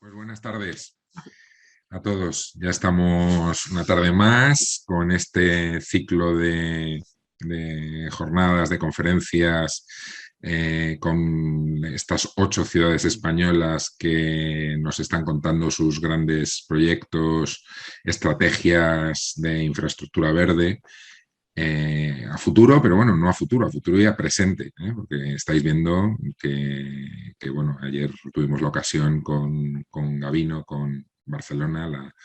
Pues buenas tardes a todos. Ya estamos una tarde más con este ciclo de jornadas, de conferencias con estas 8 ciudades españolas que nos están contando sus grandes proyectos, estrategias de infraestructura verde. A futuro, pero bueno, no a futuro y a presente, porque estáis viendo que, bueno, ayer tuvimos la ocasión con Gabino, con Barcelona, la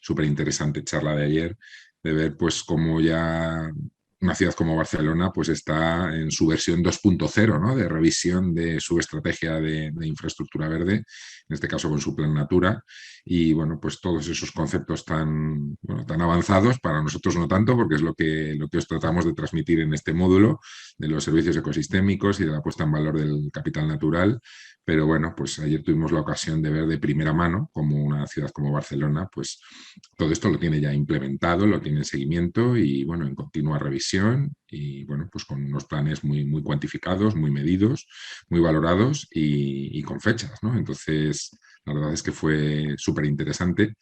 súper interesante charla de ayer, de ver pues cómo ya una ciudad como Barcelona pues está en su versión 2.0, ¿no? De revisión de su estrategia de infraestructura verde, en este caso con su Plan Natura, y bueno, pues todos esos conceptos tan, bueno, tan avanzados, para nosotros no tanto, porque es lo que os tratamos de transmitir en este módulo de los servicios ecosistémicos y de la puesta en valor del capital natural. Pero bueno, pues ayer tuvimos la ocasión de ver de primera mano cómo una ciudad como Barcelona, pues todo esto lo tiene ya implementado, lo tiene en seguimiento y bueno, en continua revisión y bueno, pues con unos planes muy, muy cuantificados, muy medidos, muy valorados y con fechas, ¿no? Entonces, la verdad es que fue súper interesante.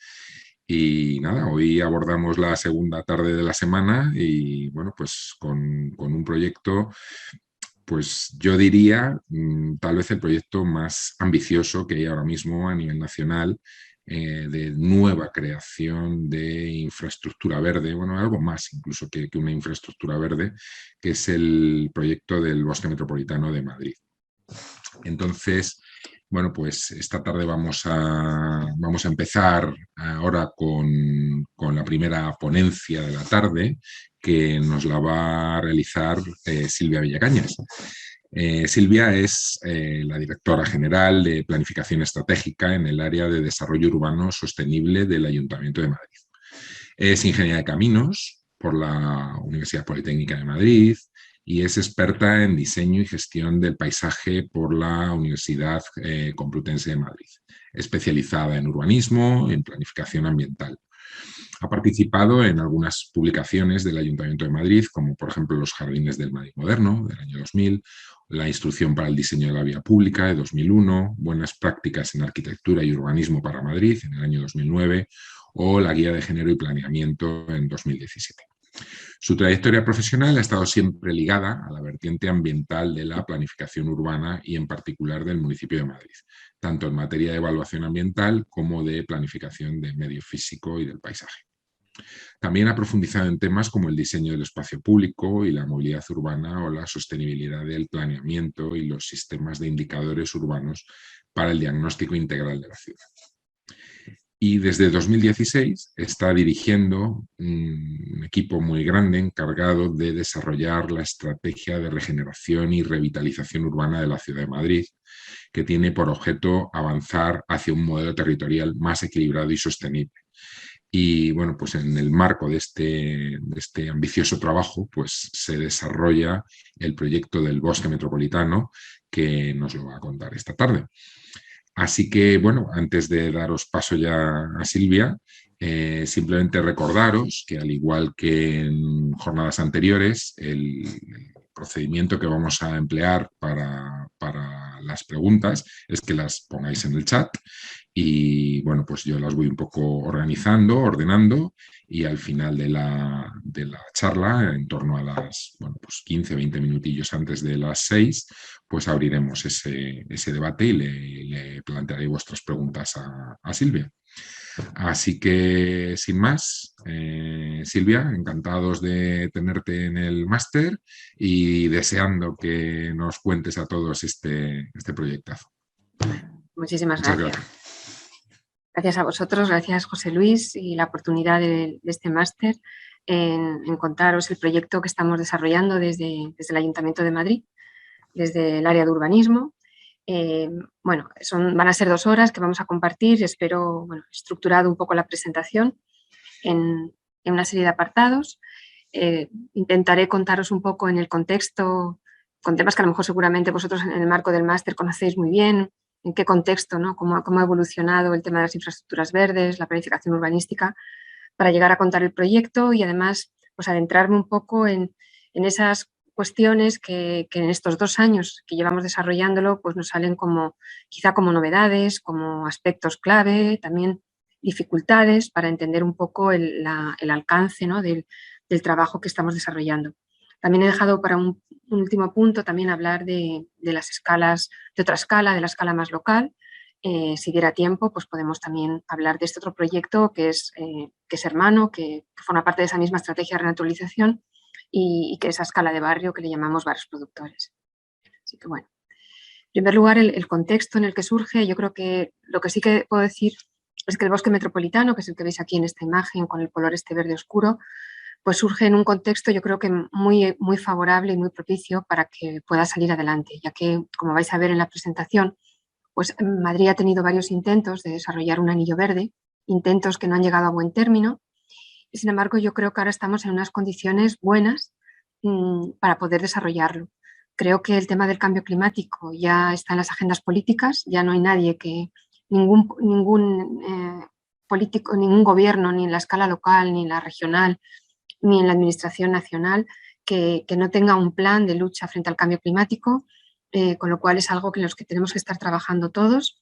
Y nada, hoy abordamos la segunda tarde de la semana y bueno, pues con un proyecto, pues yo diría tal vez el proyecto más ambicioso que hay ahora mismo a nivel nacional, de nueva creación de infraestructura verde, bueno, algo más incluso que una infraestructura verde, que es el proyecto del Bosque Metropolitano de Madrid. Entonces, bueno, pues esta tarde vamos a empezar ahora con la primera ponencia de la tarde, que nos la va a realizar Silvia Villacañas. Silvia es la directora general de Planificación Estratégica en el área de Desarrollo Urbano Sostenible del Ayuntamiento de Madrid. Es ingeniera de caminos por la Universidad Politécnica de Madrid y es experta en diseño y gestión del paisaje por la Universidad Complutense de Madrid, especializada en urbanismo, en planificación ambiental. Ha participado en algunas publicaciones del Ayuntamiento de Madrid, como por ejemplo Los Jardines del Madrid Moderno, del año 2000, la Instrucción para el Diseño de la Vía Pública, de 2001, Buenas Prácticas en Arquitectura y Urbanismo para Madrid, en el año 2009, o la Guía de Género y Planeamiento en 2017. Su trayectoria profesional ha estado siempre ligada a la vertiente ambiental de la planificación urbana y en particular del municipio de Madrid, tanto en materia de evaluación ambiental como de planificación del medio físico y del paisaje. También ha profundizado en temas como el diseño del espacio público y la movilidad urbana o la sostenibilidad del planeamiento y los sistemas de indicadores urbanos para el diagnóstico integral de la ciudad. Y desde 2016 está dirigiendo un equipo muy grande encargado de desarrollar la estrategia de regeneración y revitalización urbana de la Ciudad de Madrid, que tiene por objeto avanzar hacia un modelo territorial más equilibrado y sostenible. Y bueno, pues en el marco de este ambicioso trabajo, pues se desarrolla el proyecto del Bosque Metropolitano, que nos lo va a contar esta tarde. Así que, bueno, antes de daros paso ya a Silvia, simplemente recordaros que al igual que en jornadas anteriores, el procedimiento que vamos a emplear para las preguntas es que las pongáis en el chat y, bueno, pues yo las voy un poco organizando, ordenando y al final de la charla, en torno a las, bueno, pues 15-20 minutillos antes de las 6, pues abriremos ese debate y le plantearé vuestras preguntas a Silvia. Así que, sin más, Silvia, encantados de tenerte en el máster y deseando que nos cuentes a todos este proyectazo. Muchísimas Muchas gracias. gracias. Gracias a vosotros, gracias José Luis y la oportunidad de este máster en contaros el proyecto que estamos desarrollando desde el Ayuntamiento de Madrid, desde el área de urbanismo. Bueno, van a ser 2 horas que vamos a compartir. Espero, bueno, estructurado un poco la presentación en una serie de apartados. Intentaré contaros un poco en el contexto, con temas que a lo mejor seguramente vosotros en el marco del máster conocéis muy bien, en qué contexto, ¿no? Cómo ha evolucionado el tema de las infraestructuras verdes, la planificación urbanística, para llegar a contar el proyecto y además pues adentrarme un poco en esas cuestiones que en estos 2 años que llevamos desarrollándolo pues nos salen quizá como novedades, como aspectos clave, también dificultades para entender un poco el alcance, ¿no?, del trabajo que estamos desarrollando. También he dejado para un último punto también hablar de las escalas, de otra escala, de la escala más local. Si diera tiempo, pues podemos también hablar de este otro proyecto que es hermano, que forma parte de esa misma estrategia de renaturalización y que es a escala de barrio que le llamamos barrios productores. Así que bueno, en primer lugar el contexto en el que surge, yo creo que lo que sí que puedo decir es que el bosque metropolitano, que es el que veis aquí en esta imagen con el color este verde oscuro, pues surge en un contexto yo creo que muy, muy favorable y muy propicio para que pueda salir adelante, ya que, como vais a ver en la presentación, pues Madrid ha tenido varios intentos de desarrollar un anillo verde, intentos que no han llegado a buen término, y sin embargo yo creo que ahora estamos en unas condiciones buenas para poder desarrollarlo. Creo que el tema del cambio climático ya está en las agendas políticas, ya no hay nadie ningún político, ningún gobierno, ni en la escala local, ni en la regional, ni en la administración nacional, que no tenga un plan de lucha frente al cambio climático, con lo cual es algo en los que tenemos que estar trabajando todos.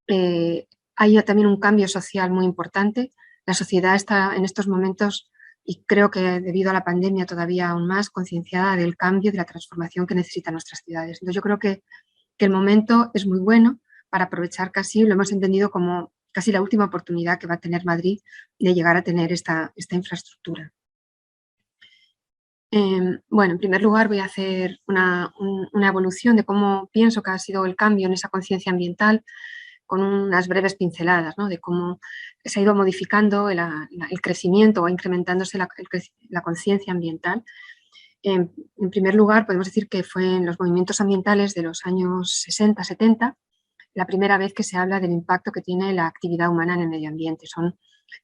Hay también un cambio social muy importante. La sociedad está en estos momentos, y creo que debido a la pandemia todavía aún más, concienciada del cambio, de la transformación que necesitan nuestras ciudades. Entonces yo creo que el momento es muy bueno para aprovechar casi, lo hemos entendido como casi la última oportunidad que va a tener Madrid de llegar a tener esta infraestructura. Bueno, en primer lugar voy a hacer una evolución de cómo pienso que ha sido el cambio en esa conciencia ambiental con unas breves pinceladas, ¿no?, de cómo se ha ido modificando el crecimiento o incrementándose la conciencia ambiental. En primer lugar, podemos decir que fue en los movimientos ambientales de los años 60-70 la primera vez que se habla del impacto que tiene la actividad humana en el medio ambiente. Son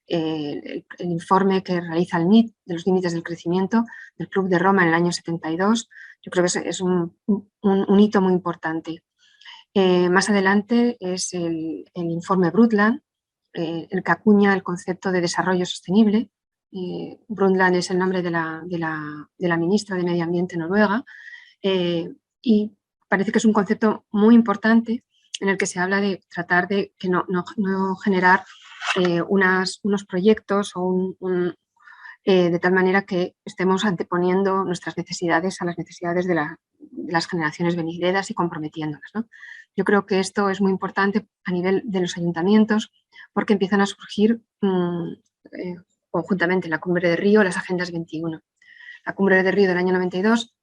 el informe que realiza el MIT de los límites del crecimiento del Club de Roma en el año 72, yo creo que es un hito muy importante. Más adelante es el informe Brundtland, el que acuña el concepto de desarrollo sostenible. Brundtland es el nombre de la ministra de Medio Ambiente noruega y parece que es un concepto muy importante en el que se habla de tratar de que no generar unos proyectos o de tal manera que estemos anteponiendo nuestras necesidades a las necesidades de las generaciones venideras y comprometiéndolas, ¿no? Yo creo que esto es muy importante a nivel de los ayuntamientos porque empiezan a surgir conjuntamente la Cumbre de Río, las Agendas 21. La Cumbre de Río del año 92,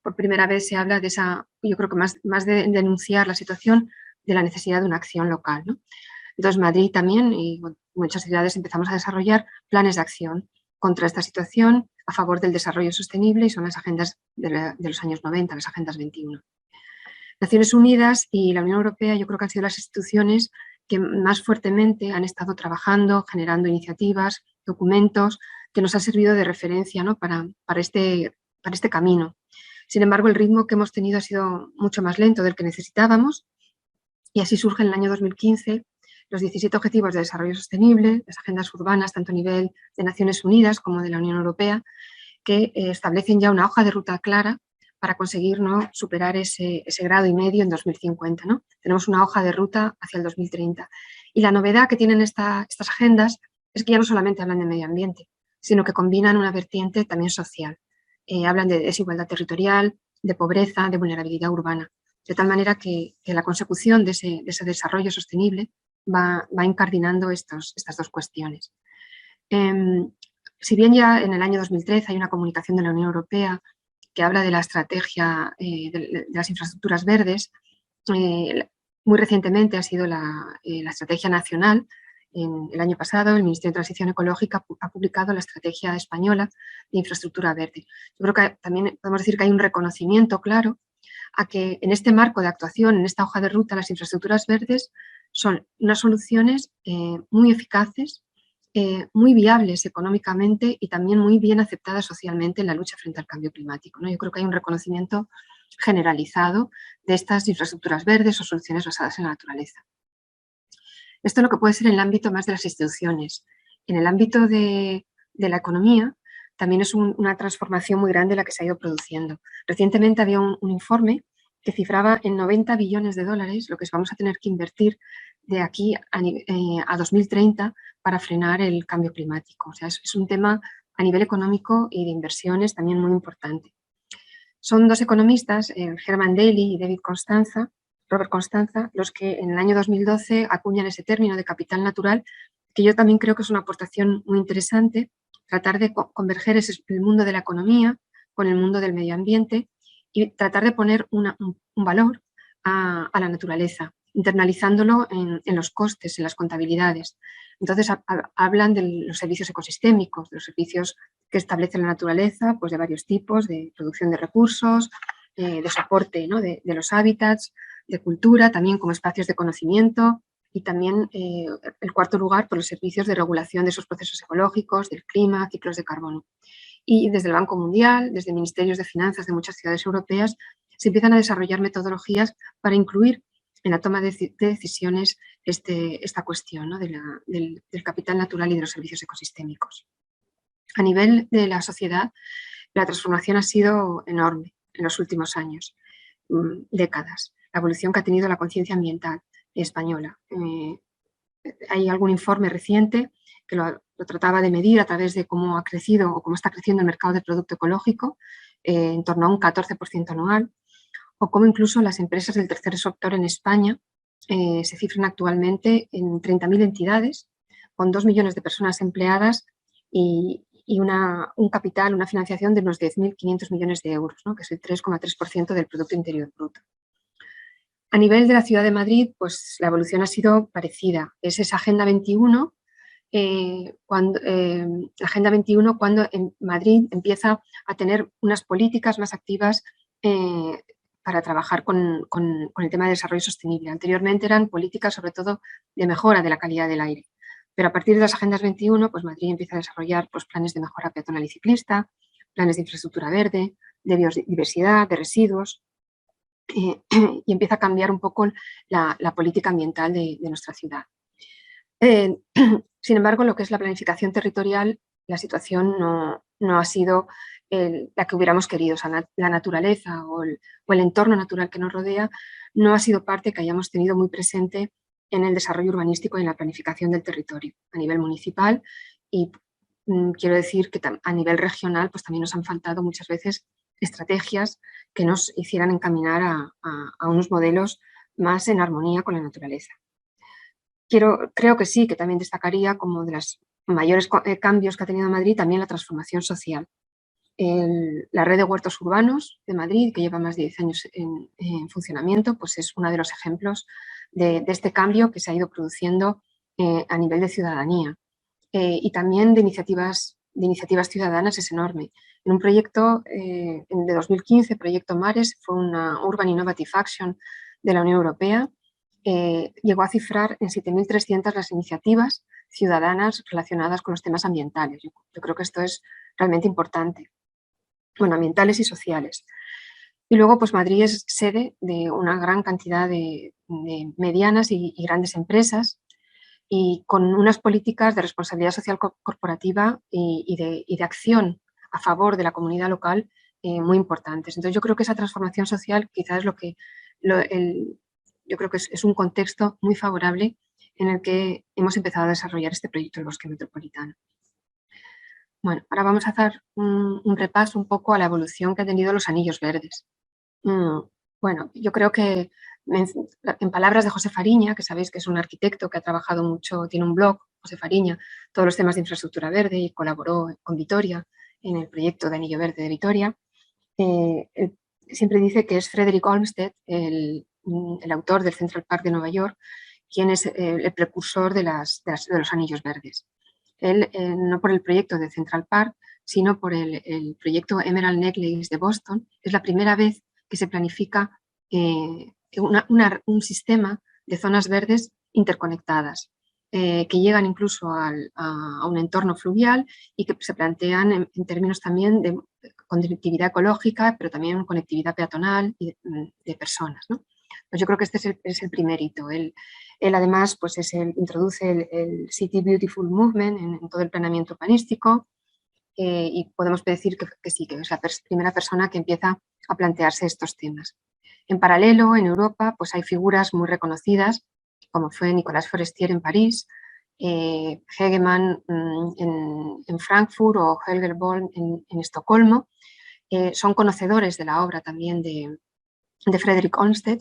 por primera vez se habla de esa, yo creo que más de denunciar la situación, de la necesidad de una acción local, ¿no? Entonces Madrid también y muchas ciudades empezamos a desarrollar planes de acción contra esta situación a favor del desarrollo sostenible y son las agendas de los años 90, las Agendas 21. Naciones Unidas y la Unión Europea yo creo que han sido las instituciones que más fuertemente han estado trabajando, generando iniciativas, documentos que nos han servido de referencia, ¿no?, para este camino. Sin embargo, el ritmo que hemos tenido ha sido mucho más lento del que necesitábamos y así surge en el año 2015 los 17 Objetivos de Desarrollo Sostenible, las agendas urbanas, tanto a nivel de Naciones Unidas como de la Unión Europea, que establecen ya una hoja de ruta clara para conseguir, ¿no?, superar ese grado y medio en 2050, ¿no? Tenemos una hoja de ruta hacia el 2030. Y la novedad que tienen estas agendas es que ya no solamente hablan de medio ambiente, sino que combinan una vertiente también social. Hablan de desigualdad territorial, de pobreza, de vulnerabilidad urbana. De tal manera que la consecución de ese desarrollo sostenible va incardinando estas dos cuestiones. Si bien ya en el año 2013 hay una comunicación de la Unión Europea que habla de la estrategia de las infraestructuras verdes, muy recientemente ha sido la estrategia nacional. En el año pasado el Ministerio de Transición Ecológica ha publicado la estrategia española de infraestructura verde. Yo creo que también podemos decir que hay un reconocimiento claro a que en este marco de actuación, en esta hoja de ruta, las infraestructuras verdes son unas soluciones muy eficaces, muy viables económicamente y también muy bien aceptadas socialmente en la lucha frente al cambio climático, ¿no? Yo creo que hay un reconocimiento generalizado de estas infraestructuras verdes o soluciones basadas en la naturaleza. Esto es lo que puede ser en el ámbito más de las instituciones. En el ámbito de la economía, también es una transformación muy grande la que se ha ido produciendo. Recientemente había un informe que cifraba en 90 billones de dólares lo que vamos a tener que invertir de aquí a 2030 para frenar el cambio climático. O sea, es un tema a nivel económico y de inversiones también muy importante. Son dos economistas, Herman Daly y Robert Constanza, los que en el año 2012 acuñan ese término de capital natural, que yo también creo que es una aportación muy interesante, tratar de converger el mundo de la economía con el mundo del medio ambiente y tratar de poner un valor a la naturaleza, internalizándolo en los costes, en las contabilidades. Entonces, hablan de los servicios ecosistémicos, de los servicios que establece la naturaleza, pues de varios tipos, de producción de recursos, de soporte, ¿no? de los hábitats, de cultura, también como espacios de conocimiento, y también, el cuarto lugar, por los servicios de regulación de esos procesos ecológicos, del clima, ciclos de carbono. Y desde el Banco Mundial, desde ministerios de finanzas de muchas ciudades europeas, se empiezan a desarrollar metodologías para incluir en la toma de decisiones esta cuestión, ¿no? del capital natural y de los servicios ecosistémicos. A nivel de la sociedad, la transformación ha sido enorme en los últimos años, décadas. La evolución que ha tenido la conciencia ambiental española. Hay algún informe reciente que lo trataba de medir a través de cómo ha crecido o cómo está creciendo el mercado de producto ecológico, en torno a un 14% anual, o cómo incluso las empresas del tercer sector en España se cifran actualmente en 30.000 entidades, con 2 millones de personas empleadas y un capital, una financiación de unos 10.500 millones de euros, ¿no? Que es el 3,3% del Producto Interior Bruto. A nivel de la Ciudad de Madrid, pues la evolución ha sido parecida. Es esa Agenda 21, la Agenda 21 cuando en Madrid empieza a tener unas políticas más activas para trabajar con el tema de desarrollo sostenible. Anteriormente eran políticas sobre todo de mejora de la calidad del aire. Pero a partir de las Agendas 21, pues Madrid empieza a desarrollar pues, planes de mejora peatonal y ciclista, planes de infraestructura verde, de biodiversidad, de residuos, y empieza a cambiar un poco la política ambiental de nuestra ciudad. Sin embargo, lo que es la planificación territorial, la situación no ha sido la que hubiéramos querido. O sea, la naturaleza o el entorno natural que nos rodea no ha sido parte que hayamos tenido muy presente en el desarrollo urbanístico y en la planificación del territorio a nivel municipal, y quiero decir que a nivel regional pues también nos han faltado muchas veces estrategias que nos hicieran encaminar a unos modelos más en armonía con la naturaleza. Creo que sí, que también destacaría como de los mayores cambios que ha tenido Madrid también la transformación social. La red de huertos urbanos de Madrid, que lleva más de 10 años en funcionamiento, pues es uno de los ejemplos de este cambio que se ha ido produciendo a nivel de ciudadanía. Y también de iniciativas ciudadanas es enorme. En un proyecto de 2015, Proyecto Mares, fue una Urban Innovative Action de la Unión Europea, llegó a cifrar en 7.300 las iniciativas ciudadanas relacionadas con los temas ambientales. Yo creo que esto es realmente importante. Bueno, ambientales y sociales. Y luego, pues Madrid es sede de una gran cantidad de medianas y grandes empresas, y con unas políticas de responsabilidad social corporativa y de acción a favor de la comunidad local muy importantes. Entonces, yo creo que esa transformación social quizás es yo creo que es un contexto muy favorable en el que hemos empezado a desarrollar este proyecto del bosque metropolitano. Bueno, ahora vamos a hacer un repaso un poco a la evolución que han tenido los anillos verdes. Bueno, yo creo que en palabras de José Fariña, que sabéis que es un arquitecto que ha trabajado mucho, tiene un blog, José Fariña, todos los temas de infraestructura verde, y colaboró con Vitoria en el proyecto de Anillo Verde de Vitoria. Siempre dice que es Frederick Olmsted, el autor del Central Park de Nueva York, quien es el precursor de los anillos verdes. Él, no por el proyecto de Central Park, sino por el proyecto Emerald Necklace de Boston, es la primera vez que se planifica un sistema de zonas verdes interconectadas, que llegan incluso a un entorno fluvial y que se plantean en términos también de conectividad ecológica, pero también conectividad peatonal y de personas, ¿no? Pues yo creo que este es el primer hito. Él además pues introduce el City Beautiful Movement en todo el planeamiento urbanístico, y podemos decir que sí, que es la primera persona que empieza a plantearse estos temas. En paralelo, en Europa, pues hay figuras muy reconocidas, como fue Nicolas Forestier en París, Hegemann en Frankfurt o Helge Born en Estocolmo. Son conocedores de la obra también de Frederick Olmsted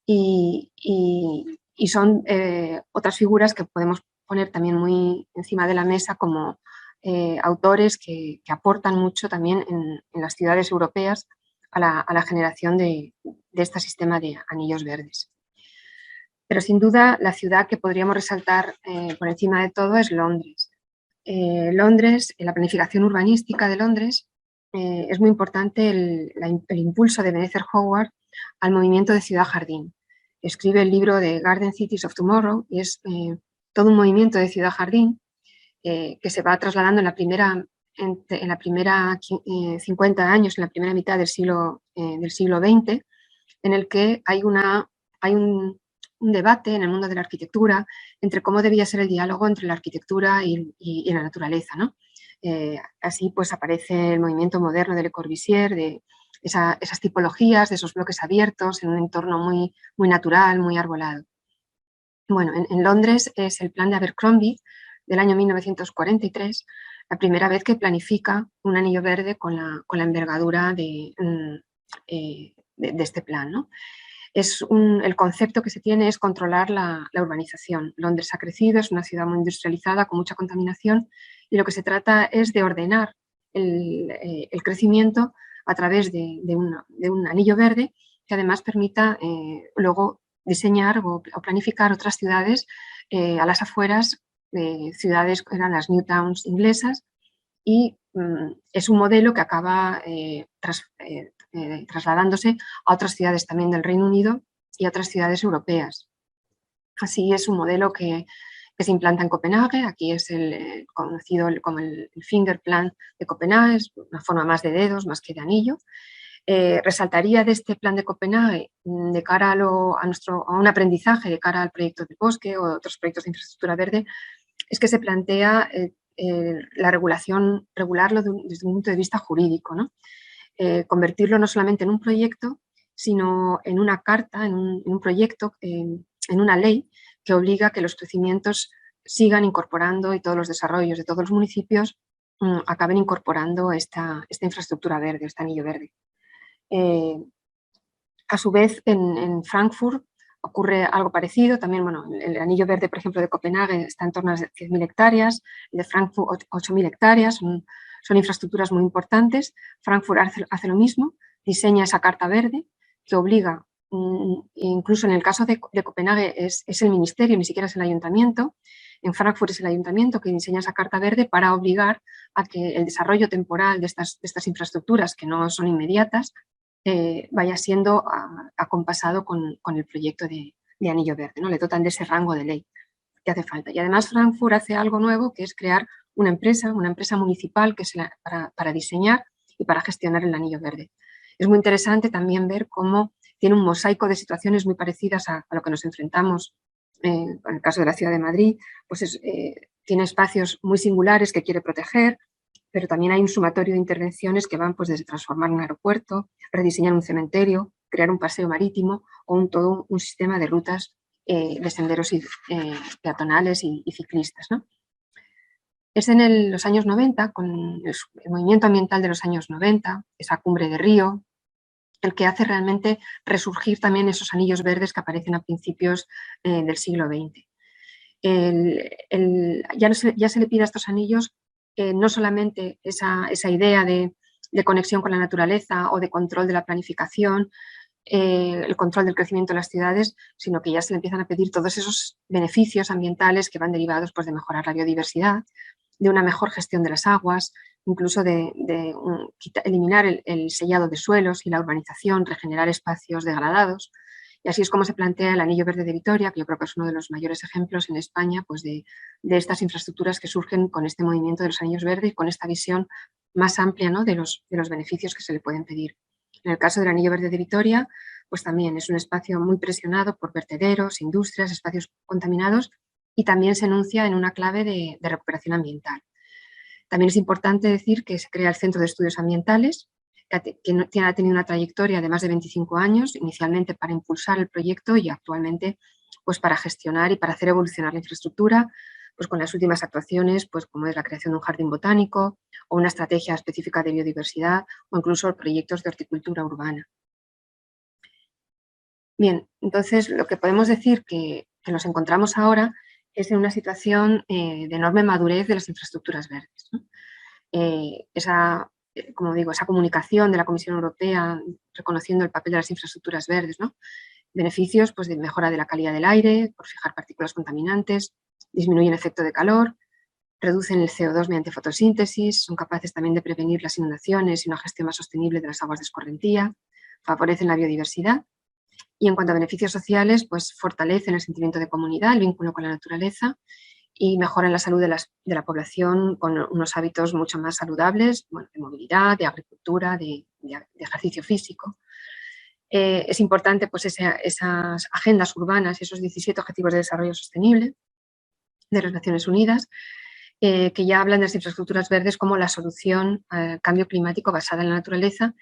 y son otras figuras que podemos poner también muy encima de la mesa como autores que aportan mucho también en las ciudades europeas a la generación de este sistema de anillos verdes. Pero sin duda la ciudad que podríamos resaltar por encima de todo es Londres. Londres, en la planificación urbanística de Londres, es muy importante el impulso de Ebenezer Howard al movimiento de ciudad-jardín. Escribe el libro de Garden Cities of Tomorrow y es todo un movimiento de ciudad-jardín que se va trasladando en la primera 50 años, en la primera mitad del siglo XX, en el que hay un debate en el mundo de la arquitectura entre cómo debía ser el diálogo entre la arquitectura y la naturaleza, ¿no? Así pues aparece el movimiento moderno de Le Corbusier, de esas tipologías, de esos bloques abiertos en un entorno muy, muy natural, muy arbolado. Bueno, en Londres es el plan de Abercrombie del año 1943, la primera vez que planifica un anillo verde con la envergadura de este plan, ¿no? El concepto que se tiene es controlar la urbanización. Londres ha crecido, es una ciudad muy industrializada, con mucha contaminación, y lo que se trata es de ordenar el crecimiento a través de un anillo verde que además permita luego diseñar o planificar otras ciudades a las afueras, ciudades que eran las New Towns inglesas, y es un modelo que acaba trasladándose a otras ciudades también del Reino Unido y a otras ciudades europeas. Así es un modelo que se implanta en Copenhague. Aquí es conocido como el Finger Plan de Copenhague, es una forma más de dedos, más que de anillo. Resaltaría de este plan de Copenhague de cara a un aprendizaje de cara al proyecto del bosque o otros proyectos de infraestructura verde, es que se plantea la regularlo desde un punto de vista jurídico, ¿no? Convertirlo no solamente en un proyecto, sino en una carta, en un proyecto, en una ley que obliga a que los crecimientos sigan incorporando y todos los desarrollos de todos los municipios acaben incorporando esta infraestructura verde, este anillo verde. A su vez, en Frankfurt ocurre algo parecido. También, bueno, el anillo verde, por ejemplo, de Copenhague está en torno a 10.000 hectáreas, el de Frankfurt 8.000 hectáreas, son infraestructuras muy importantes. Frankfurt hace lo mismo, diseña esa carta verde que obliga, incluso en el caso de Copenhague es el ministerio, ni siquiera es el ayuntamiento. En Frankfurt es el ayuntamiento que diseña esa carta verde para obligar a que el desarrollo temporal de estas infraestructuras, que no son inmediatas, vaya siendo acompasado con el proyecto de anillo verde, ¿no? Le dotan de ese rango de ley que hace falta. Y además Frankfurt hace algo nuevo, que es crear una empresa municipal que es para diseñar y para gestionar el anillo verde. Es muy interesante también ver cómo tiene un mosaico de situaciones muy parecidas a lo que nos enfrentamos en el caso de la ciudad de Madrid. Pues tiene espacios muy singulares que quiere proteger, pero también hay un sumatorio de intervenciones que van pues, desde transformar un aeropuerto, rediseñar un cementerio, crear un paseo marítimo o todo un sistema de rutas de senderos peatonales y ciclistas, ¿no? Es en los años 90, con el movimiento ambiental de los años 90, esa cumbre de Río, el que hace realmente resurgir también esos anillos verdes que aparecen a principios del siglo XX. Ya se le pide a estos anillos no solamente esa idea de conexión con la naturaleza o de control de la planificación, el control del crecimiento de las ciudades, sino que ya se le empiezan a pedir todos esos beneficios ambientales que van derivados pues, de mejorar la biodiversidad, de una mejor gestión de las aguas, incluso de eliminar el sellado de suelos y la urbanización, regenerar espacios degradados. Y así es como se plantea el Anillo Verde de Vitoria, que yo creo que es uno de los mayores ejemplos en España pues de estas infraestructuras que surgen con este movimiento de los anillos verdes y con esta visión más amplia, ¿no? de los beneficios que se le pueden pedir. En el caso del Anillo Verde de Vitoria, pues también es un espacio muy presionado por vertederos, industrias, espacios contaminados, y también se enuncia en una clave de recuperación ambiental. También es importante decir que se crea el Centro de Estudios Ambientales, que ha tenido una trayectoria de más de 25 años, inicialmente para impulsar el proyecto y actualmente pues, para gestionar y para hacer evolucionar la infraestructura, pues, con las últimas actuaciones, pues, como es la creación de un jardín botánico o una estrategia específica de biodiversidad o incluso proyectos de horticultura urbana. Bien, entonces lo que podemos decir que nos encontramos ahora es en una situación de enorme madurez de las infraestructuras verdes, ¿no? Como digo, esa comunicación de la Comisión Europea reconociendo el papel de las infraestructuras verdes, ¿no? Beneficios pues, de mejora de la calidad del aire, por fijar partículas contaminantes, disminuyen el efecto de calor, reducen el CO2 mediante fotosíntesis, son capaces también de prevenir las inundaciones y una gestión más sostenible de las aguas de escorrentía, favorecen la biodiversidad. Y en cuanto a beneficios sociales, pues fortalecen el sentimiento de comunidad, el vínculo con la naturaleza y mejoran la salud de la población con unos hábitos mucho más saludables, bueno, de movilidad, de agricultura, de ejercicio físico. Es importante pues, esas agendas urbanas y esos 17 Objetivos de Desarrollo Sostenible de las Naciones Unidas, que ya hablan de las infraestructuras verdes como la solución al cambio climático basada en la naturaleza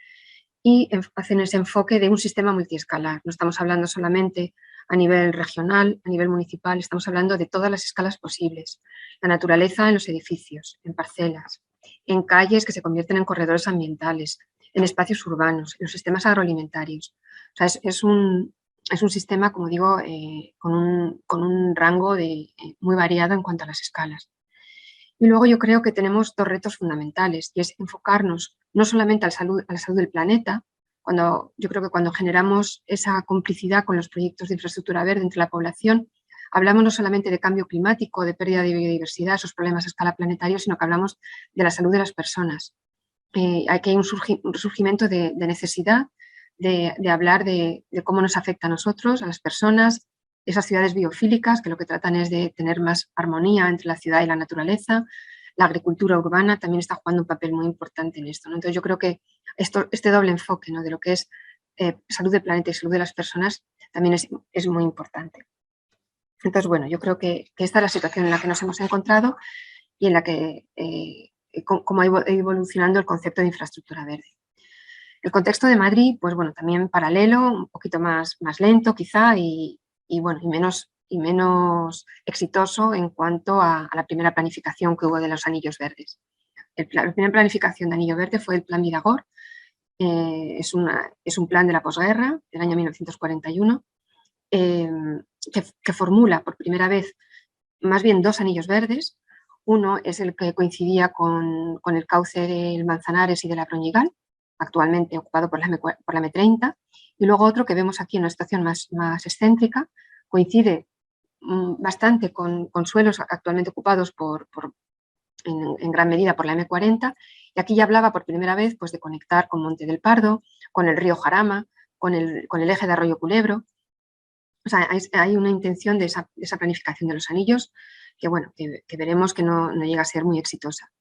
y hacen ese enfoque de un sistema multiescalar. No estamos hablando solamente a nivel regional, a nivel municipal, estamos hablando de todas las escalas posibles. La naturaleza en los edificios, en parcelas, en calles que se convierten en corredores ambientales, en espacios urbanos, en los sistemas agroalimentarios. O sea, es un sistema, como digo, con un rango muy variado en cuanto a las escalas. Y luego yo creo que tenemos dos retos fundamentales y es enfocarnos no solamente a la salud del planeta, yo creo que cuando generamos esa complicidad con los proyectos de infraestructura verde entre la población, hablamos no solamente de cambio climático, de pérdida de biodiversidad, esos problemas a escala planetaria, sino que hablamos de la salud de las personas. Aquí hay un surgimiento de necesidad de hablar de cómo nos afecta a nosotros, a las personas, esas ciudades biofílicas que lo que tratan es de tener más armonía entre la ciudad y la naturaleza. La agricultura urbana también está jugando un papel muy importante en esto, ¿no? Entonces yo creo que este doble enfoque, ¿no?, de lo que es salud del planeta y salud de las personas también es muy importante. Entonces, bueno, yo creo que esta es la situación en la que nos hemos encontrado y en la que cómo ha ido evolucionando el concepto de infraestructura verde. El contexto de Madrid, pues bueno, también paralelo, un poquito más lento quizá y menos exitoso en cuanto a la primera planificación que hubo de los anillos verdes. La primera planificación de anillo verde fue el Plan Vidagor, es un plan de la posguerra, del año 1941, que formula por primera vez más bien dos anillos verdes. Uno es el que coincidía con el cauce del Manzanares y de la Broñigal, actualmente ocupado por la M30, y luego otro que vemos aquí en una situación más excéntrica, coincide bastante con suelos actualmente ocupados en gran medida por la M40, y aquí ya hablaba por primera vez pues, de conectar con Monte del Pardo, con el río Jarama, con el eje de Arroyo Culebro. O sea, hay una intención de esa planificación de los anillos que, bueno, que veremos que no llega a ser muy exitosa.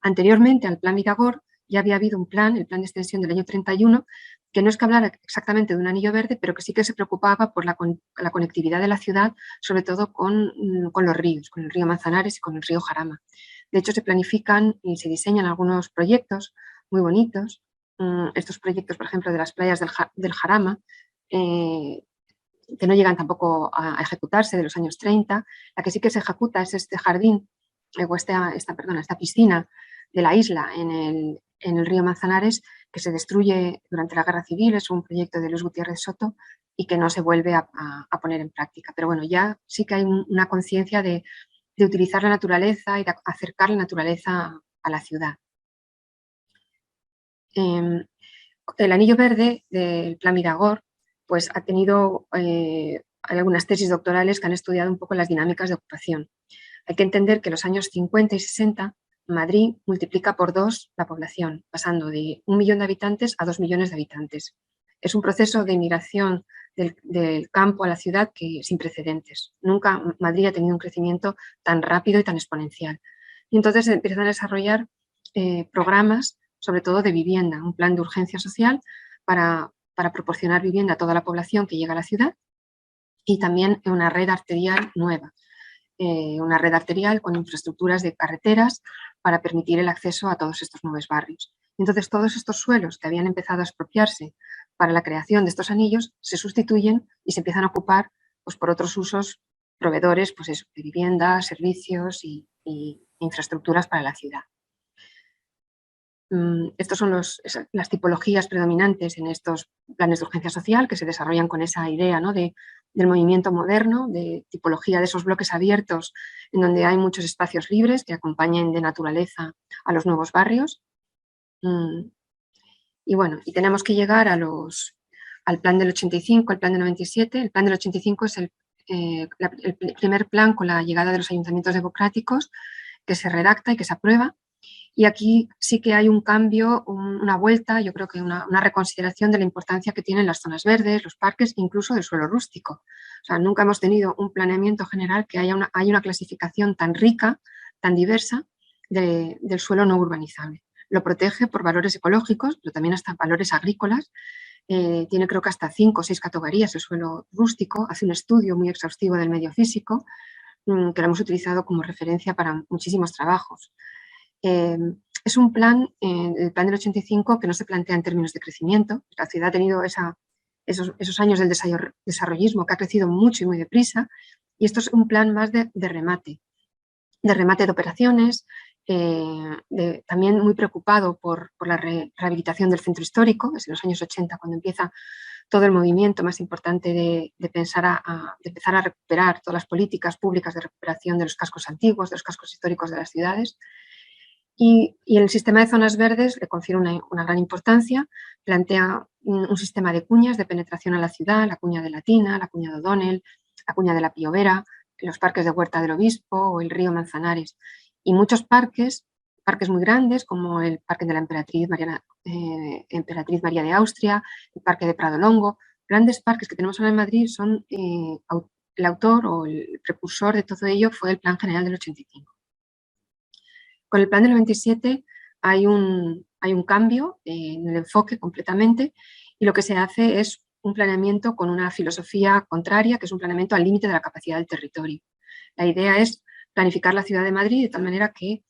Anteriormente al Plan Vidagor ya había habido un plan, el Plan de Extensión del año 31, que no es que hablara exactamente de un anillo verde, pero que sí que se preocupaba por la conectividad de la ciudad, sobre todo con los ríos, con el río Manzanares y con el río Jarama. De hecho, se planifican y se diseñan algunos proyectos muy bonitos. Estos proyectos, por ejemplo, de las playas del Jarama, que no llegan tampoco a ejecutarse, de los años 30. La que sí que se ejecuta es este jardín, o esta piscina de la isla en el río Manzanares, que se destruye durante la Guerra Civil, es un proyecto de Luis Gutiérrez Soto y que no se vuelve a poner en práctica. Pero bueno, ya sí que hay una conciencia de utilizar la naturaleza y de acercar la naturaleza a la ciudad. El anillo verde del Plan Vidagor pues, ha tenido hay algunas tesis doctorales que han estudiado un poco las dinámicas de ocupación. Hay que entender que en los años 50 y 60 Madrid multiplica por 2 la población, pasando de 1 millón de habitantes a 2 millones de habitantes. Es un proceso de inmigración del campo a la ciudad sin precedentes. Nunca Madrid ha tenido un crecimiento tan rápido y tan exponencial. Y entonces se empiezan a desarrollar programas, sobre todo de vivienda, un plan de urgencia social para proporcionar vivienda a toda la población que llega a la ciudad y también una red arterial nueva. una red arterial con infraestructuras de carreteras para permitir el acceso a todos estos nuevos barrios. Entonces, todos estos suelos que habían empezado a expropiarse para la creación de estos anillos se sustituyen y se empiezan a ocupar pues, por otros usos proveedores pues eso, de vivienda, servicios y infraestructuras para la ciudad. Estas son las tipologías predominantes en estos planes de urgencia social que se desarrollan con esa idea, ¿no? del movimiento moderno, de tipología de esos bloques abiertos en donde hay muchos espacios libres que acompañen de naturaleza a los nuevos barrios. Y bueno, y tenemos que llegar al plan del 85, al plan del 97. El plan del 85 es el primer plan con la llegada de los ayuntamientos democráticos que se redacta y que se aprueba. Y aquí sí que hay un cambio, una vuelta, yo creo que una reconsideración de la importancia que tienen las zonas verdes, los parques, incluso del suelo rústico. O sea, nunca hemos tenido un planeamiento general que haya una clasificación tan rica, tan diversa del suelo no urbanizable. Lo protege por valores ecológicos, pero también hasta valores agrícolas. Tiene creo que hasta 5 o 6 categorías el suelo rústico. Hace un estudio muy exhaustivo del medio físico que lo hemos utilizado como referencia para muchísimos trabajos. Es un plan, el plan del 85, que no se plantea en términos de crecimiento. La ciudad ha tenido esos años del desarrollismo que ha crecido mucho y muy deprisa, y esto es un plan más de remate de operaciones, también muy preocupado por la rehabilitación del centro histórico. Es en los años 80 cuando empieza todo el movimiento más importante de empezar a recuperar todas las políticas públicas de recuperación de los cascos antiguos, de los cascos históricos de las ciudades. Y el sistema de zonas verdes le confiere una gran importancia, plantea un sistema de cuñas de penetración a la ciudad, la cuña de Latina, la cuña de O'Donnell, la cuña de la Piovera, los parques de Huerta del Obispo o el río Manzanares. Y muchos parques muy grandes como el Parque de la Emperatriz María de Austria, el Parque de Prado Longo, grandes parques que tenemos ahora en Madrid son, el autor o el precursor de todo ello fue el Plan General del 85. Con el plan del 97 hay un cambio en el enfoque completamente y lo que se hace es un planeamiento con una filosofía contraria, que es un planeamiento al límite de la capacidad del territorio. La idea es planificar la ciudad de Madrid de tal manera que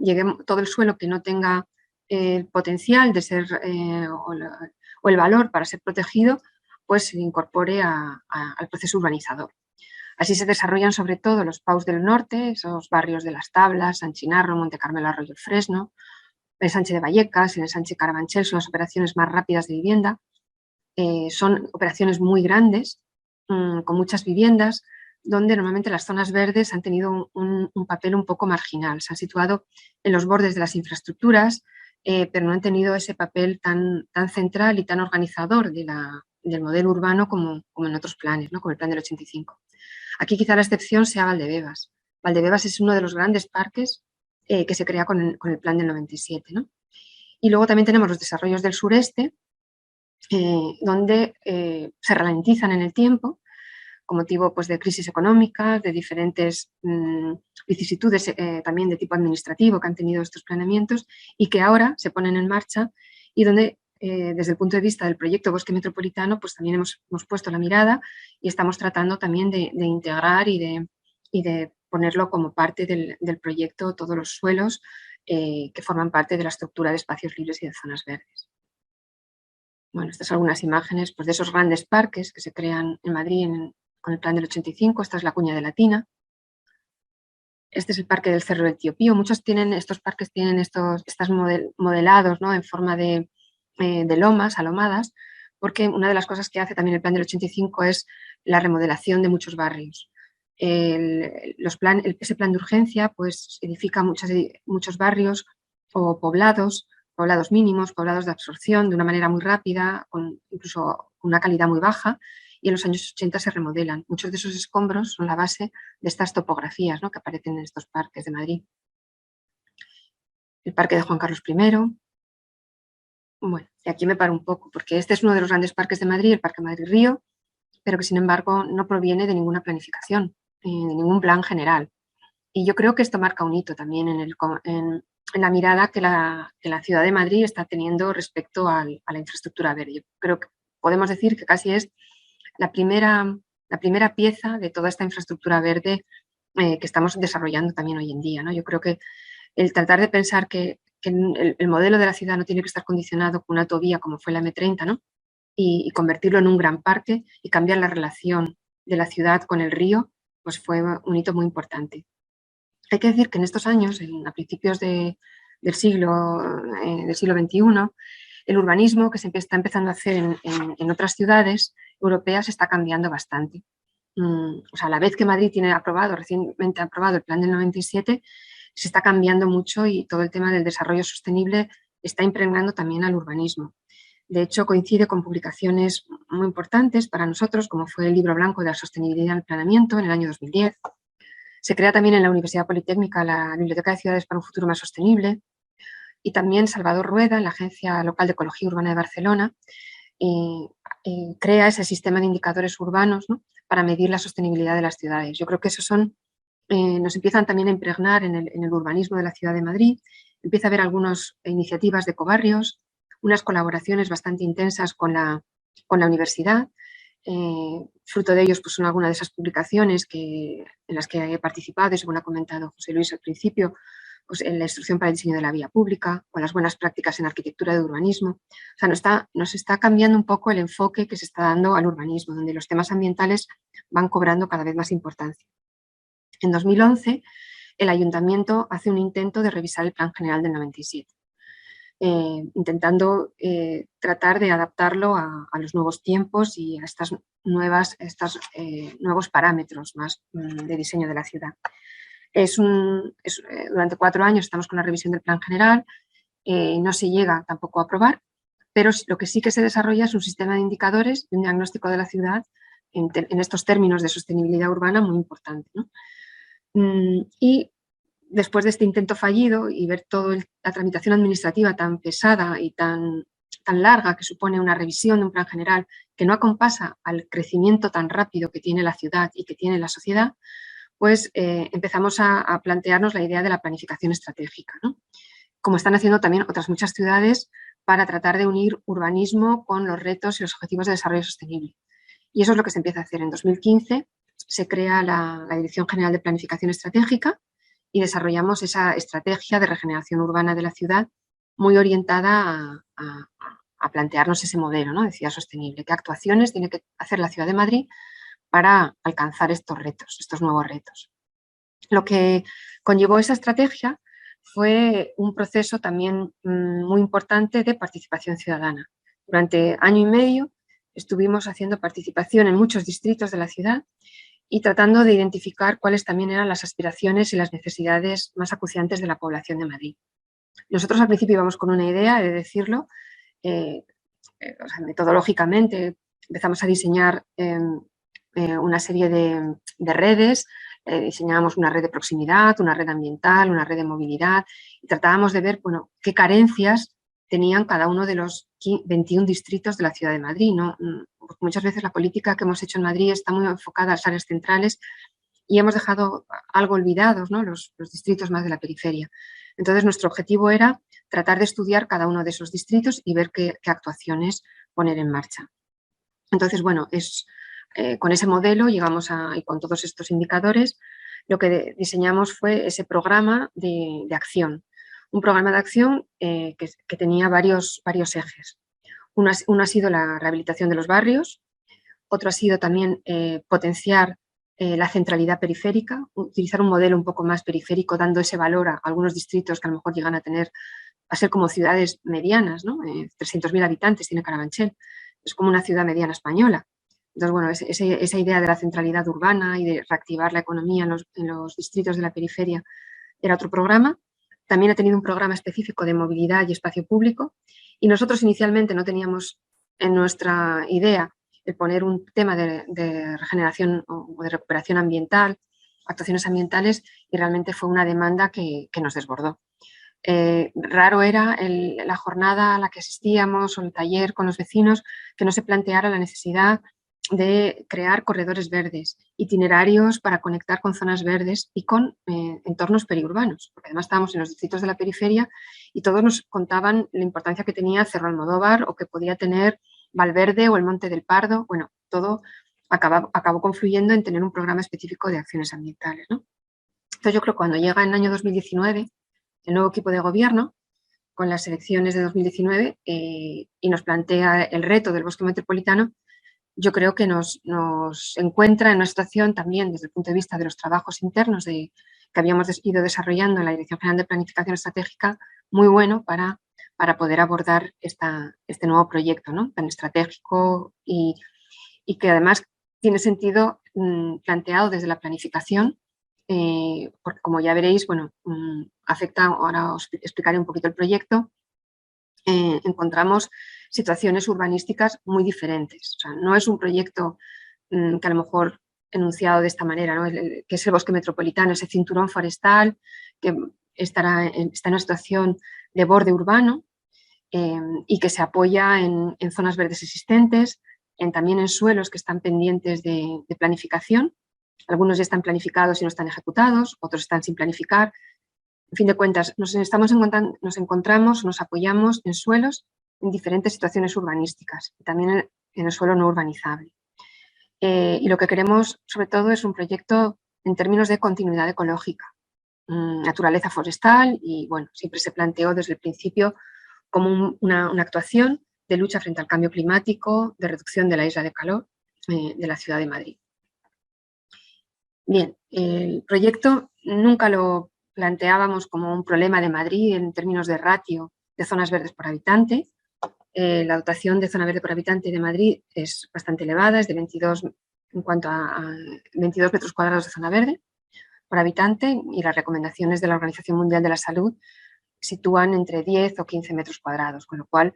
llegue todo el suelo que no tenga el potencial de ser o el valor para ser protegido, pues se incorpore al proceso urbanizador. Así se desarrollan sobre todo los PAUs del norte, esos barrios de Las Tablas, San Chinarro, Monte Carmelo, Arroyo el Fresno, el Sánchez de Vallecas, el Sánchez Carabanchel, son las operaciones más rápidas de vivienda. Son operaciones muy grandes, con muchas viviendas, donde normalmente las zonas verdes han tenido un papel un poco marginal. Se han situado en los bordes de las infraestructuras, pero no han tenido ese papel tan central y tan organizador del modelo urbano como en otros planes, ¿no? Como el plan del 85. Aquí quizá la excepción sea Valdebebas. Valdebebas es uno de los grandes parques que se crea con el plan del 97, ¿no? Y luego también tenemos los desarrollos del sureste, donde se ralentizan en el tiempo, con motivo pues, de crisis económicas, de diferentes vicisitudes también de tipo administrativo que han tenido estos planeamientos y que ahora se ponen en marcha y donde desde el punto de vista del proyecto Bosque Metropolitano pues también hemos puesto la mirada y estamos tratando también de integrar y de ponerlo como parte del proyecto todos los suelos que forman parte de la estructura de espacios libres y de zonas verdes. Bueno, estas son algunas imágenes pues, de esos grandes parques que se crean en Madrid con el plan del 85. Esta es la Cuña de Latina. Este es el Parque del Cerro del Tío Pío. Estos parques tienen estos modelados, ¿no? En forma de lomas, alomadas, porque una de las cosas que hace también el plan del 85 es la remodelación de muchos barrios. Ese plan de urgencia pues, edifica muchos barrios o poblados mínimos, poblados de absorción de una manera muy rápida, incluso con una calidad muy baja, y en los años 80 se remodelan. Muchos de esos escombros son la base de estas topografías, ¿no? Que aparecen en estos parques de Madrid. El Parque de Juan Carlos I. Bueno, y aquí me paro un poco, porque este es uno de los grandes parques de Madrid, el Parque Madrid-Río, pero que sin embargo no proviene de ninguna planificación, de ningún plan general. Y yo creo que esto marca un hito también en la mirada que la ciudad de Madrid está teniendo respecto a la infraestructura verde. Yo creo que podemos decir que casi es la primera pieza de toda esta infraestructura verde que estamos desarrollando también hoy en día, ¿no? Yo creo que el tratar de pensar que el modelo de la ciudad no tiene que estar condicionado con una autovía como fue la M30, ¿no? Y convertirlo en un gran parque y cambiar la relación de la ciudad con el río, pues fue un hito muy importante. Hay que decir que en estos años, a principios del siglo XXI, el urbanismo que se está empezando a hacer en otras ciudades europeas está cambiando bastante. O sea, a la vez que Madrid tiene recientemente aprobado el plan del 97, se está cambiando mucho y todo el tema del desarrollo sostenible está impregnando también al urbanismo. De hecho, coincide con publicaciones muy importantes para nosotros, como fue el Libro Blanco de la Sostenibilidad del Planeamiento en el año 2010. Se crea también en la Universidad Politécnica la Biblioteca de Ciudades para un Futuro Más Sostenible, y también Salvador Rueda, en la Agencia Local de Ecología Urbana de Barcelona, crea ese sistema de indicadores urbanos, ¿no?, para medir la sostenibilidad de las ciudades. Yo creo que esos nos empiezan también a impregnar en el urbanismo de la ciudad de Madrid. Empieza a haber algunas iniciativas de ecobarrios, unas colaboraciones bastante intensas con la universidad. Fruto de ellos pues, son algunas de esas publicaciones en las que he participado, y según ha comentado José Luis al principio, pues, en la instrucción para el diseño de la vía pública o las buenas prácticas en arquitectura de urbanismo. O sea, nos está cambiando un poco el enfoque que se está dando al urbanismo, donde los temas ambientales van cobrando cada vez más importancia. En 2011, el ayuntamiento hace un intento de revisar el Plan General del 97. Intentando tratar de adaptarlo a los nuevos tiempos y a estos nuevos parámetros más de diseño de la ciudad. Durante 4 años estamos con la revisión del Plan General, no se llega tampoco a aprobar, pero lo que sí que se desarrolla es un sistema de indicadores y un diagnóstico de la ciudad en estos términos de sostenibilidad urbana muy importante, ¿no? Y después de este intento fallido y ver toda la tramitación administrativa tan pesada y tan larga que supone una revisión de un plan general que no acompasa al crecimiento tan rápido que tiene la ciudad y que tiene la sociedad, pues empezamos a plantearnos la idea de la planificación estratégica, ¿no?, como están haciendo también otras muchas ciudades para tratar de unir urbanismo con los retos y los objetivos de desarrollo sostenible. Y eso es lo que se empieza a hacer. En 2015 se crea la Dirección General de Planificación Estratégica y desarrollamos esa estrategia de regeneración urbana de la ciudad muy orientada a plantearnos ese modelo, ¿no?, de ciudad sostenible. ¿Qué actuaciones tiene que hacer la Ciudad de Madrid para alcanzar estos retos, estos nuevos retos? Lo que conllevó esa estrategia fue un proceso también muy importante de participación ciudadana. Durante año y medio estuvimos haciendo participación en muchos distritos de la ciudad y tratando de identificar cuáles también eran las aspiraciones y las necesidades más acuciantes de la población de Madrid. Nosotros al principio íbamos con una idea, de decirlo, o sea, metodológicamente empezamos a diseñar una serie de redes. Diseñábamos una red de proximidad, una red ambiental, una red de movilidad, y tratábamos de ver, bueno, qué carencias tenían cada uno de los 21 distritos de la ciudad de Madrid, ¿no? Porque muchas veces la política que hemos hecho en Madrid está muy enfocada a las áreas centrales y hemos dejado algo olvidados, ¿no?, los distritos más de la periferia. Entonces, nuestro objetivo era tratar de estudiar cada uno de esos distritos y ver qué actuaciones poner en marcha. Entonces, bueno, con ese modelo llegamos y con todos estos indicadores, lo que diseñamos fue ese programa de acción. Un programa de acción que tenía varios ejes. Uno ha sido la rehabilitación de los barrios, otro ha sido también potenciar la centralidad periférica, utilizar un modelo un poco más periférico, dando ese valor a algunos distritos que a lo mejor llegan a ser como ciudades medianas, ¿no? 300.000 habitantes tiene Carabanchel, es como una ciudad mediana española. Entonces, bueno, esa idea de la centralidad urbana y de reactivar la economía en los distritos de la periferia era otro programa. También ha tenido un programa específico de movilidad y espacio público, y nosotros inicialmente no teníamos en nuestra idea el poner un tema de regeneración o de recuperación ambiental, actuaciones ambientales, y realmente fue una demanda que nos desbordó. Raro era la jornada a la que asistíamos o el taller con los vecinos que no se planteara la necesidad de crear corredores verdes, itinerarios para conectar con zonas verdes y con entornos periurbanos, porque además estábamos en los distritos de la periferia y todos nos contaban la importancia que tenía Cerro Almodóvar o que podía tener Valverde o el Monte del Pardo. Bueno, todo acabó confluyendo en tener un programa específico de acciones ambientales, ¿no? Entonces yo creo que cuando llega el año 2019, el nuevo equipo de gobierno, con las elecciones de 2019, y nos plantea el reto del bosque metropolitano, yo creo que nos encuentra en una situación también desde el punto de vista de los trabajos internos que habíamos ido desarrollando en la Dirección General de Planificación Estratégica, muy bueno para poder abordar este nuevo proyecto, ¿no?, tan estratégico y que además tiene sentido planteado desde la planificación, porque como ya veréis, bueno, afecta, ahora os explicaré un poquito el proyecto, encontramos situaciones urbanísticas muy diferentes. O sea, no es un proyecto que a lo mejor enunciado de esta manera, ¿no?, que es el bosque metropolitano, ese cinturón forestal que está en una situación de borde urbano y que se apoya en zonas verdes existentes, también en suelos que están pendientes de planificación. Algunos ya están planificados y no están ejecutados, otros están sin planificar. En fin de cuentas, nos encontramos, nos apoyamos en suelos en diferentes situaciones urbanísticas, y también en el suelo no urbanizable. Y lo que queremos, sobre todo, es un proyecto en términos de continuidad ecológica, naturaleza forestal, y bueno, siempre se planteó desde el principio como una actuación de lucha frente al cambio climático, de reducción de la isla de calor de la ciudad de Madrid. Bien, el proyecto nunca lo planteábamos como un problema de Madrid en términos de ratio de zonas verdes por habitante. La dotación de zona verde por habitante de Madrid es bastante elevada, es de 22 en cuanto a 22 metros cuadrados de zona verde por habitante, y las recomendaciones de la Organización Mundial de la Salud sitúan entre 10 o 15 metros cuadrados, con lo cual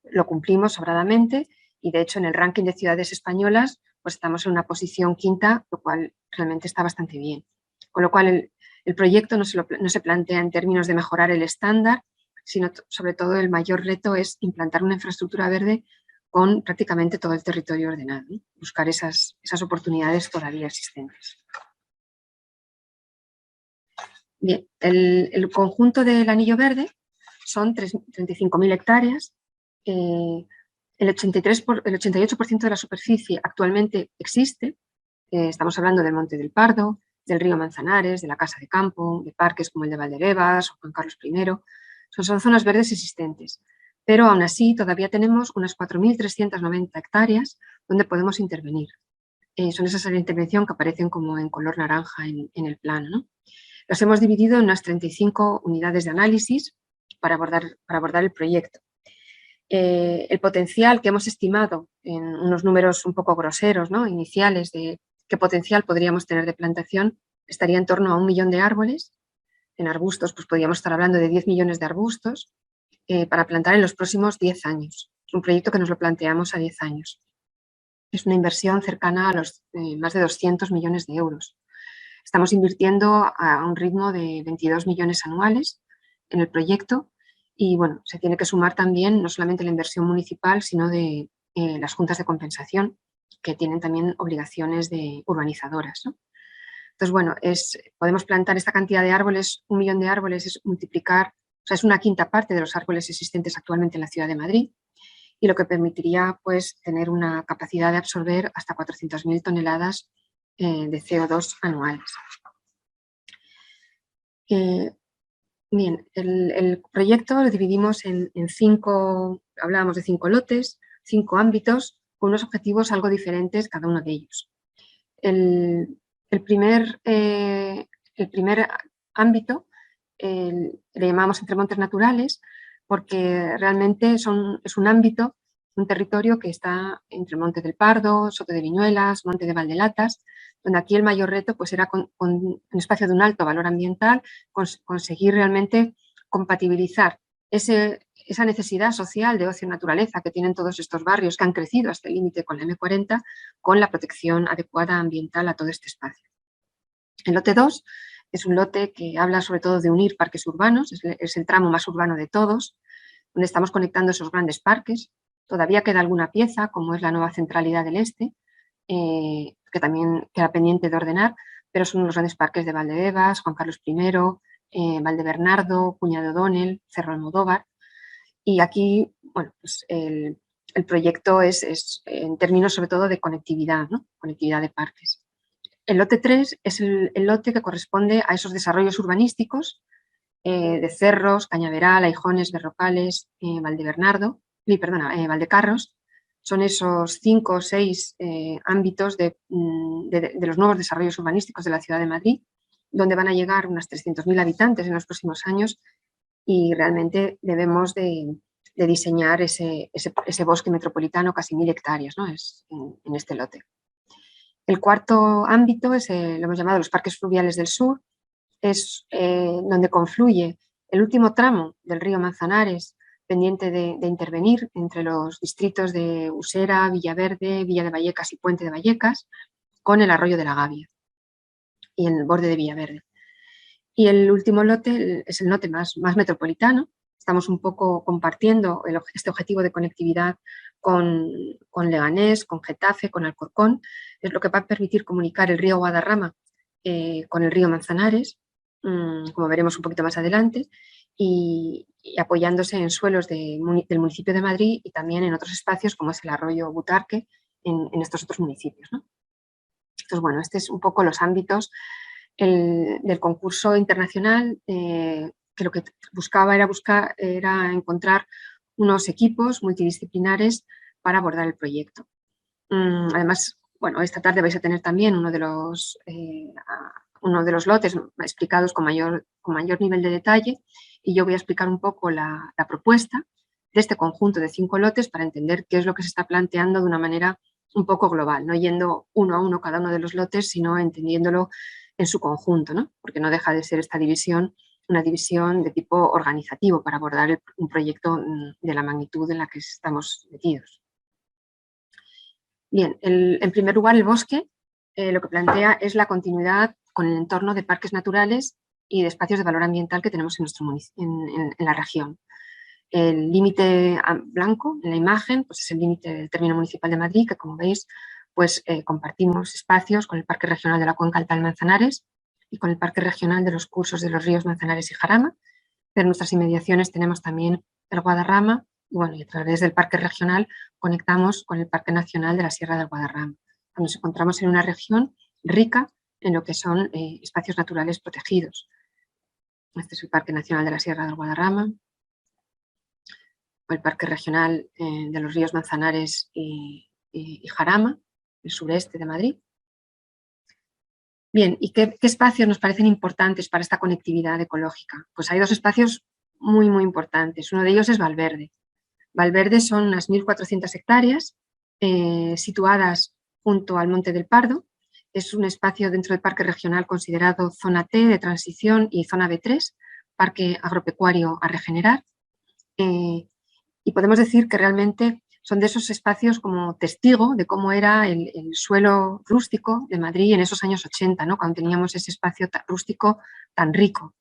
lo cumplimos sobradamente, y de hecho en el ranking de ciudades españolas pues estamos en una posición quinta, lo cual realmente está bastante bien. Con lo cual el proyecto no se plantea en términos de mejorar el estándar, sino sobre todo el mayor reto es implantar una infraestructura verde con prácticamente todo el territorio ordenado, ¿no?, buscar esas oportunidades todavía existentes. Bien, el conjunto del anillo verde son 35.000 hectáreas. El 88% de la superficie actualmente existe. Estamos hablando del Monte del Pardo, del río Manzanares, de la Casa de Campo, de parques como el de Valdebebas o Juan Carlos I. Son zonas verdes existentes, pero aún así todavía tenemos unas 4.390 hectáreas donde podemos intervenir. Son esas áreas de intervención que aparecen como en color naranja en el plano, ¿no? Las hemos dividido en unas 35 unidades de análisis para abordar el proyecto. El potencial que hemos estimado en unos números un poco groseros, ¿no?, iniciales, de qué potencial podríamos tener de plantación, estaría en torno a 1 millón de árboles. En arbustos pues podríamos estar hablando de 10 millones de arbustos para plantar en los próximos 10 años. Es un proyecto que nos lo planteamos a 10 años. Es una inversión cercana a los más de 200 millones de euros. Estamos invirtiendo a un ritmo de 22 millones anuales en el proyecto, y bueno, se tiene que sumar también no solamente la inversión municipal, sino de las juntas de compensación, que tienen también obligaciones urbanizadoras, ¿no? Entonces, bueno, podemos plantar esta cantidad de árboles. 1 millón de árboles es multiplicar, o sea, es una quinta parte de los árboles existentes actualmente en la ciudad de Madrid, y lo que permitiría pues tener una capacidad de absorber hasta 400.000 toneladas de CO2 anuales. Bien, el proyecto lo dividimos en 5, hablábamos de 5 lotes, 5 ámbitos, con unos objetivos algo diferentes cada uno de ellos. El primer ámbito le llamamos entre montes naturales, porque realmente es un ámbito, un territorio que está entre Monte del Pardo, Soto de Viñuelas, Monte de Valdelatas, donde aquí el mayor reto pues era con un espacio de un alto valor ambiental, conseguir realmente compatibilizar esa necesidad social de ocio y naturaleza que tienen todos estos barrios que han crecido hasta el límite con la M40, con la protección adecuada ambiental a todo este espacio. El lote 2 es un lote que habla sobre todo de unir parques urbanos, es el tramo más urbano de todos, donde estamos conectando esos grandes parques. Todavía queda alguna pieza, como es la nueva Centralidad del Este, que también queda pendiente de ordenar, pero son los grandes parques de Valdebebas, Juan Carlos I, Valdebernardo, Cuña de O'Donnell, Cerro Almodóvar. Y aquí, bueno, pues el proyecto es en términos sobre todo de conectividad, ¿no?, conectividad de parques. El lote 3 es el lote que corresponde a esos desarrollos urbanísticos de Cerros, Cañaveral, Aijones, Berrocales, Valdecarros. Son esos 5 o 6 ámbitos de los nuevos desarrollos urbanísticos de la ciudad de Madrid, donde van a llegar unos 300.000 habitantes en los próximos años y realmente debemos de diseñar ese bosque metropolitano, casi 1.000 hectáreas, ¿no? en este lote. El cuarto ámbito lo hemos llamado los parques fluviales del sur, es donde confluye el último tramo del río Manzanares, pendiente de intervenir entre los distritos de Usera, Villaverde, Villa de Vallecas y Puente de Vallecas, con el arroyo de la Gavia y el borde de Villaverde. Y el último lote es el lote más metropolitano. Estamos un poco compartiendo este objetivo de conectividad con Leganés, con Getafe, con Alcorcón. Es lo que va a permitir comunicar el río Guadarrama con el río Manzanares, como veremos un poquito más adelante, y apoyándose en suelos del municipio de Madrid y también en otros espacios como es el arroyo Butarque en estos otros municipios, ¿no? Entonces, bueno, este es un poco los ámbitos del concurso internacional, que lo que buscaba era encontrar unos equipos multidisciplinares para abordar el proyecto. Además, bueno, esta tarde vais a tener también uno de los lotes explicados con mayor nivel de detalle, y yo voy a explicar un poco la propuesta de este conjunto de 5 lotes para entender qué es lo que se está planteando de una manera un poco global, no yendo uno a uno cada uno de los lotes, sino entendiéndolo en su conjunto, ¿no? Porque no deja de ser esta división una división de tipo organizativo para abordar un proyecto de la magnitud en la que estamos metidos. Bien, en primer lugar, el bosque lo que plantea es la continuidad con el entorno de parques naturales y de espacios de valor ambiental que tenemos en la región. El límite blanco en la imagen pues es el límite del término municipal de Madrid, que como veis pues, compartimos espacios con el Parque Regional de la Cuenca del Manzanares y con el Parque Regional de los Cursos de los Ríos Manzanares y Jarama. Pero en nuestras inmediaciones tenemos también el Guadarrama y, bueno, y a través del Parque Regional conectamos con el Parque Nacional de la Sierra del Guadarrama. Nos encontramos en una región rica en lo que son espacios naturales protegidos. Este es el Parque Nacional de la Sierra del Guadarrama, o el Parque Regional de los Ríos Manzanares y Jarama, el sureste de Madrid. Bien, ¿y qué espacios nos parecen importantes para esta conectividad ecológica? Pues hay 2 espacios muy importantes. Uno de ellos es Valverde. Valverde son unas 1.400 hectáreas situadas junto al Monte del Pardo. Es un espacio dentro del Parque Regional considerado zona T de transición y zona B3, parque agropecuario a regenerar. Y podemos decir que realmente son de esos espacios como testigo de cómo era el suelo rústico de Madrid en esos años 80, ¿no? Cuando teníamos ese espacio rústico tan rico.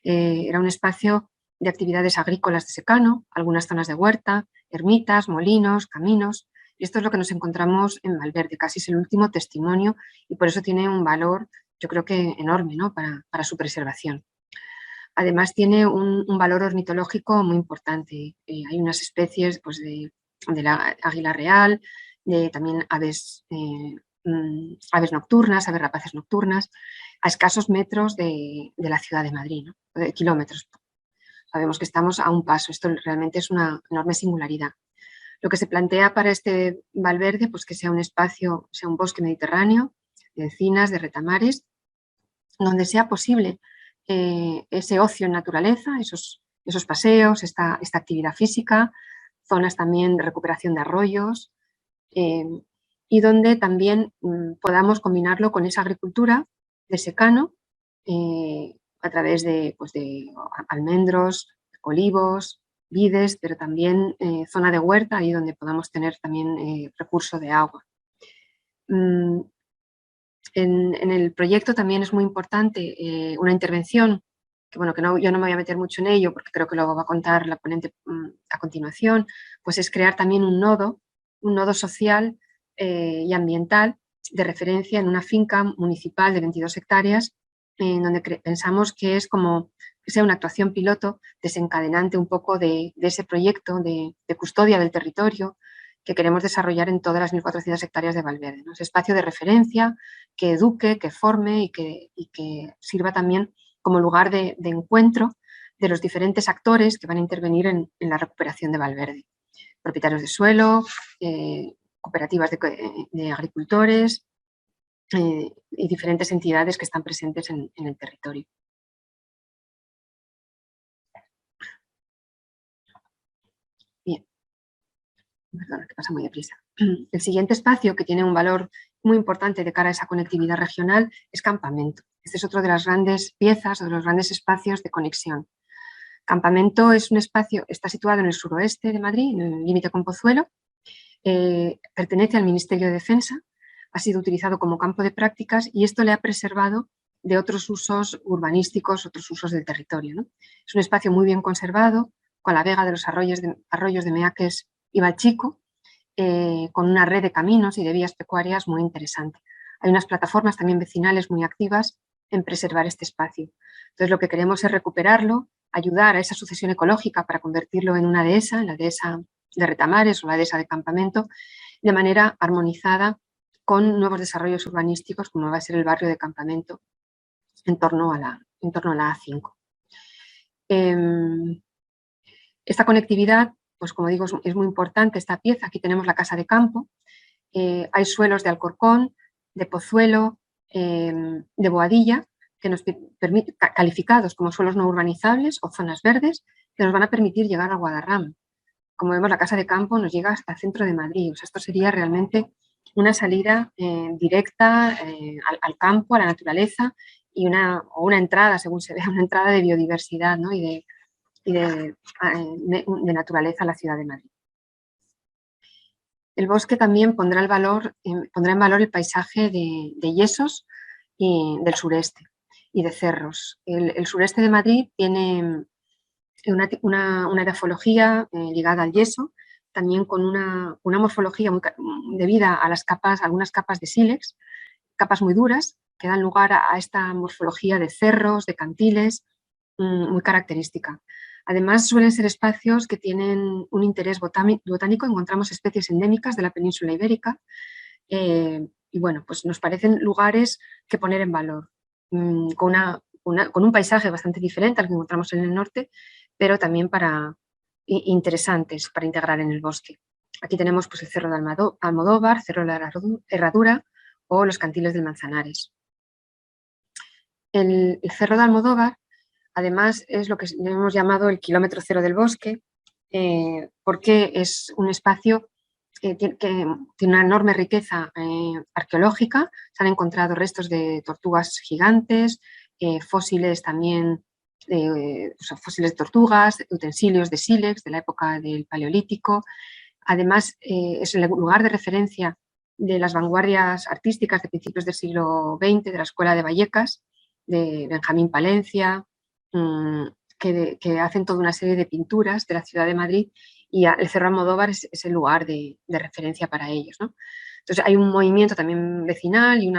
Era un espacio de actividades agrícolas de secano, algunas zonas de huerta, ermitas, molinos, caminos, y esto es lo que nos encontramos en Valverde, casi es el último testimonio y por eso tiene un valor, yo creo que enorme, ¿no? para su preservación. Además tiene un valor ornitológico muy importante. Hay unas especies pues, de la águila real, también aves nocturnas, aves rapaces nocturnas, a escasos metros de la ciudad de Madrid, ¿no? De kilómetros. Sabemos que estamos a un paso, esto realmente es una enorme singularidad. Lo que se plantea para este Valverde, pues que sea un espacio, sea un bosque mediterráneo, de encinas, de retamares, donde sea posible ese ocio en naturaleza, esos paseos, esta actividad física, zonas también de recuperación de arroyos y donde también podamos combinarlo con esa agricultura de secano a través de almendros, olivos, vides, pero también zona de huerta, ahí donde podamos tener también recurso de agua. En el proyecto también es muy importante una intervención, que bueno, yo no me voy a meter mucho en ello porque creo que lo va a contar la ponente a continuación, pues es crear también un nodo social y ambiental de referencia en una finca municipal de 22 hectáreas, en donde pensamos que es como que sea una actuación piloto desencadenante un poco de ese proyecto de custodia del territorio que queremos desarrollar en todas las 1.400 hectáreas de Valverde, ¿no? Ese espacio de referencia que eduque, que forme y que sirva también como lugar de encuentro de los diferentes actores que van a intervenir en la recuperación de Valverde. Propietarios de suelo, cooperativas de agricultores y diferentes entidades que están presentes en el territorio. Bien. Perdona, que pasa muy deprisa. El siguiente espacio, que tiene un valor muy importante de cara a esa conectividad regional, es Campamento. Este es otro de las grandes piezas o de los grandes espacios de conexión. Campamento es un espacio, está situado en el suroeste de Madrid, en el límite con Pozuelo, pertenece al Ministerio de Defensa, ha sido utilizado como campo de prácticas y esto le ha preservado de otros usos urbanísticos, otros usos del territorio, ¿no? Es un espacio muy bien conservado, con la vega de los arroyos de Meaques y Valchico, con una red de caminos y de vías pecuarias muy interesante. Hay unas plataformas también vecinales muy activas en preservar este espacio. Entonces, lo que queremos es recuperarlo, ayudar a esa sucesión ecológica para convertirlo en una dehesa, en la dehesa de Retamares o la dehesa de Campamento, de manera armonizada con nuevos desarrollos urbanísticos, como va a ser el barrio de Campamento en torno a la A5. Esta conectividad, pues como digo, es muy importante esta pieza. Aquí tenemos la casa de campo, hay suelos de Alcorcón, de Pozuelo, de Boadilla, que nos permiten, calificados como suelos no urbanizables o zonas verdes, que nos van a permitir llegar a Guadarrama. Como vemos, la casa de campo nos llega hasta el centro de Madrid. O sea, esto sería realmente una salida directa al campo, a la naturaleza, y una entrada, según se vea, una entrada de biodiversidad, ¿no? y de naturaleza a la ciudad de Madrid. El bosque también pondrá en valor el paisaje de yesos del sureste y de cerros. El sureste de Madrid tiene una grafología ligada al yeso, también con una morfología debida a algunas capas de sílex, capas muy duras, que dan lugar a esta morfología de cerros, de cantiles, muy característica. Además, suelen ser espacios que tienen un interés botánico. Encontramos especies endémicas de la península ibérica y, bueno, pues nos parecen lugares que poner en valor, con un paisaje bastante diferente al que encontramos en el norte, pero también interesantes para integrar en el bosque. Aquí tenemos pues, el Cerro de Almodóvar, Cerro de la Herradura o los Cantiles del Manzanares. El Cerro de Almodóvar, además, es lo que hemos llamado el kilómetro cero del bosque, porque es un espacio que tiene una enorme riqueza arqueológica. Se han encontrado restos de tortugas gigantes, fósiles también, fósiles de tortugas, utensilios de sílex de la época del Paleolítico. Además, es el lugar de referencia de las vanguardias artísticas de principios del siglo XX, de la Escuela de Vallecas, de Benjamín Palencia, que hacen toda una serie de pinturas de la ciudad de Madrid, y el Cerro Almodóvar es el lugar de referencia para ellos, ¿no? Entonces hay un movimiento también vecinal y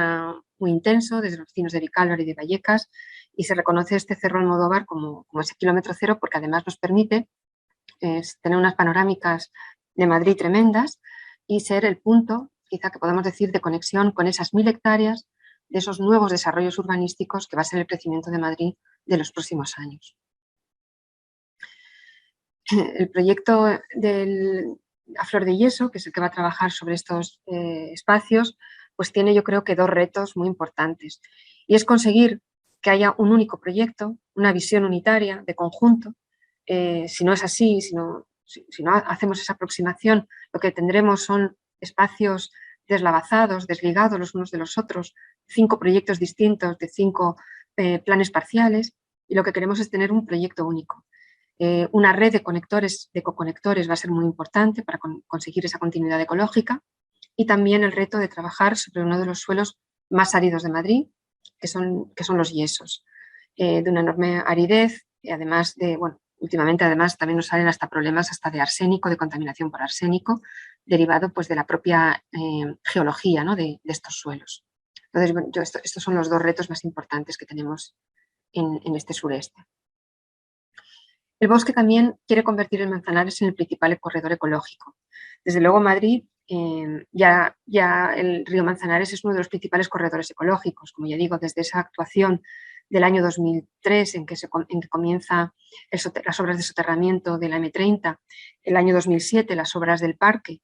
muy intenso desde los vecinos de Vicálvaro y de Vallecas, y se reconoce este Cerro Almodóvar como ese kilómetro cero, porque además nos permite tener unas panorámicas de Madrid tremendas y ser el punto, quizá que podemos decir, de conexión con esas 1000 hectáreas de esos nuevos desarrollos urbanísticos que va a ser el crecimiento de Madrid de los próximos años. El proyecto A Flor de Yeso, que es el que va a trabajar sobre estos espacios, pues tiene, yo creo, que 2 retos muy importantes. Y es conseguir que haya un único proyecto, una visión unitaria de conjunto. Si no es así, si no hacemos esa aproximación, lo que tendremos son espacios deslavazados, desligados los unos de los otros, 5 proyectos distintos de 5 planes parciales, y lo que queremos es tener un proyecto único. Una red de coconectores va a ser muy importante para conseguir esa continuidad ecológica, y también el reto de trabajar sobre uno de los suelos más áridos de Madrid, que son los yesos, de una enorme aridez, y además últimamente además también nos salen hasta problemas de arsénico, de contaminación por arsénico, derivado pues de la propia geología, ¿no? de estos suelos. Entonces, estos son los 2 retos más importantes que tenemos en este sureste. El bosque también quiere convertir el Manzanares en el principal corredor ecológico. Desde luego Madrid, ya el río Manzanares es uno de los principales corredores ecológicos, como ya digo, desde esa actuación del año 2003 en que comienza las obras de soterramiento de la M30, el año 2007 las obras del parque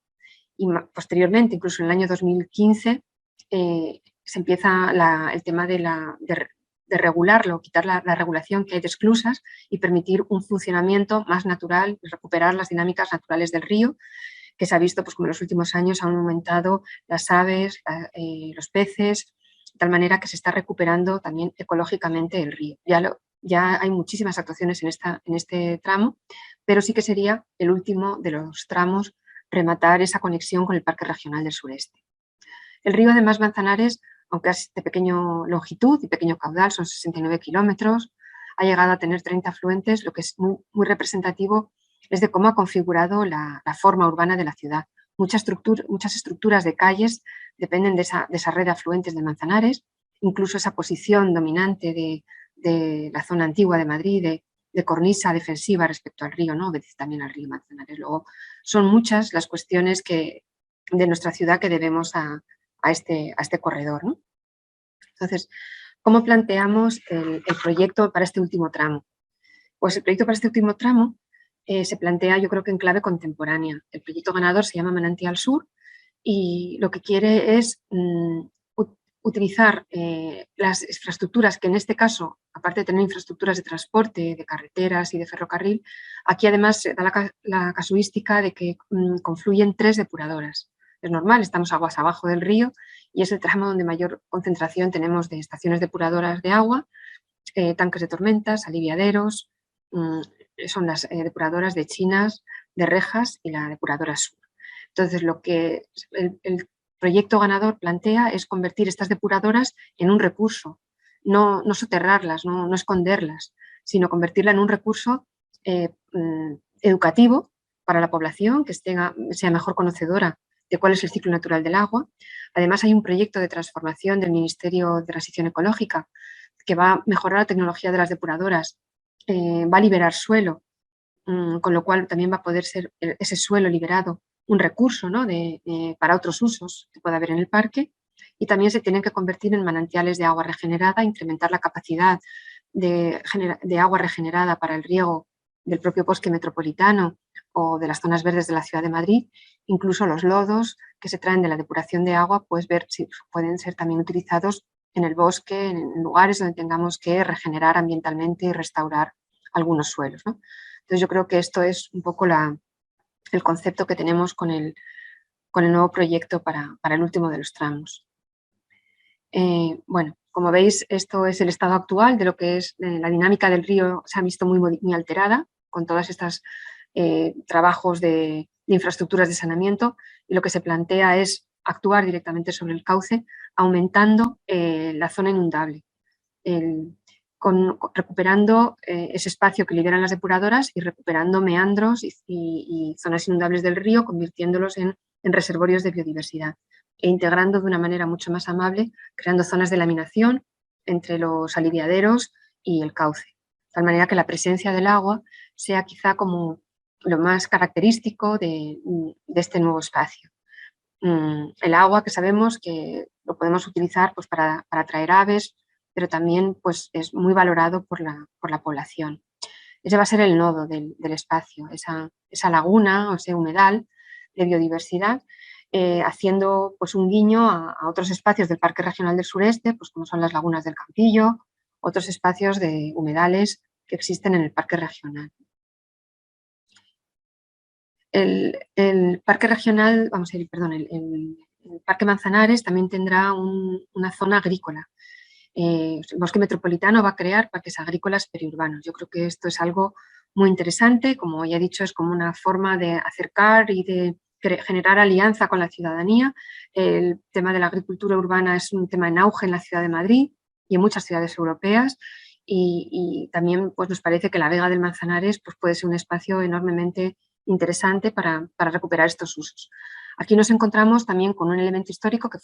y posteriormente, incluso en el año 2015, se empieza el tema de regularlo, quitar la regulación que hay de esclusas y permitir un funcionamiento más natural, recuperar las dinámicas naturales del río, que se ha visto pues, como en los últimos años han aumentado las aves, los peces, de tal manera que se está recuperando también ecológicamente el río. Ya hay muchísimas actuaciones en este tramo, pero sí que sería el último de los tramos rematar esa conexión con el Parque Regional del Sureste. El río, además, Manzanares, aunque es de pequeña longitud y pequeño caudal, son 69 kilómetros, ha llegado a tener 30 afluentes, lo que es muy representativo es de cómo ha configurado la forma urbana de la ciudad. Muchas estructuras de calles dependen de esa red de afluentes de Manzanares, incluso esa posición dominante de la zona antigua de Madrid, de cornisa defensiva respecto al río, ¿no? Obedece también al río Manzanares. Luego, son muchas las cuestiones de nuestra ciudad que debemos a este corredor, ¿no? Entonces, ¿cómo planteamos el proyecto para este último tramo? Pues el proyecto para este último tramo se plantea, yo creo que en clave contemporánea. El proyecto ganador se llama Manantial Sur y lo que quiere es utilizar las infraestructuras que en este caso, aparte de tener infraestructuras de transporte, de carreteras y de ferrocarril, aquí además se da la casuística de que confluyen 3 depuradoras. Es normal, estamos aguas abajo del río y es el tramo donde mayor concentración tenemos de estaciones depuradoras de agua, tanques de tormentas, aliviaderos, son las depuradoras de Chinas, de Rejas y la depuradora Sur. Entonces, lo que el proyecto ganador plantea es convertir estas depuradoras en un recurso, no soterrarlas, no esconderlas, sino convertirla en un recurso educativo para la población, que sea mejor conocedora de cuál es el ciclo natural del agua. Además, hay un proyecto de transformación del Ministerio de Transición Ecológica que va a mejorar la tecnología de las depuradoras, va a liberar suelo, con lo cual también va a poder ser ese suelo liberado un recurso, ¿no? Para otros usos que pueda haber en el parque, y también se tienen que convertir en manantiales de agua regenerada, incrementar la capacidad de agua regenerada para el riego del propio bosque metropolitano o de las zonas verdes de la ciudad de Madrid. Incluso los lodos que se traen de la depuración de agua, pues ver si pueden ser también utilizados en el bosque, en lugares donde tengamos que regenerar ambientalmente y restaurar algunos suelos, ¿no? Entonces yo creo que esto es un poco el concepto que tenemos con el nuevo proyecto para el último de los tramos. Bueno, como veis, esto es el estado actual de lo que es la dinámica del río. Se ha visto muy alterada con todos estos trabajos de infraestructuras de saneamiento, y lo que se plantea es actuar directamente sobre el cauce, aumentando la zona inundable, recuperando ese espacio que liberan las depuradoras y recuperando meandros y zonas inundables del río, convirtiéndolos en reservorios de biodiversidad e integrando de una manera mucho más amable, creando zonas de laminación entre los aliviaderos y el cauce, de tal manera que la presencia del agua sea quizá como lo más característico de este nuevo espacio. El agua, que sabemos que lo podemos utilizar pues, para atraer aves, pero también pues, es muy valorado por la población. Ese va a ser el nodo del espacio, esa laguna o ese humedal de biodiversidad, haciendo pues, un guiño a otros espacios del Parque Regional del Sureste, pues, como son las lagunas del Campillo, otros espacios de humedales que existen en el Parque Regional. El Parque Regional, el Parque Manzanares también tendrá una zona agrícola. El bosque metropolitano va a crear parques agrícolas periurbanos. Yo creo que esto es algo muy interesante, como ya he dicho, es como una forma de acercar y de generar alianza con la ciudadanía. El tema de la agricultura urbana es un tema en auge en la ciudad de Madrid y en muchas ciudades europeas, y también pues, nos parece que la Vega del Manzanares pues, puede ser un espacio enormemente interesante para recuperar estos usos. Aquí nos encontramos también con un elemento histórico que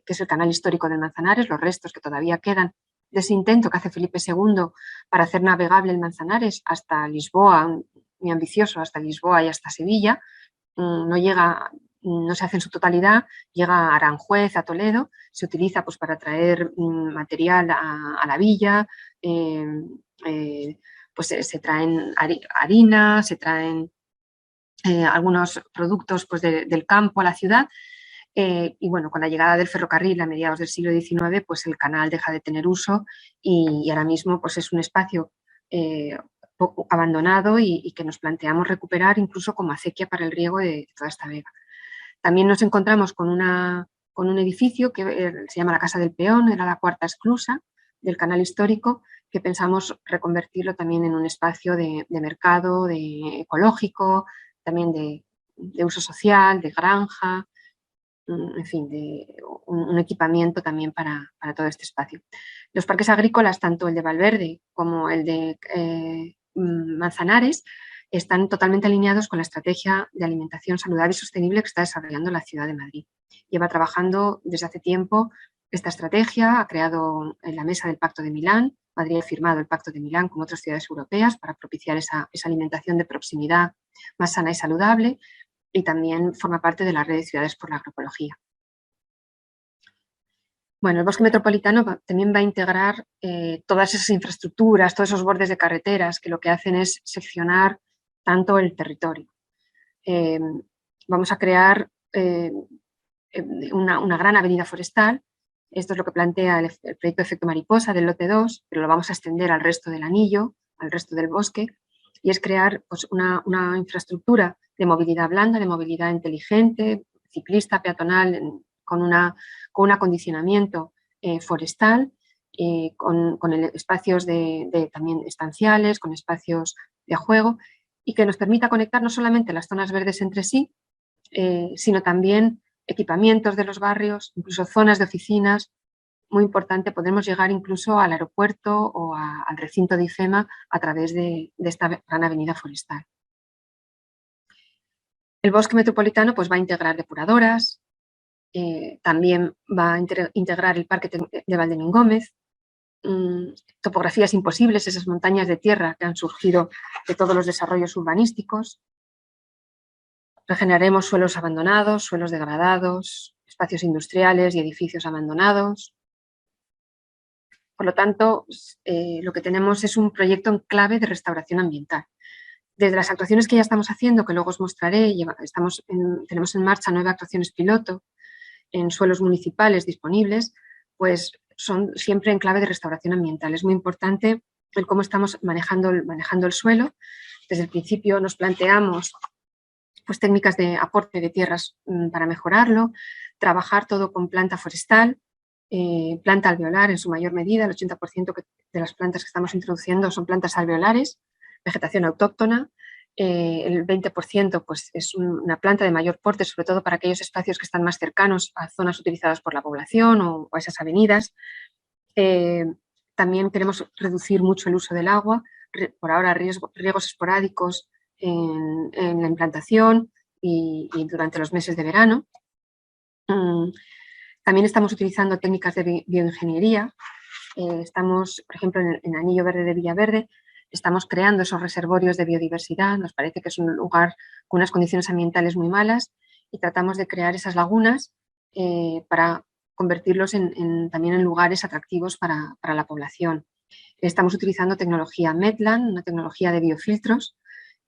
es el canal histórico del Manzanares, los restos que todavía quedan ese intento que hace Felipe II para hacer navegable el Manzanares hasta Lisboa, muy ambicioso, hasta Lisboa y hasta Sevilla, no llega, no se hace en su totalidad, llega a Aranjuez, a Toledo, se utiliza pues para traer material a la villa, pues se traen harina, se traen algunos productos pues del campo a la ciudad. Y bueno, con la llegada del ferrocarril a mediados del siglo XIX, pues el canal deja de tener uso y ahora mismo pues es un espacio poco abandonado y que nos planteamos recuperar incluso como acequia para el riego de toda esta vega. También nos encontramos con un edificio que se llama la Casa del Peón, era la cuarta esclusa del canal histórico, que pensamos reconvertirlo también en un espacio de mercado, de ecológico, también de uso social, de granja, en fin, de un equipamiento también para todo este espacio. Los parques agrícolas, tanto el de Valverde como el de Manzanares, están totalmente alineados con la estrategia de alimentación saludable y sostenible que está desarrollando la ciudad de Madrid. Lleva trabajando desde hace tiempo esta estrategia, ha creado en la mesa del Pacto de Milán, Madrid ha firmado el Pacto de Milán con otras ciudades europeas para propiciar esa alimentación de proximidad más sana y saludable, y también forma parte de la red de ciudades por la agroecología. Bueno, el bosque metropolitano también va a integrar todas esas infraestructuras, todos esos bordes de carreteras que lo que hacen es seccionar tanto el territorio. Vamos a crear una gran avenida forestal. Esto es lo que plantea el proyecto Efecto Mariposa del lote 2, pero lo vamos a extender al resto del anillo, al resto del bosque, y es crear pues, una infraestructura de movilidad blanda, de movilidad inteligente, ciclista, peatonal, con un acondicionamiento forestal, con espacios también estanciales, con espacios de juego, y que nos permita conectar no solamente las zonas verdes entre sí, sino también equipamientos de los barrios, incluso zonas de oficinas. Muy importante, podemos llegar incluso al aeropuerto o al recinto de IFEMA a través de esta gran avenida forestal. El bosque metropolitano pues, va a integrar depuradoras, también va a integrar el parque de Valdemín Gómez, topografías imposibles, esas montañas de tierra que han surgido de todos los desarrollos urbanísticos. Regeneraremos suelos abandonados, suelos degradados, espacios industriales y edificios abandonados. Por lo tanto, lo que tenemos es un proyecto en clave de restauración ambiental. Desde las actuaciones que ya estamos haciendo, que luego os mostraré, tenemos en marcha 9 actuaciones piloto en suelos municipales disponibles, pues son siempre en clave de restauración ambiental. Es muy importante el cómo estamos manejando el suelo. Desde el principio nos planteamos pues, técnicas de aporte de tierras para mejorarlo, trabajar todo con planta forestal, planta alveolar en su mayor medida, el 80% de las plantas que estamos introduciendo son plantas alveolares, vegetación autóctona, el 20% pues, es una planta de mayor porte, sobre todo para aquellos espacios que están más cercanos a zonas utilizadas por la población o a esas avenidas. También queremos reducir mucho el uso del agua, por ahora riegos esporádicos en la implantación y durante los meses de verano. También estamos utilizando técnicas de bioingeniería. Estamos, por ejemplo, en Anillo Verde de Villaverde, estamos creando esos reservorios de biodiversidad. Nos parece que es un lugar con unas condiciones ambientales muy malas y tratamos de crear esas lagunas para convertirlos también en lugares atractivos para la población. Estamos utilizando tecnología Medland, una tecnología de biofiltros,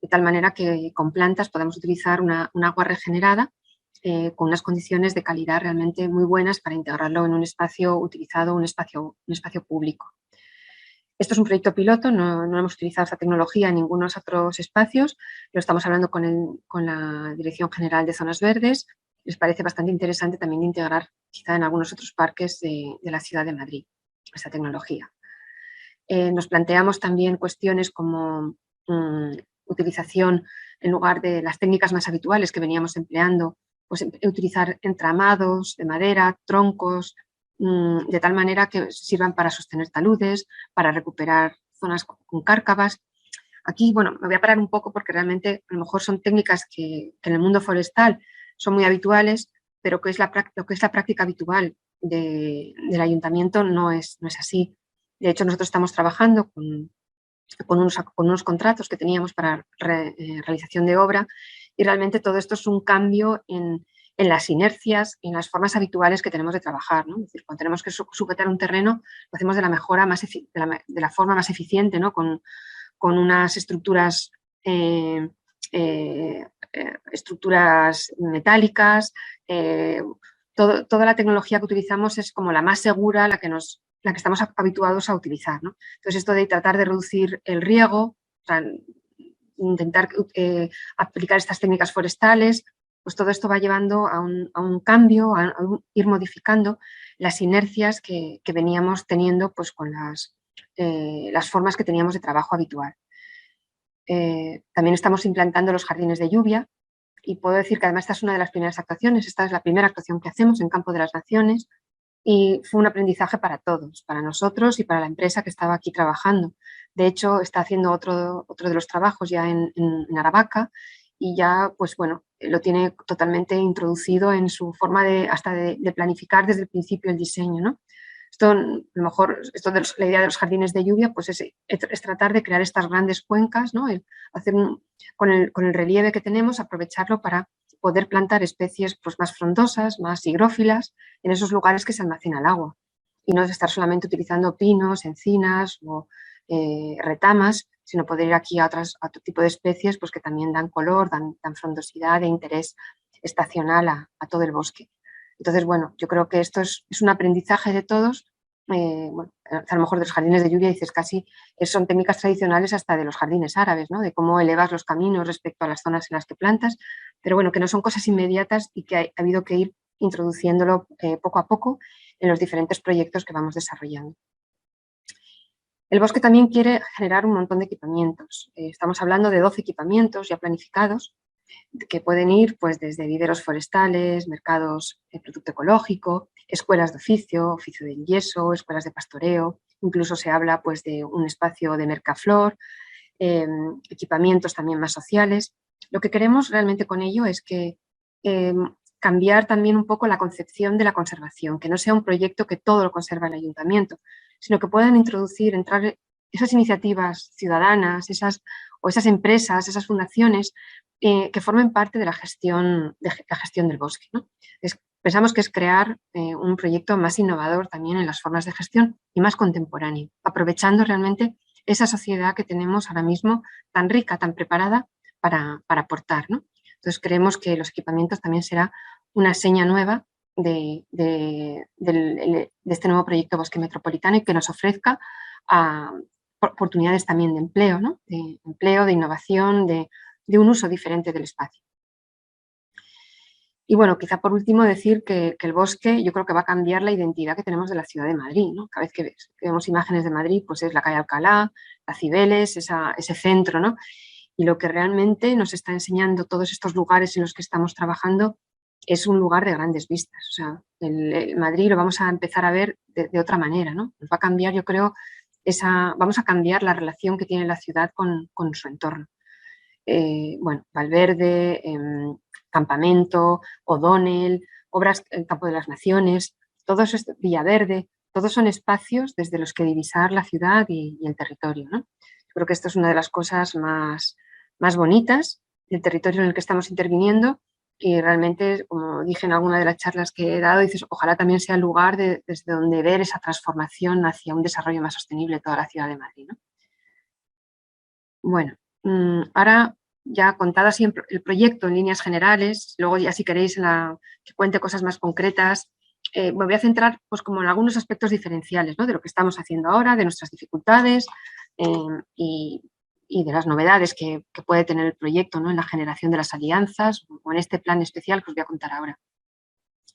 de tal manera que con plantas podamos utilizar un agua regenerada con unas condiciones de calidad realmente muy buenas para integrarlo en un espacio utilizado, un espacio público. Esto es un proyecto piloto, no hemos utilizado esta tecnología en ningunos otros espacios, lo estamos hablando con la Dirección General de Zonas Verdes. Les parece bastante interesante también integrar quizá en algunos otros parques de la ciudad de Madrid esta tecnología. Nos planteamos también cuestiones como utilización, en lugar de las técnicas más habituales que veníamos empleando, pues utilizar entramados de madera, troncos, de tal manera que sirvan para sostener taludes, para recuperar zonas con cárcavas. Aquí, bueno, me voy a parar un poco porque realmente a lo mejor son técnicas que en el mundo forestal son muy habituales, pero lo que es la práctica habitual del ayuntamiento no es así. De hecho, nosotros estamos trabajando con unos contratos que teníamos para realización de obra y realmente todo esto es un cambio en las inercias y en las formas habituales que tenemos de trabajar, ¿no? Es decir, cuando tenemos que sujetar un terreno, lo hacemos de la forma más eficiente, ¿no? Con unas estructuras, estructuras metálicas. Toda la tecnología que utilizamos es como la más segura, la que estamos habituados a utilizar, ¿no? Entonces, esto de tratar de reducir el riego, o sea, intentar aplicar estas técnicas forestales, pues todo esto va llevando a un cambio, a ir modificando las inercias que veníamos teniendo pues, con las formas que teníamos de trabajo habitual. También estamos implantando los jardines de lluvia y puedo decir que además esta es una de las primeras actuaciones, esta es la primera actuación que hacemos en Campo de las Naciones y fue un aprendizaje para todos, para nosotros y para la empresa que estaba aquí trabajando. De hecho, está haciendo otro de los trabajos ya en Aravaca y ya, pues bueno, lo tiene totalmente introducido en su forma de planificar desde el principio el diseño, ¿no? Esto, a lo mejor, la idea de los jardines de lluvia, pues es tratar de crear estas grandes cuencas, ¿no? Hacer con el relieve que tenemos, aprovecharlo para poder plantar especies pues, más frondosas, más higrófilas, en esos lugares que se almacena el agua. Y no estar solamente utilizando pinos, encinas o retamas, sino poder ir aquí a otro tipo de especies pues, que también dan color, dan frondosidad e interés estacional a todo el bosque. Entonces, bueno, yo creo que esto es un aprendizaje de todos. Bueno, a lo mejor de los jardines de lluvia dices casi son técnicas tradicionales hasta de los jardines árabes, ¿no? De cómo elevas los caminos respecto a las zonas en las que plantas, pero bueno, que no son cosas inmediatas y que ha habido que ir introduciéndolo poco a poco en los diferentes proyectos que vamos desarrollando. El bosque también quiere generar un montón de equipamientos. Estamos hablando de 12 equipamientos ya planificados que pueden ir pues, desde viveros forestales, mercados de producto ecológico, escuelas de oficio del yeso, escuelas de pastoreo, incluso se habla pues, de un espacio de mercaflor, equipamientos también más sociales. Lo que queremos realmente con ello es que cambiar también un poco la concepción de la conservación, que no sea un proyecto que todo lo conserva el ayuntamiento, sino que puedan entrar esas iniciativas ciudadanas, esas empresas, esas fundaciones que formen parte de la gestión del bosque, ¿no? Pensamos que es crear un proyecto más innovador también en las formas de gestión y más contemporáneo, aprovechando realmente esa sociedad que tenemos ahora mismo tan rica, tan preparada para aportar, ¿no? Entonces creemos que los equipamientos también será una seña nueva de este nuevo proyecto Bosque Metropolitano y que nos ofrezca oportunidades también de empleo, ¿no? De empleo, de innovación, de un uso diferente del espacio. Y bueno, quizá por último decir que el bosque yo creo que va a cambiar la identidad que tenemos de la ciudad de Madrid, ¿no? Cada vez que vemos imágenes de Madrid, pues es la calle Alcalá, la Cibeles, ese centro, ¿no? Y lo que realmente nos está enseñando todos estos lugares en los que estamos trabajando es un lugar de grandes vistas. O sea, el Madrid lo vamos a empezar a ver de otra manera, ¿no? Nos va a cambiar, yo creo, vamos a cambiar la relación que tiene la ciudad con su entorno. Bueno, Valverde, Campamento, O'Donnell, obras en Campo de las Naciones, todos Villaverde, todos son espacios desde los que divisar la ciudad y el territorio, ¿no? Yo creo que esto es una de las cosas más bonitas del territorio en el que estamos interviniendo y realmente, como dije en alguna de las charlas que he dado, dices, ojalá también sea el lugar desde donde ver esa transformación hacia un desarrollo más sostenible de toda la ciudad de Madrid, ¿no? Bueno, ahora ya contado así el proyecto en líneas generales, luego ya si queréis que cuente cosas más concretas, me voy a centrar pues como en algunos aspectos diferenciales, ¿no? De lo que estamos haciendo ahora, de nuestras dificultades y de las novedades que puede tener el proyecto, ¿no? En la generación de las alianzas o en este plan especial que os voy a contar ahora.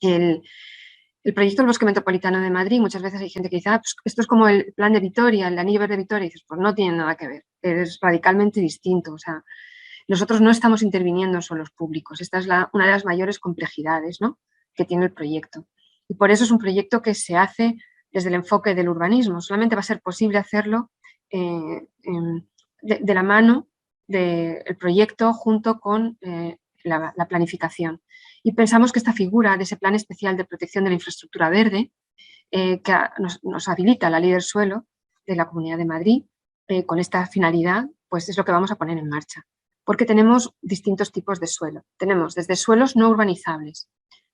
El proyecto del Bosque Metropolitano de Madrid, muchas veces hay gente que dice, pues esto es como el plan de Vitoria, el anillo verde de Vitoria, y dices, pues no tiene nada que ver, es radicalmente distinto. O sea, nosotros no estamos interviniendo en suelos públicos, esta es una de las mayores complejidades, ¿no? Que tiene el proyecto. Y por eso es un proyecto que se hace desde el enfoque del urbanismo, solamente va a ser posible hacerlo de la mano del proyecto junto con la planificación. Y pensamos que esta figura de ese plan especial de protección de la infraestructura verde, que nos habilita la ley del suelo, de la Comunidad de Madrid, con esta finalidad, pues es lo que vamos a poner en marcha. Porque tenemos distintos tipos de suelo. Tenemos desde suelos no urbanizables,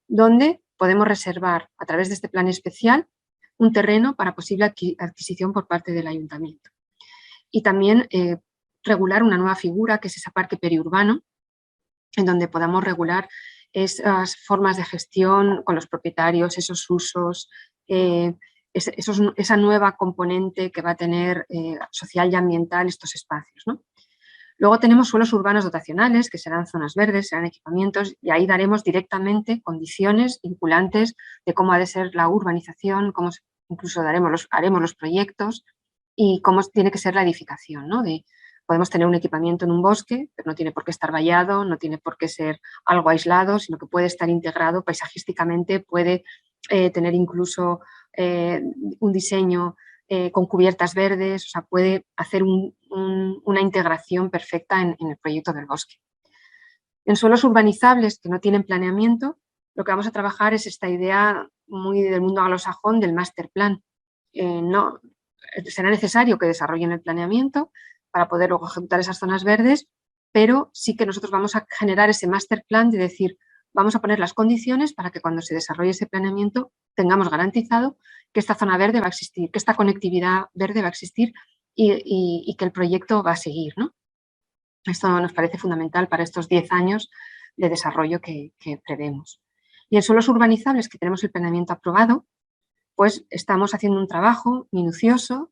donde podemos reservar a través de este plan especial un terreno para posible adquisición por parte del ayuntamiento. Y también regular una nueva figura, que es ese parque periurbano, en donde podamos regular esas formas de gestión con los propietarios, esos usos, esa nueva componente que va a tener social y ambiental estos espacios, ¿no? Luego tenemos suelos urbanos dotacionales, que serán zonas verdes, serán equipamientos, y ahí daremos directamente condiciones vinculantes de cómo ha de ser la urbanización, incluso haremos los proyectos y cómo tiene que ser la edificación, ¿no? Podemos tener un equipamiento en un bosque, pero no tiene por qué estar vallado, no tiene por qué ser algo aislado, sino que puede estar integrado paisajísticamente, puede tener incluso un diseño con cubiertas verdes, o sea, puede hacer una integración perfecta en el proyecto del bosque. En suelos urbanizables que no tienen planeamiento, lo que vamos a trabajar es esta idea muy del mundo anglosajón del master plan. No, será necesario que desarrollen el planeamiento para poder luego ejecutar esas zonas verdes, pero sí que nosotros vamos a generar ese master plan de decir, vamos a poner las condiciones para que cuando se desarrolle ese planeamiento tengamos garantizado que esta zona verde va a existir, que esta conectividad verde va a existir y que el proyecto va a seguir, ¿no? Esto nos parece fundamental para estos 10 años de desarrollo que prevemos. Y en suelos urbanizables que tenemos el planeamiento aprobado, pues estamos haciendo un trabajo minucioso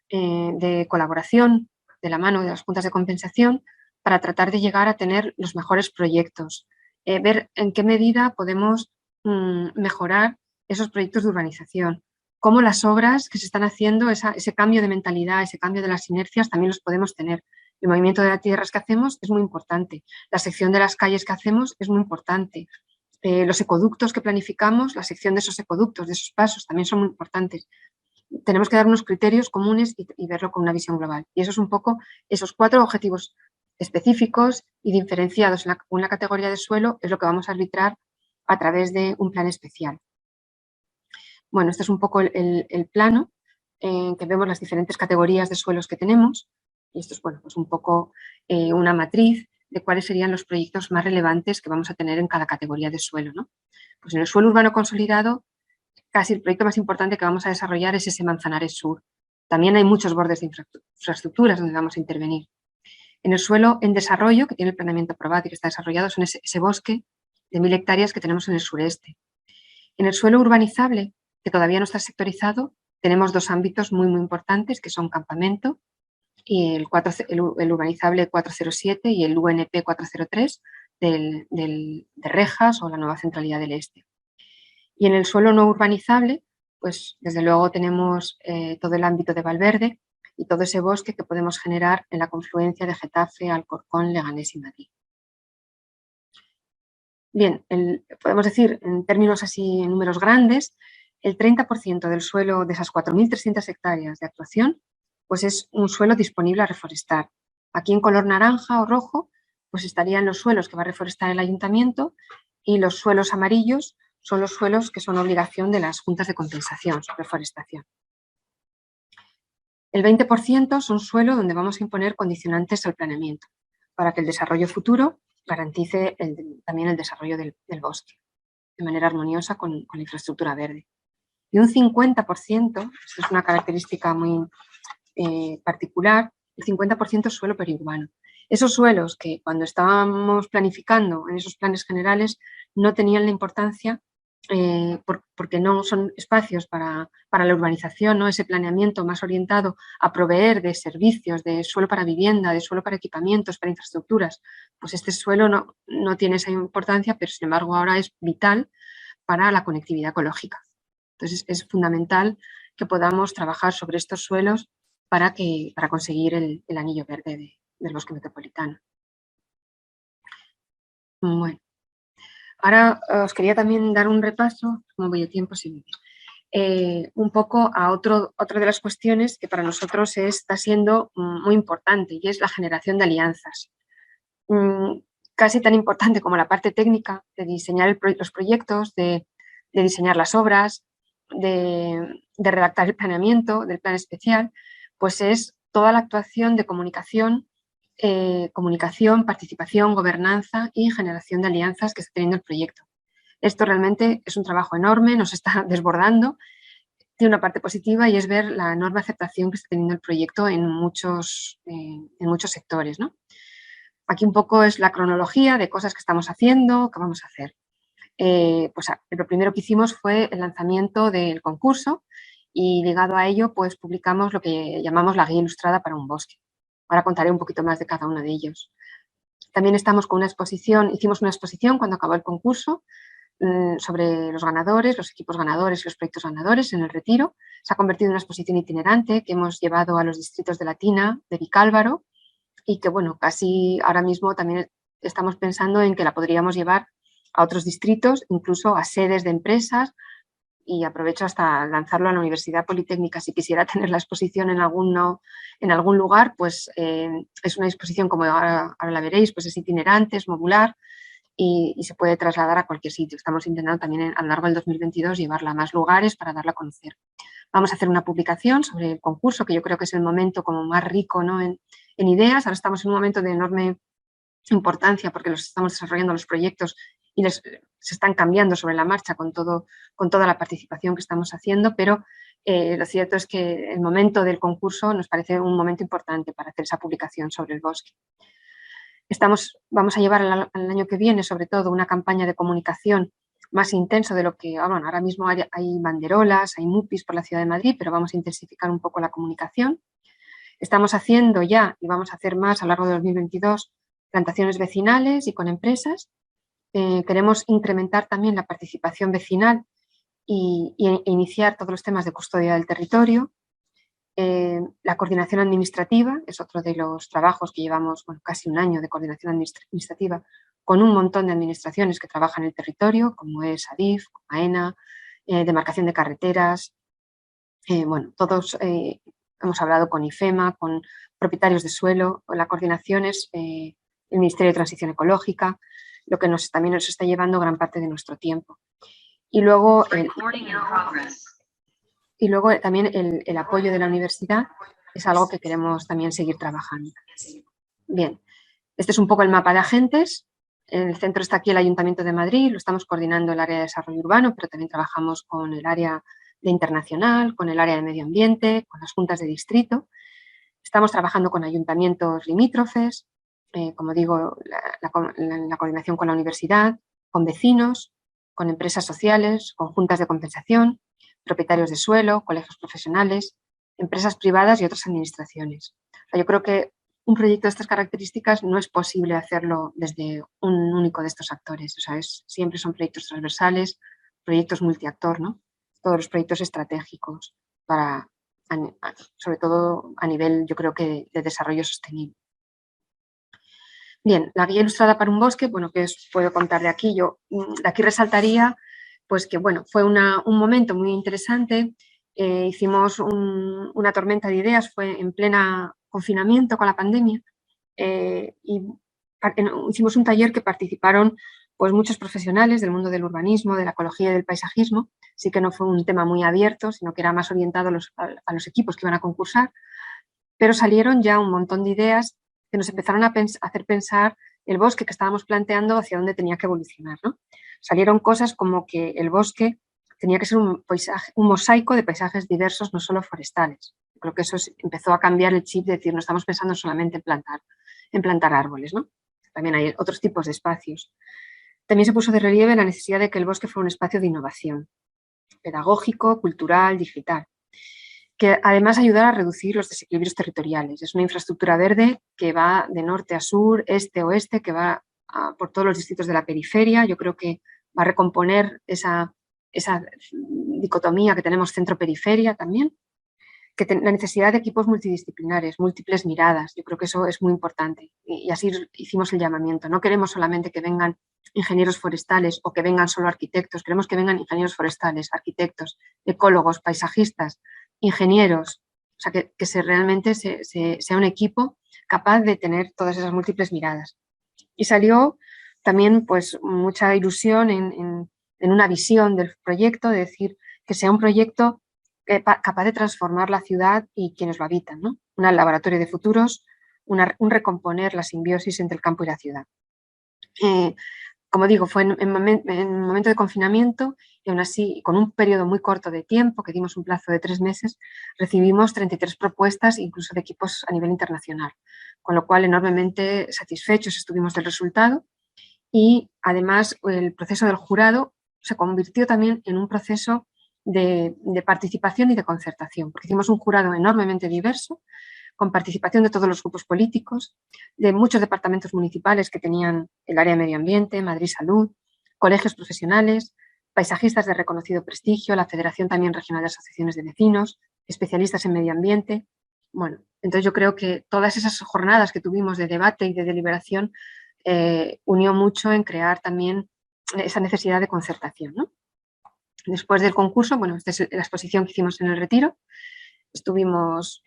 de colaboración de la mano de las juntas de compensación para tratar de llegar a tener los mejores proyectos, ver en qué medida podemos mejorar esos proyectos de urbanización, cómo las obras que se están haciendo, ese cambio de mentalidad, ese cambio de las inercias, también los podemos tener. El movimiento de las tierras que hacemos es muy importante, la sección de las calles que hacemos es muy importante, los ecoductos que planificamos, la sección de esos ecoductos, de esos pasos, también son muy importantes. Tenemos que dar unos criterios comunes y verlo con una visión global. Y eso es un poco esos 4 objetivos específicos y diferenciados en una categoría de suelo es lo que vamos a arbitrar a través de un plan especial. Bueno, este es un poco el plano en que vemos las diferentes categorías de suelos que tenemos. Y esto es, bueno, pues un poco una matriz de cuáles serían los proyectos más relevantes que vamos a tener en cada categoría de suelo, ¿no? Pues en el suelo urbano consolidado, casi el proyecto más importante que vamos a desarrollar es ese Manzanares Sur. También hay muchos bordes de infraestructuras donde vamos a intervenir. En el suelo en desarrollo, que tiene el planeamiento aprobado y que está desarrollado, son ese bosque de 1000 hectáreas que tenemos en el sureste. En el suelo urbanizable, que todavía no está sectorizado, tenemos 2 ámbitos muy importantes, que son campamento y el urbanizable 407 y el UNP 403 de Rejas o la nueva Centralidad del Este. Y en el suelo no urbanizable, pues desde luego tenemos todo el ámbito de Valverde y todo ese bosque que podemos generar en la confluencia de Getafe, Alcorcón, Leganés y Madrid. Bien, podemos decir en términos así, en números grandes, el 30% del suelo de esas 4.300 hectáreas de actuación, pues es un suelo disponible a reforestar. Aquí en color naranja o rojo, pues estarían los suelos que va a reforestar el ayuntamiento y los suelos amarillos son los suelos que son obligación de las juntas de compensación sobre forestación. El 20% son suelo donde vamos a imponer condicionantes al planeamiento para que el desarrollo futuro garantice también el desarrollo del bosque de manera armoniosa con la infraestructura verde. Y un 50%, esto es una característica muy particular, el 50% es suelo periurbano. Esos suelos que cuando estábamos planificando en esos planes generales no tenían la importancia porque no son espacios para la urbanización, ¿no? Ese planeamiento más orientado a proveer de servicios, de suelo para vivienda, de suelo para equipamientos, para infraestructuras, pues este suelo no tiene esa importancia, pero sin embargo ahora es vital para la conectividad ecológica. Entonces es fundamental que podamos trabajar sobre estos suelos para conseguir el anillo verde del bosque metropolitano. Bueno. Ahora os quería también dar un repaso, como voy de tiempo, sí, un poco a otra de las cuestiones que para nosotros está siendo muy importante y es la generación de alianzas. Casi tan importante como la parte técnica de diseñar los proyectos, de diseñar las obras, de redactar el planeamiento del plan especial, pues es toda la actuación de comunicación, participación, gobernanza y generación de alianzas que está teniendo el proyecto. Esto realmente es un trabajo enorme, nos está desbordando. Tiene una parte positiva y es ver la enorme aceptación que está teniendo el proyecto en muchos sectores, ¿no? Aquí un poco es la cronología de cosas que estamos haciendo, que vamos a hacer. Pues lo primero que hicimos fue el lanzamiento del concurso y ligado a ello pues publicamos lo que llamamos la guía ilustrada para un bosque. Ahora contaré un poquito más de cada uno de ellos. También estamos con una exposición, hicimos una exposición cuando acabó el concurso sobre los ganadores, los equipos ganadores y los proyectos ganadores en el Retiro. Se ha convertido en una exposición itinerante que hemos llevado a los distritos de Latina, de Vicálvaro, y que, bueno, casi ahora mismo también estamos pensando en que la podríamos llevar a otros distritos, incluso a sedes de empresas, y aprovecho hasta lanzarlo a la Universidad Politécnica. Si quisiera tener la exposición en algún lugar, pues es una exposición, como ahora la veréis, pues es itinerante, es modular y se puede trasladar a cualquier sitio. Estamos intentando también a lo largo del 2022 llevarla a más lugares para darla a conocer. Vamos a hacer una publicación sobre el concurso, que yo creo que es el momento como más rico, ¿no?, en ideas. Ahora estamos en un momento de enorme importancia porque los estamos desarrollando los proyectos y se están cambiando sobre la marcha con toda la participación que estamos haciendo, pero lo cierto es que el momento del concurso nos parece un momento importante para hacer esa publicación sobre el bosque. Vamos a llevar al año que viene, sobre todo, una campaña de comunicación más intensa de lo que, bueno, ahora mismo hay banderolas, hay MUPIs por la Ciudad de Madrid, pero vamos a intensificar un poco la comunicación. Estamos haciendo ya, y vamos a hacer más a lo largo de 2022, plantaciones vecinales y con empresas. Queremos incrementar también la participación vecinal e iniciar todos los temas de custodia del territorio. La coordinación administrativa es otro de los trabajos que llevamos, bueno, casi un año de coordinación administrativa con un montón de administraciones que trabajan en el territorio, como es ADIF, AENA, demarcación de carreteras. Bueno, todos hemos hablado con IFEMA, con propietarios de suelo. La coordinación es el Ministerio de Transición Ecológica, lo que también nos está llevando gran parte de nuestro tiempo. Y luego también el apoyo de la universidad es algo que queremos también seguir trabajando. Bien, este es un poco el mapa de agentes. En el centro está aquí el Ayuntamiento de Madrid, lo estamos coordinando el área de desarrollo urbano, pero también trabajamos con el área de internacional, con el área de medio ambiente, con las juntas de distrito. Estamos trabajando con ayuntamientos limítrofes, como digo, la coordinación con la universidad, con vecinos, con empresas sociales, con juntas de compensación, propietarios de suelo, colegios profesionales, empresas privadas y otras administraciones. O sea, yo creo que un proyecto de estas características no es posible hacerlo desde un único de estos actores. O sea, siempre son proyectos transversales, proyectos multiactor, ¿no? Todos los proyectos estratégicos sobre todo a nivel, yo creo que de desarrollo sostenible. Bien, la guía ilustrada para un bosque, bueno, ¿qué os puedo contar de aquí? Yo de aquí resaltaría pues que, bueno, fue un momento muy interesante. Hicimos una tormenta de ideas, fue en plena confinamiento con la pandemia, y hicimos un taller que participaron pues muchos profesionales del mundo del urbanismo, de la ecología y del paisajismo. Sí que no fue un tema muy abierto, sino que era más orientado a los equipos que iban a concursar, pero salieron ya un montón de ideas que nos empezaron a hacer pensar el bosque que estábamos planteando hacia dónde tenía que evolucionar, ¿no? Salieron cosas como que el bosque tenía que ser un mosaico de paisajes diversos, no solo forestales. Creo que eso empezó a cambiar el chip de decir, no estamos pensando solamente en plantar árboles, ¿no? También hay otros tipos de espacios. También se puso de relieve la necesidad de que el bosque fuera un espacio de innovación pedagógico, cultural, digital, que además ayudara a reducir los desequilibrios territoriales. Es una infraestructura verde que va de norte a sur, este a oeste, que va por todos los distritos de la periferia. Yo creo que va a recomponer esa dicotomía que tenemos centro-periferia también, que la necesidad de equipos multidisciplinares, múltiples miradas. Yo creo que eso es muy importante y así hicimos el llamamiento. No queremos solamente que vengan ingenieros forestales o que vengan solo arquitectos, queremos que vengan ingenieros forestales, arquitectos, ecólogos, paisajistas, ingenieros, o sea, que realmente sea un equipo capaz de tener todas esas múltiples miradas. Y salió también pues mucha ilusión en una visión del proyecto, de decir que sea un proyecto capaz de transformar la ciudad y quienes lo habitan, ¿no? Un laboratorio de futuros, un recomponer la simbiosis entre el campo y la ciudad. Como digo, fue en momento de confinamiento y aún así, con un periodo muy corto de tiempo, que dimos un plazo de 3 meses, recibimos 33 propuestas, incluso de equipos a nivel internacional, con lo cual enormemente satisfechos estuvimos del resultado y además el proceso del jurado se convirtió también en un proceso de participación y de concertación, porque hicimos un jurado enormemente diverso, con participación de todos los grupos políticos, de muchos departamentos municipales que tenían el área de medio ambiente, Madrid Salud, colegios profesionales, paisajistas de reconocido prestigio, la Federación también Regional de Asociaciones de Vecinos, especialistas en medio ambiente. Bueno, entonces yo creo que todas esas jornadas que tuvimos de debate y de deliberación unió mucho en crear también esa necesidad de concertación, ¿no? Después del concurso, bueno, esta es la exposición que hicimos en el Retiro, estuvimos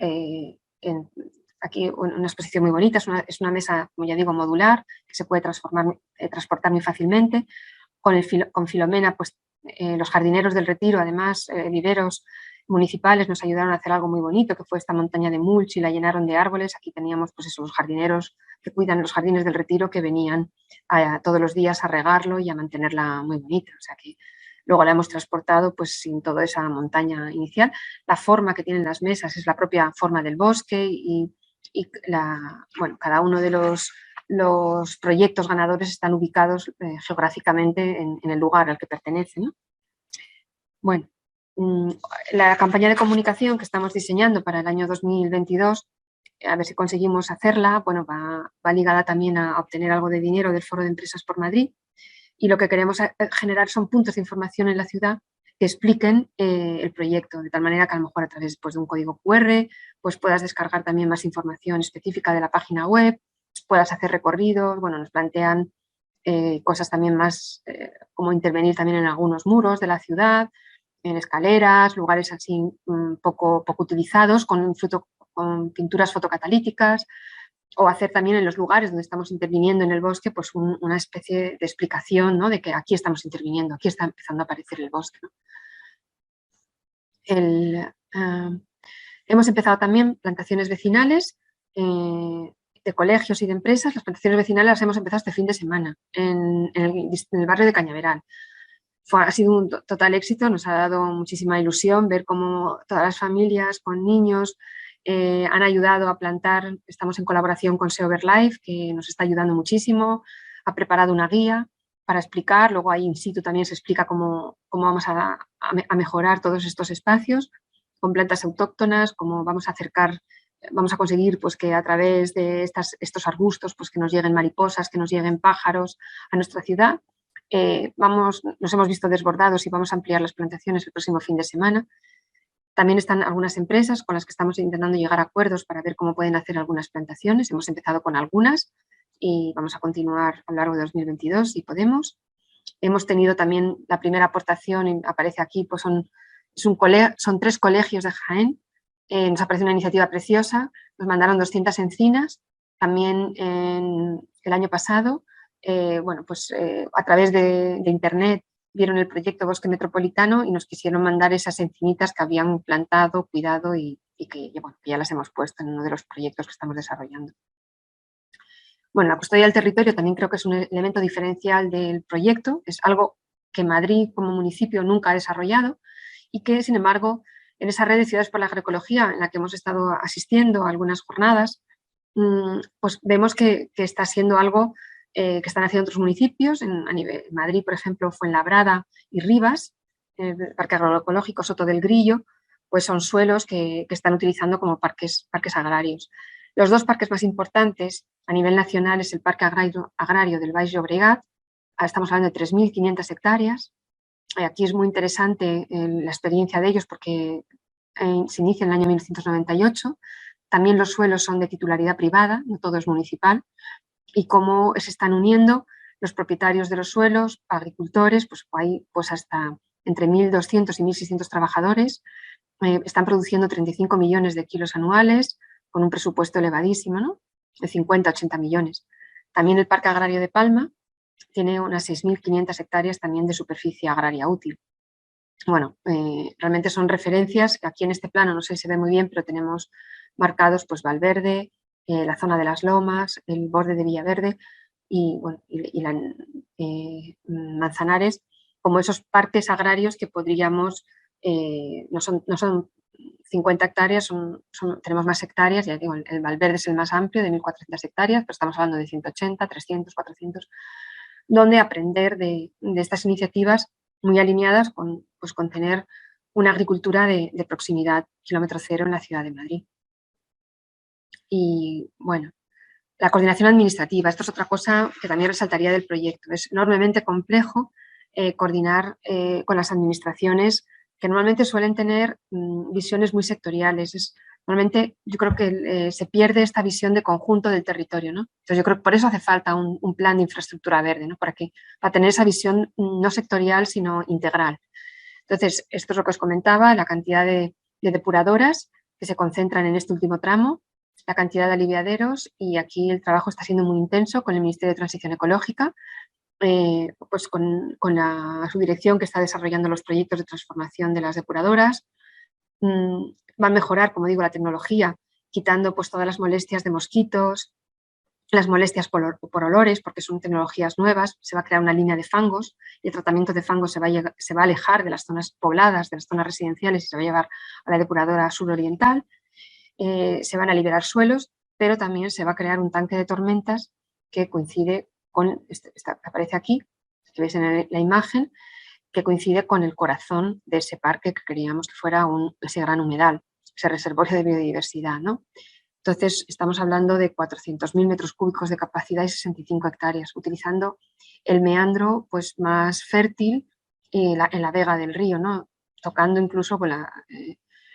aquí una exposición muy bonita, es una mesa, como ya digo, modular, que se puede transportar muy fácilmente. Con Filomena, pues los jardineros del Retiro, además, viveros municipales nos ayudaron a hacer algo muy bonito, que fue esta montaña de mulch y la llenaron de árboles. Aquí teníamos pues eso, los jardineros que cuidan los jardines del Retiro que venían todos los días a regarlo y a mantenerla muy bonita. O sea que luego la hemos transportado pues sin toda esa montaña inicial. La forma que tienen las mesas es la propia forma del bosque y bueno, cada uno de los proyectos ganadores están ubicados geográficamente en el lugar al que pertenecen, ¿no? Bueno, la campaña de comunicación que estamos diseñando para el año 2022, a ver si conseguimos hacerla, bueno, va ligada también a obtener algo de dinero del Foro de Empresas por Madrid y lo que queremos generar son puntos de información en la ciudad que expliquen el proyecto, de tal manera que a lo mejor a través pues, de un código QR pues puedas descargar también más información específica de la página web, puedas hacer recorridos, bueno, nos plantean cosas también más como intervenir también en algunos muros de la ciudad, en escaleras, lugares así poco utilizados, con pinturas fotocatalíticas, o hacer también en los lugares donde estamos interviniendo en el bosque, pues una especie de explicación, ¿no? De que aquí estamos interviniendo, aquí está empezando a aparecer el bosque, ¿no? Hemos empezado también plantaciones vecinales de colegios y de empresas. Las plantaciones vecinales las hemos empezado este fin de semana en el barrio de Cañaveral. Ha sido un total éxito, nos ha dado muchísima ilusión ver cómo todas las familias con niños han ayudado a plantar. Estamos en colaboración con SeoverLife, que nos está ayudando muchísimo, ha preparado una guía para explicar, luego ahí in situ también se explica cómo vamos a mejorar todos estos espacios con plantas autóctonas, cómo vamos a acercar, vamos a conseguir pues, que a través de estos arbustos pues, que nos lleguen mariposas, que nos lleguen pájaros a nuestra ciudad. Nos hemos visto desbordados y vamos a ampliar las plantaciones el próximo fin de semana. También están algunas empresas con las que estamos intentando llegar a acuerdos para ver cómo pueden hacer algunas plantaciones. Hemos empezado con algunas y vamos a continuar a lo largo de 2022 si podemos. Hemos tenido también la primera aportación, aparece aquí, pues son 3 colegios de Jaén. Nos aparece una iniciativa preciosa, nos mandaron 200 encinas. También el año pasado, bueno, pues a través de internet vieron el proyecto Bosque Metropolitano y nos quisieron mandar esas encinitas que habían plantado, cuidado y que, bueno, que ya las hemos puesto en uno de los proyectos que estamos desarrollando. Bueno, la custodia del territorio también creo que es un elemento diferencial del proyecto, es algo que Madrid como municipio nunca ha desarrollado y que, sin embargo, en esa red de ciudades por la agroecología en la que hemos estado asistiendo a algunas jornadas, pues vemos que está siendo algo que están haciendo otros municipios. A nivel Madrid, por ejemplo, Fuenlabrada y Rivas, el Parque Agroecológico Soto del Grillo, pues son suelos que están utilizando como parques agrarios. Los 2 parques más importantes a nivel nacional es el Parque Agrario del Baix Llobregat, estamos hablando de 3.500 hectáreas. Aquí es muy interesante la experiencia de ellos porque se inicia en el año 1998. También los suelos son de titularidad privada, no todo es municipal, y cómo se están uniendo los propietarios de los suelos, agricultores, pues hay pues hasta entre 1.200 y 1.600 trabajadores, están produciendo 35 millones de kilos anuales, con un presupuesto elevadísimo, ¿no? De 50 a 80 millones. También el Parque Agrario de Palma tiene unas 6.500 hectáreas también de superficie agraria útil. Bueno, realmente son referencias. Aquí en este plano no sé si se ve muy bien, pero tenemos marcados pues Valverde, la zona de las Lomas, el borde de Villaverde y, bueno, Manzanares, como esos parques agrarios que podríamos, no son 50 hectáreas, tenemos más hectáreas, ya digo, el Valverde es el más amplio, de 1.400 hectáreas, pero estamos hablando de 180, 300, 400, donde aprender de estas iniciativas muy alineadas con tener una agricultura de proximidad, kilómetro cero en la ciudad de Madrid. Y bueno, la coordinación administrativa, esto es otra cosa que también resaltaría del proyecto. Es enormemente complejo coordinar con las administraciones que normalmente suelen tener visiones muy sectoriales. Normalmente yo creo que se pierde esta visión de conjunto del territorio, ¿no? Entonces yo creo que por eso hace falta un plan de infraestructura verde, ¿no? Para tener esa visión no sectorial, sino integral. Entonces, esto es lo que os comentaba, la cantidad de depuradoras que se concentran en este último tramo, la cantidad de aliviaderos, y aquí el trabajo está siendo muy intenso con el Ministerio de Transición Ecológica, pues con la subdirección que está desarrollando los proyectos de transformación de las depuradoras. Va a mejorar, como digo, la tecnología, quitando pues todas las molestias de mosquitos, las molestias por olores, porque son tecnologías nuevas. Se va a crear una línea de fangos y el tratamiento de fangos se va a alejar de las zonas pobladas, de las zonas residenciales, y se va a llevar a la depuradora suroriental. Se van a liberar suelos, pero también se va a crear un tanque de tormentas que coincide con, que aparece aquí, que veis en la imagen, que coincide con el corazón de ese parque que queríamos que fuera ese gran humedal, ese reservorio de biodiversidad, ¿no? Entonces, estamos hablando de 400.000 metros cúbicos de capacidad y 65 hectáreas, utilizando el meandro pues, más fértil en la vega del río, ¿no? Tocando incluso con la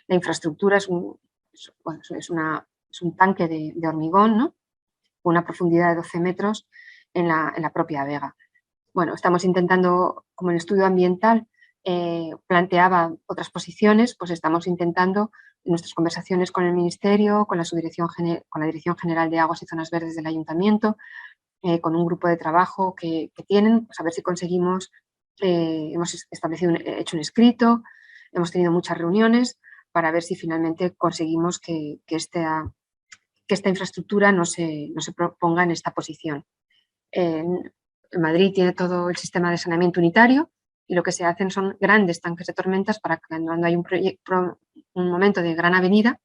infraestructura. Es un tanque de hormigón, ¿no? Con una profundidad de 12 metros en la propia vega. Bueno, estamos intentando, como el estudio ambiental planteaba otras posiciones, pues estamos intentando en nuestras conversaciones con el Ministerio, con la Dirección General de Aguas y Zonas Verdes del Ayuntamiento, con un grupo de trabajo que tienen, pues a ver si conseguimos, hemos hecho un escrito, hemos tenido muchas reuniones para ver si finalmente conseguimos que esta infraestructura no se ponga en esta posición. Madrid tiene todo el sistema de saneamiento unitario y lo que se hacen son grandes tanques de tormentas para que cuando hay un momento de gran avenida,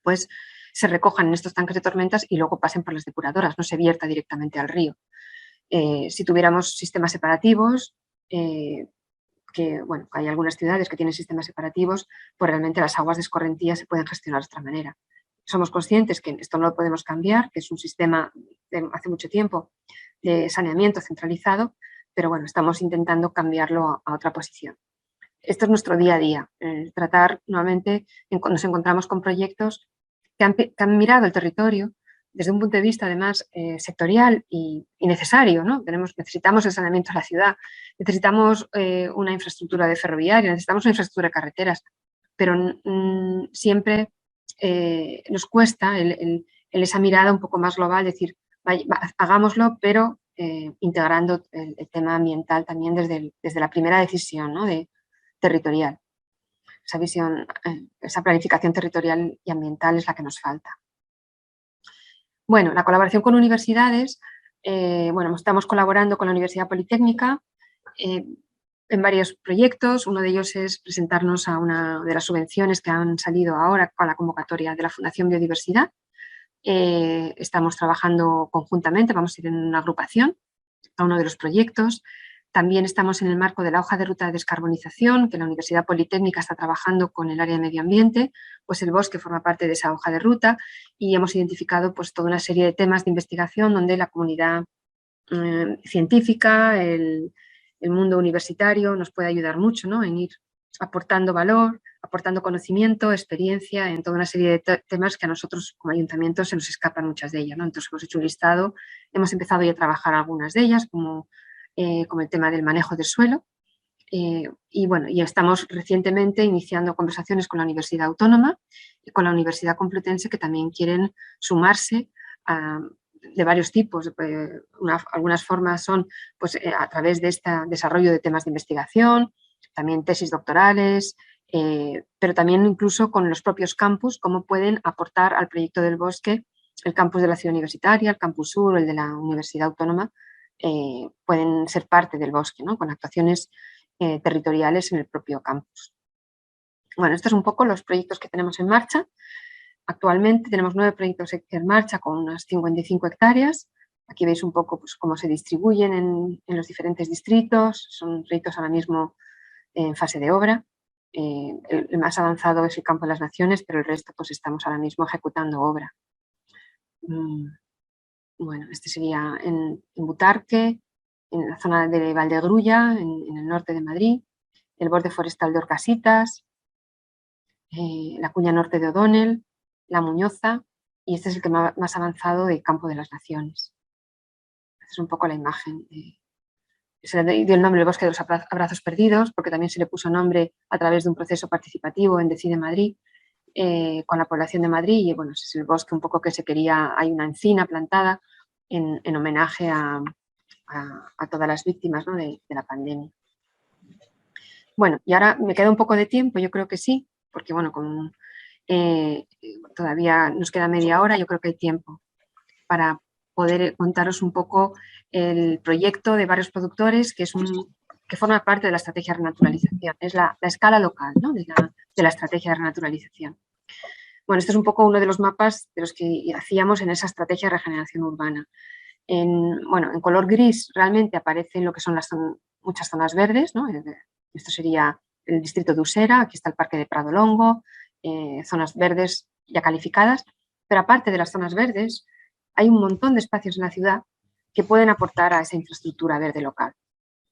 pues se recojan en estos tanques de tormentas y luego pasen por las depuradoras, no se vierta directamente al río. Si tuviéramos sistemas separativos, bueno, hay algunas ciudades que tienen sistemas separativos, pues realmente las aguas de escorrentía se pueden gestionar de otra manera. Somos conscientes que esto no lo podemos cambiar, que es un sistema de hace mucho tiempo de saneamiento centralizado, pero bueno, estamos intentando cambiarlo a otra posición. Esto es nuestro día a día, tratar nuevamente, nos encontramos con proyectos que han mirado el territorio desde un punto de vista además sectorial y necesario, ¿no? Necesitamos el saneamiento de la ciudad, necesitamos una infraestructura de ferroviaria, necesitamos una infraestructura de carreteras, pero siempre nos cuesta esa mirada un poco más global, decir, hagámoslo, pero integrando el tema ambiental también desde la primera decisión, ¿no? Territorial. Esa visión, esa planificación territorial y ambiental es la que nos falta. Bueno, la colaboración con universidades, bueno, estamos colaborando con la Universidad Politécnica en varios proyectos. Uno de ellos es presentarnos a una de las subvenciones que han salido ahora con la convocatoria de la Fundación Biodiversidad. Estamos trabajando conjuntamente, vamos a ir en una agrupación a uno de los proyectos. También estamos en el marco de la hoja de ruta de descarbonización, que la Universidad Politécnica está trabajando con el área de medio ambiente, pues el bosque forma parte de esa hoja de ruta y hemos identificado pues toda una serie de temas de investigación donde la comunidad científica, el mundo universitario nos puede ayudar mucho, ¿no? En ir aportando valor, aportando conocimiento, experiencia en toda una serie de temas que a nosotros como ayuntamiento se nos escapan muchas de ellas, ¿no? Entonces hemos hecho un listado, hemos empezado ya a trabajar algunas de ellas, como el tema del manejo del suelo. Y bueno, ya estamos recientemente iniciando conversaciones con la Universidad Autónoma y con la Universidad Complutense, que también quieren sumarse de varios tipos. Algunas formas son pues, a través de este desarrollo de temas de investigación, también tesis doctorales, pero también incluso con los propios campus, cómo pueden aportar al proyecto del bosque. El campus de la Ciudad Universitaria, el campus sur, el de la Universidad Autónoma, pueden ser parte del bosque, ¿no? Con actuaciones territoriales en el propio campus. Bueno, estos son un poco los proyectos que tenemos en marcha. Actualmente tenemos 9 proyectos en marcha con unas 55 hectáreas. Aquí veis un poco pues, cómo se distribuyen en los diferentes distritos. Son proyectos ahora mismo en fase de obra. El más avanzado es el Campo de las Naciones, pero el resto pues, estamos ahora mismo ejecutando obra. Bueno, este sería en Butarque, en la zona de Vallegrulla, en el norte de Madrid, el borde forestal de Orcasitas, la cuña norte de O'Donnell, la Muñoza, y este es el que más avanzado de Campo de las Naciones. Esta es un poco la imagen. Se le dio el nombre del Bosque de los Abrazos Perdidos, porque también se le puso nombre a través de un proceso participativo en Decide Madrid, con la población de Madrid, y bueno, ese es el bosque un poco que se quería, hay una encina plantada en homenaje a todas las víctimas, ¿no? de la pandemia. Bueno, y ahora me queda un poco de tiempo, yo creo que sí, porque bueno, todavía nos queda media hora, yo creo que hay tiempo para poder contaros un poco el proyecto de Barrios Productores, que forma parte de la estrategia de renaturalización, es la escala local, ¿no? de la estrategia de renaturalización. Bueno, este es un poco uno de los mapas de los que hacíamos en esa estrategia de regeneración urbana. En color gris realmente aparecen lo que son muchas zonas verdes, ¿no? Esto sería el distrito de Usera, aquí está el Parque de Prado Longo, zonas verdes ya calificadas, pero aparte de las zonas verdes, hay un montón de espacios en la ciudad que pueden aportar a esa infraestructura verde local.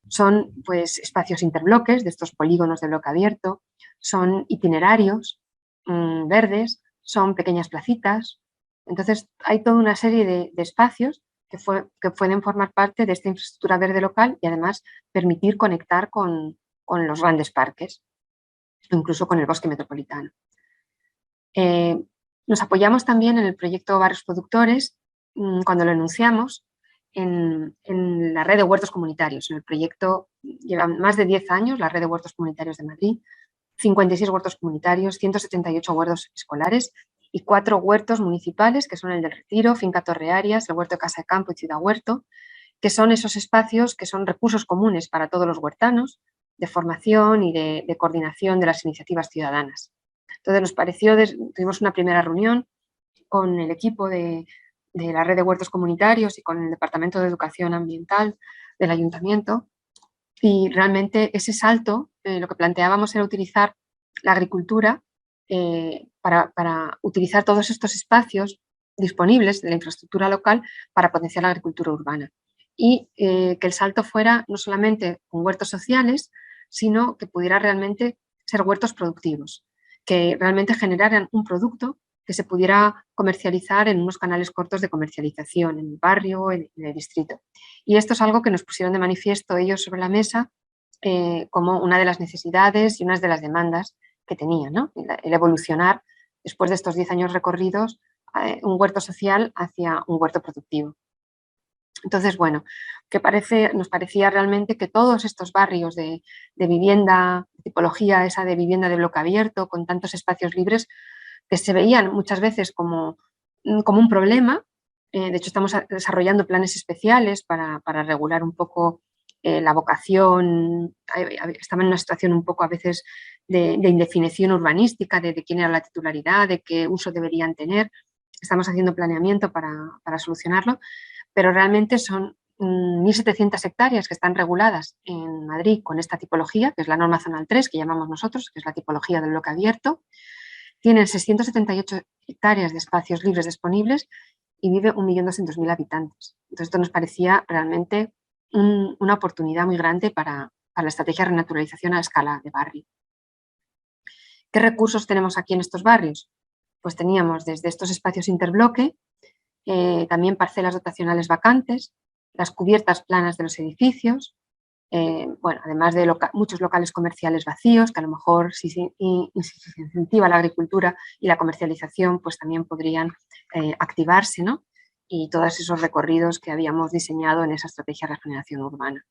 Son pues, espacios interbloques de estos polígonos de bloque abierto, son itinerarios verdes, son pequeñas placitas. Entonces, hay toda una serie de espacios que pueden formar parte de esta infraestructura verde local y además permitir conectar con los grandes parques, incluso con el bosque metropolitano. Nos apoyamos también en el proyecto Barrios Productores cuando lo enunciamos en la red de huertos comunitarios. En el proyecto llevan más de 10 años la red de huertos comunitarios de Madrid, 56 huertos comunitarios, 178 huertos escolares y 4 huertos municipales, que son el del Retiro, Finca Torre Arias, el huerto de Casa de Campo y Ciudad Huerto, que son esos espacios que son recursos comunes para todos los huertanos, de formación y de coordinación de las iniciativas ciudadanas. Entonces nos pareció, tuvimos una primera reunión con el equipo de la red de huertos comunitarios y con el Departamento de Educación Ambiental del Ayuntamiento, y realmente ese salto, lo que planteábamos era utilizar la agricultura para utilizar todos estos espacios disponibles de la infraestructura local para potenciar la agricultura urbana. Y que el salto fuera no solamente con huertos sociales, sino que pudiera realmente ser huertos productivos, que realmente generaran un producto que se pudiera comercializar en unos canales cortos de comercialización, en el barrio, en el distrito. Y esto es algo que nos pusieron de manifiesto ellos sobre la mesa como una de las necesidades y una de las demandas que tenían, ¿no? El evolucionar, después de estos 10 años recorridos, un huerto social hacia un huerto productivo. Entonces, bueno, nos parecía realmente que todos estos barrios de vivienda, tipología esa de vivienda de bloque abierto, con tantos espacios libres, que se veían muchas veces como un problema. De hecho, estamos desarrollando planes especiales para regular un poco la vocación. Estaba en una situación un poco a veces de indefinición urbanística, de quién era la titularidad, de qué uso deberían tener. Estamos haciendo planeamiento para solucionarlo, pero realmente son 1.700 hectáreas que están reguladas en Madrid con esta tipología, que es la norma zonal 3, que llamamos nosotros, que es la tipología del bloque abierto. Tienen 678 hectáreas de espacios libres disponibles y vive 1.200.000 habitantes. Entonces, esto nos parecía realmente una oportunidad muy grande para la estrategia de renaturalización a escala de barrio. ¿Qué recursos tenemos aquí en estos barrios? Pues teníamos desde estos espacios interbloque, también parcelas dotacionales vacantes, las cubiertas planas de los edificios, además de muchos locales comerciales vacíos, que a lo mejor si se incentiva la agricultura y la comercialización, pues también podrían activarse, ¿no? Y todos esos recorridos que habíamos diseñado en esa estrategia de regeneración urbana.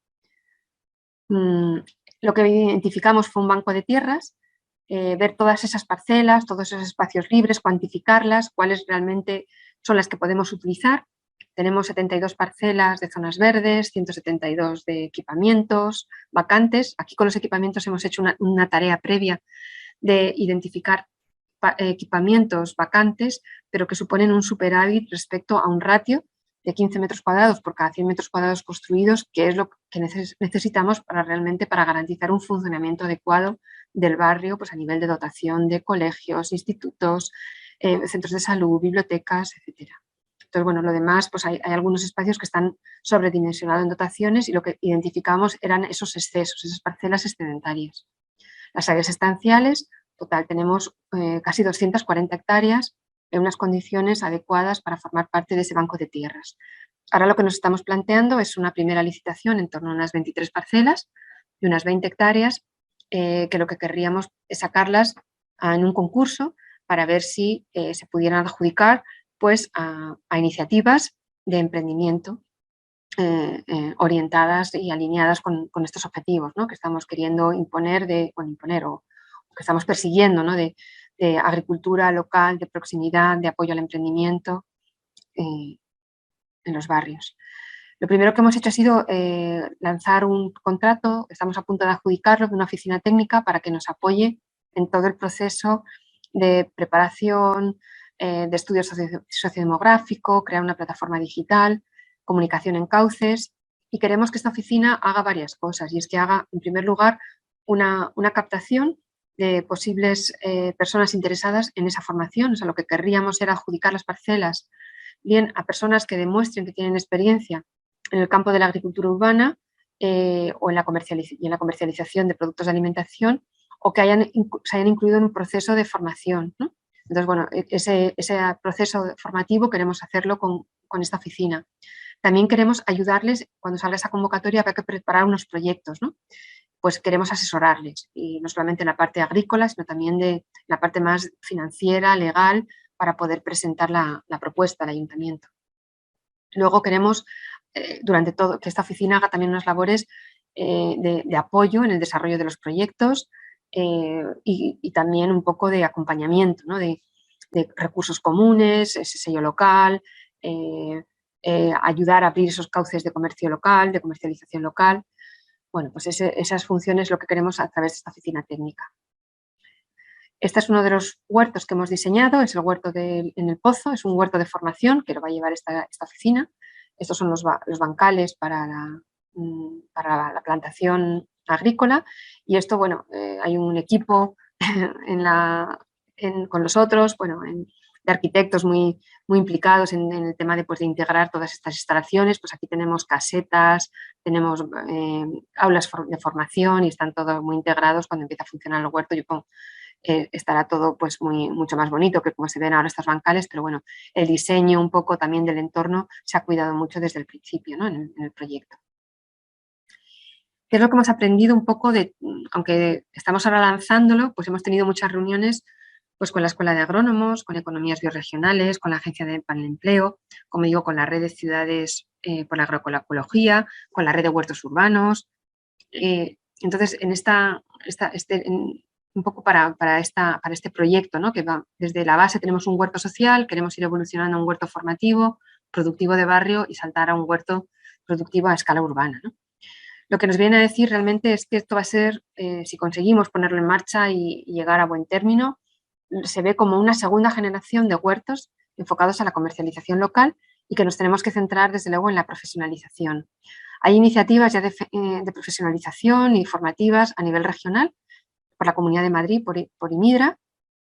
lo que identificamos fue un banco de tierras, ver todas esas parcelas, todos esos espacios libres, cuantificarlas, cuáles realmente son las que podemos utilizar. Tenemos 72 parcelas de zonas verdes, 172 de equipamientos vacantes. Aquí con los equipamientos hemos hecho una tarea previa de identificar equipamientos vacantes, pero que suponen un superávit respecto a un ratio de 15 metros cuadrados por cada 100 metros cuadrados construidos, que es lo que necesitamos para garantizar un funcionamiento adecuado del barrio, pues a nivel de dotación de colegios, institutos, centros de salud, bibliotecas, etcétera. Entonces, bueno, lo demás, pues hay algunos espacios que están sobredimensionados en dotaciones y lo que identificamos eran esos excesos, esas parcelas excedentarias. Las áreas estanciales, total, tenemos casi 240 hectáreas en unas condiciones adecuadas para formar parte de ese banco de tierras. Ahora lo que nos estamos planteando es una primera licitación en torno a unas 23 parcelas de unas 20 hectáreas, que lo que querríamos es sacarlas en un concurso para ver si se pudieran adjudicar pues, a iniciativas de emprendimiento orientadas y alineadas con estos objetivos, ¿no?, que estamos queriendo imponer o que estamos persiguiendo, ¿no?, de agricultura local, de proximidad, de apoyo al emprendimiento en los barrios. Lo primero que hemos hecho ha sido lanzar un contrato, estamos a punto de adjudicarlo, de una oficina técnica para que nos apoye en todo el proceso de preparación, de estudio sociodemográfico, crear una plataforma digital, comunicación en cauces, y queremos que esta oficina haga varias cosas, y es que haga, en primer lugar, una captación de posibles personas interesadas en esa formación. O sea, lo que querríamos era adjudicar las parcelas bien a personas que demuestren que tienen experiencia en el campo de la agricultura urbana o en la comercialización de productos de alimentación, o que se hayan incluido en un proceso de formación, ¿no? Entonces, bueno, ese proceso formativo queremos hacerlo con esta oficina. También queremos ayudarles, cuando salga esa convocatoria, para que preparar unos proyectos, ¿no? Pues queremos asesorarles, y no solamente en la parte agrícola, sino también de la parte más financiera, legal, para poder presentar la propuesta al ayuntamiento. Luego queremos, durante todo, que esta oficina haga también unas labores de apoyo en el desarrollo de los proyectos y también un poco de acompañamiento, ¿no?, de recursos comunes, ese sello local, ayudar a abrir esos cauces de comercio local, de comercialización local. Bueno, pues esas funciones es lo que queremos a través de esta oficina técnica. Este es uno de los huertos que hemos diseñado, es el huerto en el Pozo, es un huerto de formación que lo va a llevar esta oficina. Estos son los bancales para la plantación agrícola, y esto, bueno, hay un equipo con los otros, bueno, de arquitectos muy implicados en el tema de integrar todas estas instalaciones. Pues aquí tenemos casetas, tenemos aulas de formación, y están todos muy integrados. Cuando empieza a funcionar el huerto, estará todo pues mucho más bonito que como se ven ahora estas bancales, pero bueno, el diseño un poco también del entorno se ha cuidado mucho desde el principio, ¿no?, en el proyecto. ¿Qué es lo que hemos aprendido un poco aunque estamos ahora lanzándolo, pues hemos tenido muchas reuniones pues con la Escuela de Agrónomos, con Economías Biorregionales, con la Agencia para el Empleo, como digo, con la Red de Ciudades por la Agroecología, con la Red de Huertos Urbanos. Entonces, un poco para este proyecto, ¿no?, que va desde la base. Tenemos un huerto social, queremos ir evolucionando a un huerto formativo, productivo de barrio, y saltar a un huerto productivo a escala urbana, ¿no? Lo que nos viene a decir realmente es que esto va a ser, si conseguimos ponerlo en marcha y llegar a buen término, se ve como una segunda generación de huertos enfocados a la comercialización local, y que nos tenemos que centrar desde luego en la profesionalización. Hay iniciativas ya de profesionalización y formativas a nivel regional por la Comunidad de Madrid, por IMIDRA,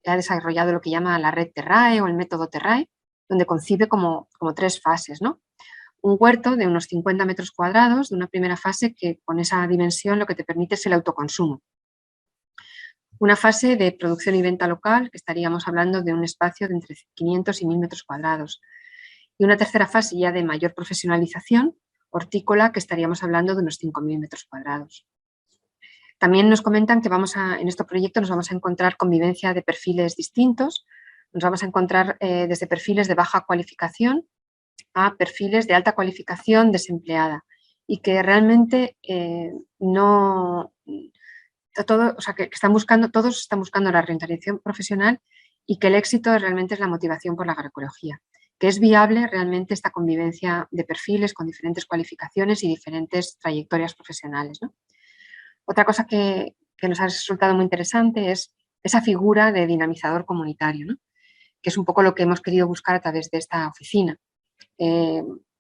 que ha desarrollado lo que llama la red Terrae o el método Terrae, donde concibe como 3 fases, ¿no? Un huerto de unos 50 metros cuadrados, de una primera fase que con esa dimensión lo que te permite es el autoconsumo. Una fase de producción y venta local, que estaríamos hablando de un espacio de entre 500 y 1000 metros cuadrados. Y una tercera fase ya de mayor profesionalización, hortícola, que estaríamos hablando de unos 5000 metros cuadrados. También nos comentan que en este proyecto nos vamos a encontrar convivencia de perfiles distintos. Nos vamos a encontrar desde perfiles de baja cualificación a perfiles de alta cualificación desempleada, y que realmente todo, o sea, que todos están buscando la reorientación profesional y que el éxito realmente es la motivación por la agroecología, que es viable realmente esta convivencia de perfiles con diferentes cualificaciones y diferentes trayectorias profesionales, ¿no? Otra cosa que nos ha resultado muy interesante es esa figura de dinamizador comunitario, ¿no? Que es un poco lo que hemos querido buscar a través de esta oficina.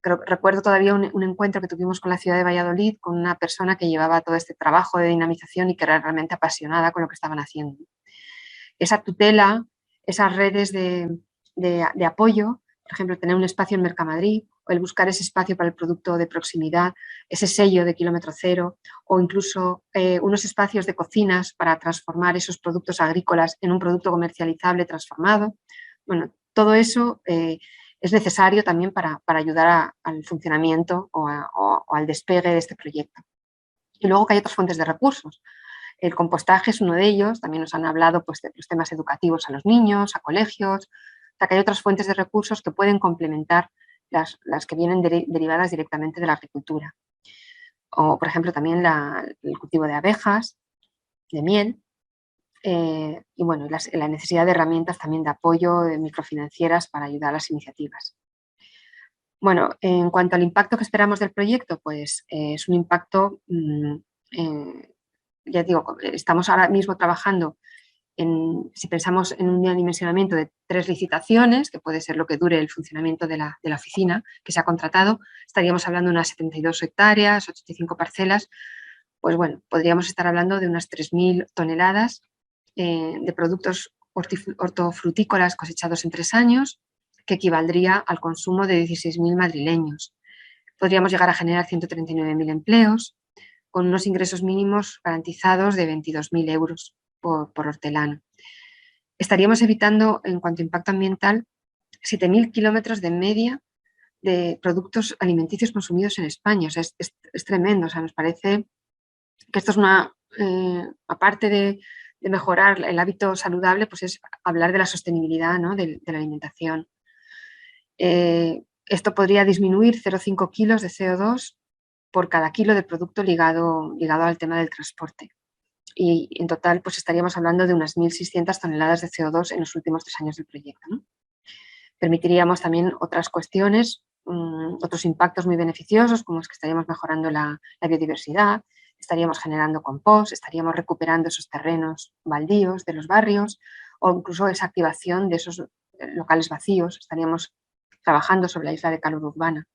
Recuerdo todavía un encuentro que tuvimos con la ciudad de Valladolid con una persona que llevaba todo este trabajo de dinamización y que era realmente apasionada con lo que estaban haciendo. Esa tutela, esas redes de apoyo, por ejemplo, tener un espacio en Mercamadrid, o el buscar ese espacio para el producto de proximidad, ese sello de kilómetro cero, o incluso unos espacios de cocinas para transformar esos productos agrícolas en un producto comercializable transformado. Bueno, todo eso es necesario también para ayudar al funcionamiento o al despegue de este proyecto. Y luego que hay otras fuentes de recursos. El compostaje es uno de ellos, también nos han hablado pues, de los temas educativos a los niños, a colegios, o sea que hay otras fuentes de recursos que pueden complementar las que vienen derivadas directamente de la agricultura. O, por ejemplo, también el cultivo de abejas, de miel, y bueno, la necesidad de herramientas también de apoyo de microfinancieras para ayudar a las iniciativas. Bueno, en cuanto al impacto que esperamos del proyecto, pues es un impacto, ya digo, estamos ahora mismo trabajando si pensamos en un dimensionamiento de 3 licitaciones, que puede ser lo que dure el funcionamiento de la oficina que se ha contratado, estaríamos hablando de unas 72 hectáreas, 85 parcelas, pues bueno, podríamos estar hablando de unas 3.000 toneladas de productos hortofrutícolas cosechados en 3 años, que equivaldría al consumo de 16.000 madrileños. Podríamos llegar a generar 139.000 empleos, con unos ingresos mínimos garantizados de 22.000 euros por hortelano. Estaríamos evitando, en cuanto a impacto ambiental, 7.000 kilómetros de media de productos alimenticios consumidos en España. O sea, es tremendo. O sea, nos parece que esto es aparte de mejorar el hábito saludable, pues es hablar de la sostenibilidad, ¿no? de la alimentación. Esto podría disminuir 0,5 kilos de CO2 por cada kilo de producto ligado al tema del transporte. Y en total pues estaríamos hablando de unas 1.600 toneladas de CO2 en los últimos 3 años del proyecto, ¿no? Permitiríamos también otras cuestiones, otros impactos muy beneficiosos, como es que estaríamos mejorando la biodiversidad, estaríamos generando compost, estaríamos recuperando esos terrenos baldíos de los barrios o incluso esa activación de esos locales vacíos, estaríamos trabajando sobre la isla de calor urbana.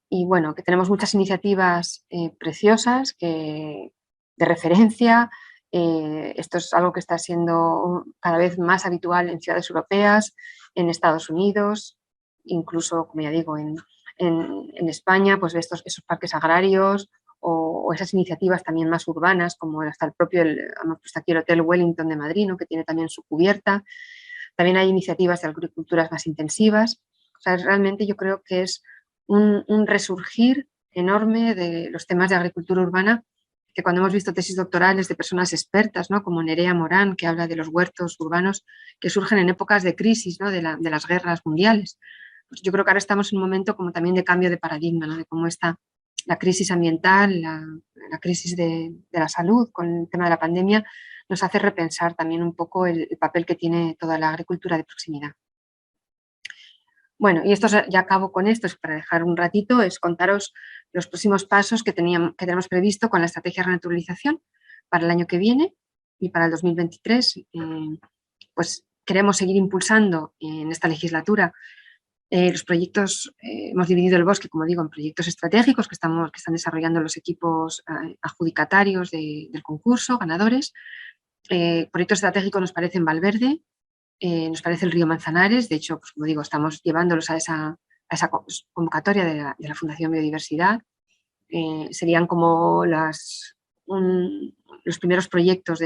Y bueno, que tenemos muchas iniciativas preciosas de referencia. Esto es algo que está siendo cada vez más habitual en ciudades europeas, en Estados Unidos, incluso, como ya digo, en España, pues esos parques agrarios o esas iniciativas también más urbanas, como hasta el propio, está aquí el Hotel Wellington de Madrid, ¿no? Que tiene también su cubierta. También hay iniciativas de agriculturas más intensivas. O sea, realmente yo creo que es un resurgir enorme de los temas de agricultura urbana, que cuando hemos visto tesis doctorales de personas expertas, ¿no? Como Nerea Morán, que habla de los huertos urbanos que surgen en épocas de crisis, ¿no? de las guerras mundiales. Pues yo creo que ahora estamos en un momento como también de cambio de paradigma, ¿no? De cómo está la crisis ambiental, la crisis de la salud con el tema de la pandemia, nos hace repensar también un poco el papel que tiene toda la agricultura de proximidad. Bueno, y esto ya acabo con esto, es para dejar un ratito, es contaros los próximos pasos que tenemos previsto con la estrategia de renaturalización para el año que viene y para el 2023. Pues queremos seguir impulsando en esta legislatura los proyectos. Hemos dividido el bosque, como digo, en proyectos estratégicos que están desarrollando los equipos adjudicatarios del concurso, ganadores. Proyectos estratégicos nos parecen Valverde, nos parece el río Manzanares. De hecho, pues, como digo, estamos llevándolos a esa convocatoria de la Fundación Biodiversidad. Serían como los primeros proyectos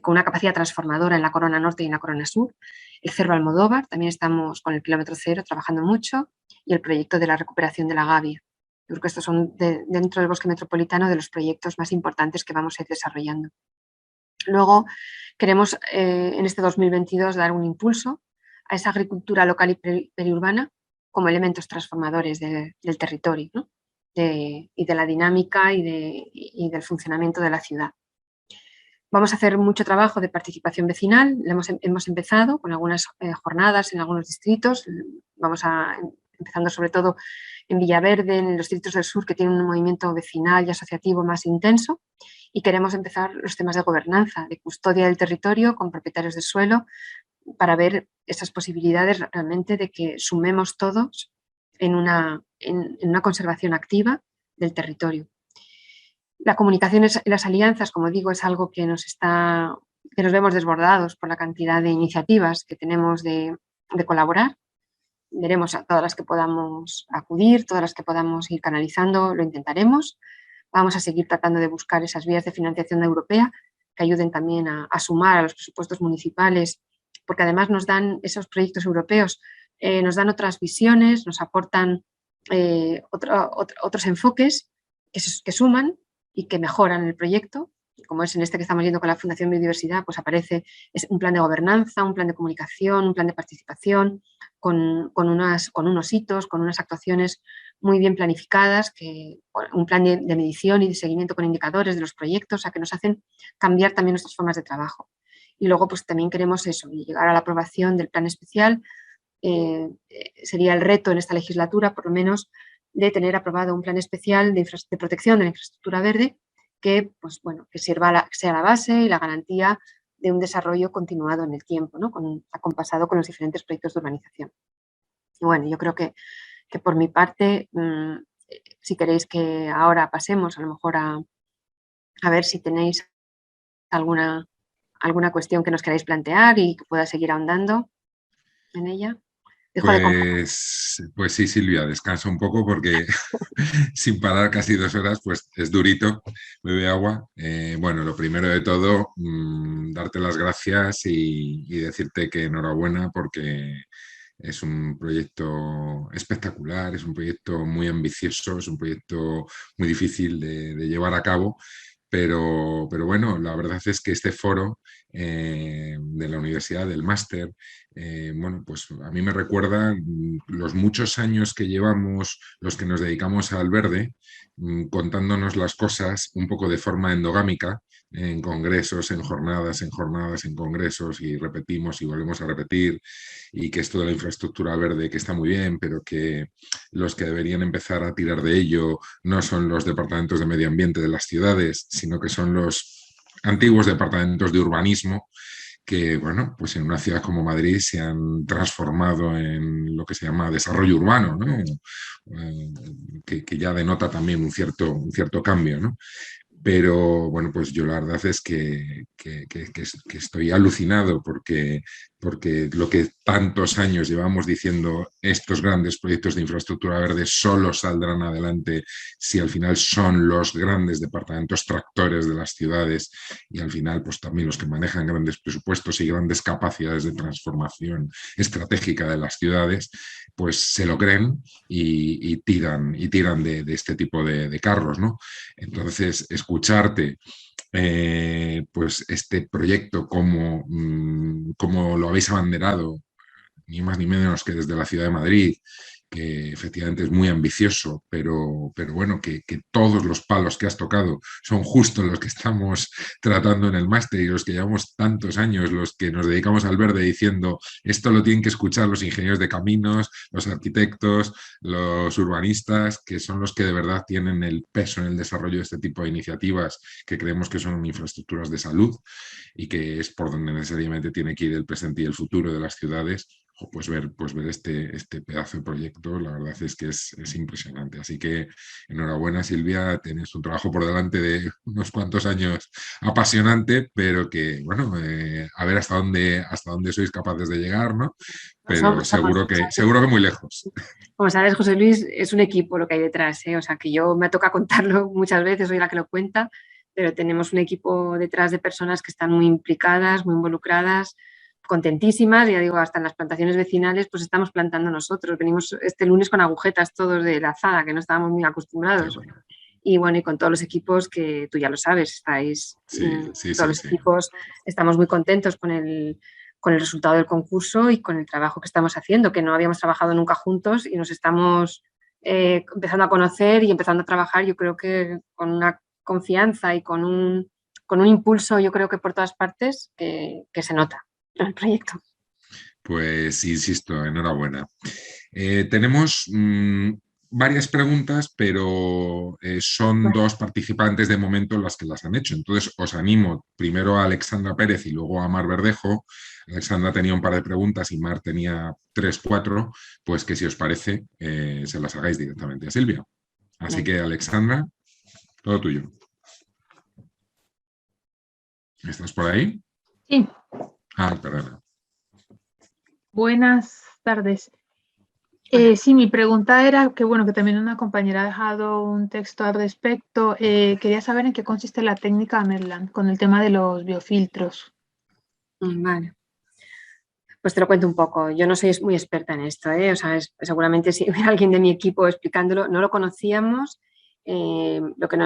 con una capacidad transformadora en la Corona Norte y en la Corona Sur. El Cerro Almodóvar, también estamos con el kilómetro cero trabajando mucho, y el proyecto de la recuperación de la gavia. Yo creo que estos son, dentro del bosque metropolitano, de los proyectos más importantes que vamos a ir desarrollando. Luego, queremos en este 2022 dar un impulso a esa agricultura local y periurbana como elementos transformadores del territorio, ¿no? y de la dinámica y del funcionamiento de la ciudad. Vamos a hacer mucho trabajo de participación vecinal. Hemos empezado con algunas jornadas en algunos distritos. Empezando sobre todo en Villaverde, en los distritos del sur, que tienen un movimiento vecinal y asociativo más intenso. Y queremos empezar los temas de gobernanza, de custodia del territorio con propietarios de suelo, para ver esas posibilidades realmente de que sumemos todos en una conservación activa del territorio. La comunicación y las alianzas, como digo, es algo que nos vemos desbordados por la cantidad de iniciativas que tenemos de colaborar. Veremos a todas las que podamos acudir, todas las que podamos ir canalizando, lo intentaremos. Vamos a seguir tratando de buscar esas vías de financiación europea que ayuden también a sumar a los presupuestos municipales, porque además nos dan esos proyectos europeos, nos dan otras visiones, nos aportan otros enfoques que suman y que mejoran el proyecto. Como es en este que estamos viendo con la Fundación Biodiversidad, pues aparece un plan de gobernanza, un plan de comunicación, un plan de participación, con unos hitos, con unas actuaciones muy bien planificadas, un plan de medición y de seguimiento con indicadores de los proyectos, que nos hacen cambiar también nuestras formas de trabajo. Y luego pues también queremos eso, llegar a la aprobación del plan especial. Sería el reto en esta legislatura, por lo menos, de tener aprobado un plan especial de protección de la infraestructura verde que, pues, bueno, que sea la base y la garantía de un desarrollo continuado en el tiempo, ¿no? Acompasado con los diferentes proyectos de urbanización. Y bueno, yo creo que por mi parte, si queréis que ahora pasemos a lo mejor a ver si tenéis alguna cuestión que nos queráis plantear y que pueda seguir ahondando en ella. Pues sí, Silvia, descansa un poco porque sin parar casi 2 horas, pues es durito, bebe agua. Bueno, lo primero de todo, darte las gracias y decirte que enhorabuena porque es un proyecto espectacular, es un proyecto muy ambicioso, es un proyecto muy difícil de llevar a cabo. Pero bueno, la verdad es que este foro de la universidad, del máster, bueno, pues a mí me recuerda los muchos años que llevamos los que nos dedicamos al verde, contándonos las cosas un poco de forma endogámica, en congresos, en jornadas, en congresos, y repetimos y volvemos a repetir, y que esto de la infraestructura verde, que está muy bien, pero que los que deberían empezar a tirar de ello no son los departamentos de medio ambiente de las ciudades, sino que son los antiguos departamentos de urbanismo que, bueno, pues en una ciudad como Madrid se han transformado en lo que se llama desarrollo urbano, ¿no? Que ya denota también un cierto cambio, ¿no? Pero bueno, pues yo la verdad es que estoy alucinado porque lo que tantos años llevamos diciendo, estos grandes proyectos de infraestructura verde solo saldrán adelante si al final son los grandes departamentos tractores de las ciudades y al final pues también los que manejan grandes presupuestos y grandes capacidades de transformación estratégica de las ciudades, pues se lo creen y tiran de este tipo de carros, ¿no? Entonces, escucharte pues este proyecto como lo habéis abanderado, ni más ni menos que desde la Ciudad de Madrid, que efectivamente es muy ambicioso, pero bueno, que todos los palos que has tocado son justo los que estamos tratando en el máster y los que llevamos tantos años, los que nos dedicamos al verde diciendo esto lo tienen que escuchar los ingenieros de caminos, los arquitectos, los urbanistas, que son los que de verdad tienen el peso en el desarrollo de este tipo de iniciativas que creemos que son infraestructuras de salud y que es por donde necesariamente tiene que ir el presente y el futuro de las ciudades. Pues ver este pedazo de proyecto, la verdad es que es impresionante. Así que enhorabuena, Silvia, tienes un trabajo por delante de unos cuantos años apasionante, pero que, bueno, a ver hasta dónde sois capaces de llegar, ¿no? Pero seguro que muy lejos. Como sabes, José Luis, es un equipo lo que hay detrás, ¿eh? O sea, que yo me toca contarlo muchas veces, soy la que lo cuenta, pero tenemos un equipo detrás de personas que están muy implicadas, muy involucradas, contentísimas, ya digo, hasta en las plantaciones vecinales pues estamos plantando nosotros. Venimos este lunes con agujetas todos de la azada, que no estábamos muy acostumbrados. Bueno. Y bueno, y con todos los equipos que tú ya lo sabes, estáis, todos los equipos, estamos muy contentos con el resultado del concurso y con el trabajo que estamos haciendo, que no habíamos trabajado nunca juntos y nos estamos empezando a conocer y empezando a trabajar, yo creo que con una confianza y con un impulso, yo creo que por todas partes, que se nota en el proyecto. Pues insisto, enhorabuena. Tenemos varias preguntas, pero son dos participantes de momento las que las han hecho. Entonces, os animo primero a Alexandra Pérez y luego a Mar Verdejo. Alexandra tenía un par de preguntas y Mar tenía 3, 4, pues que si os parece, se las hagáis directamente a Silvia. Así que, Alexandra, todo tuyo. ¿Estás por ahí? Sí. Ah, perdona. Buenas tardes. Sí, mi pregunta era que, bueno, que también una compañera ha dejado un texto al respecto. Quería saber en qué consiste la técnica Medland con el tema de los biofiltros. Vale. Pues te lo cuento un poco. Yo no soy muy experta en esto, ¿eh? O sea, seguramente si hubiera alguien de mi equipo explicándolo, no lo conocíamos. Lo que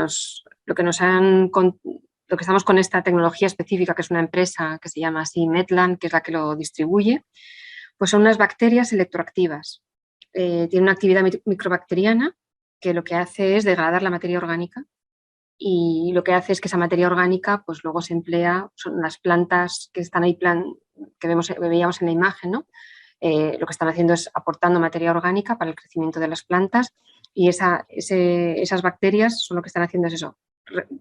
estamos con esta tecnología específica, que es una empresa que se llama así Medland, que es la que lo distribuye, pues son unas bacterias electroactivas. Tiene una actividad microbacteriana que lo que hace es degradar la materia orgánica y lo que hace es que esa materia orgánica pues luego se emplea, son las plantas que están ahí, que veíamos en la imagen, ¿no? Lo que están haciendo es aportando materia orgánica para el crecimiento de las plantas y esas bacterias son lo que están haciendo es eso,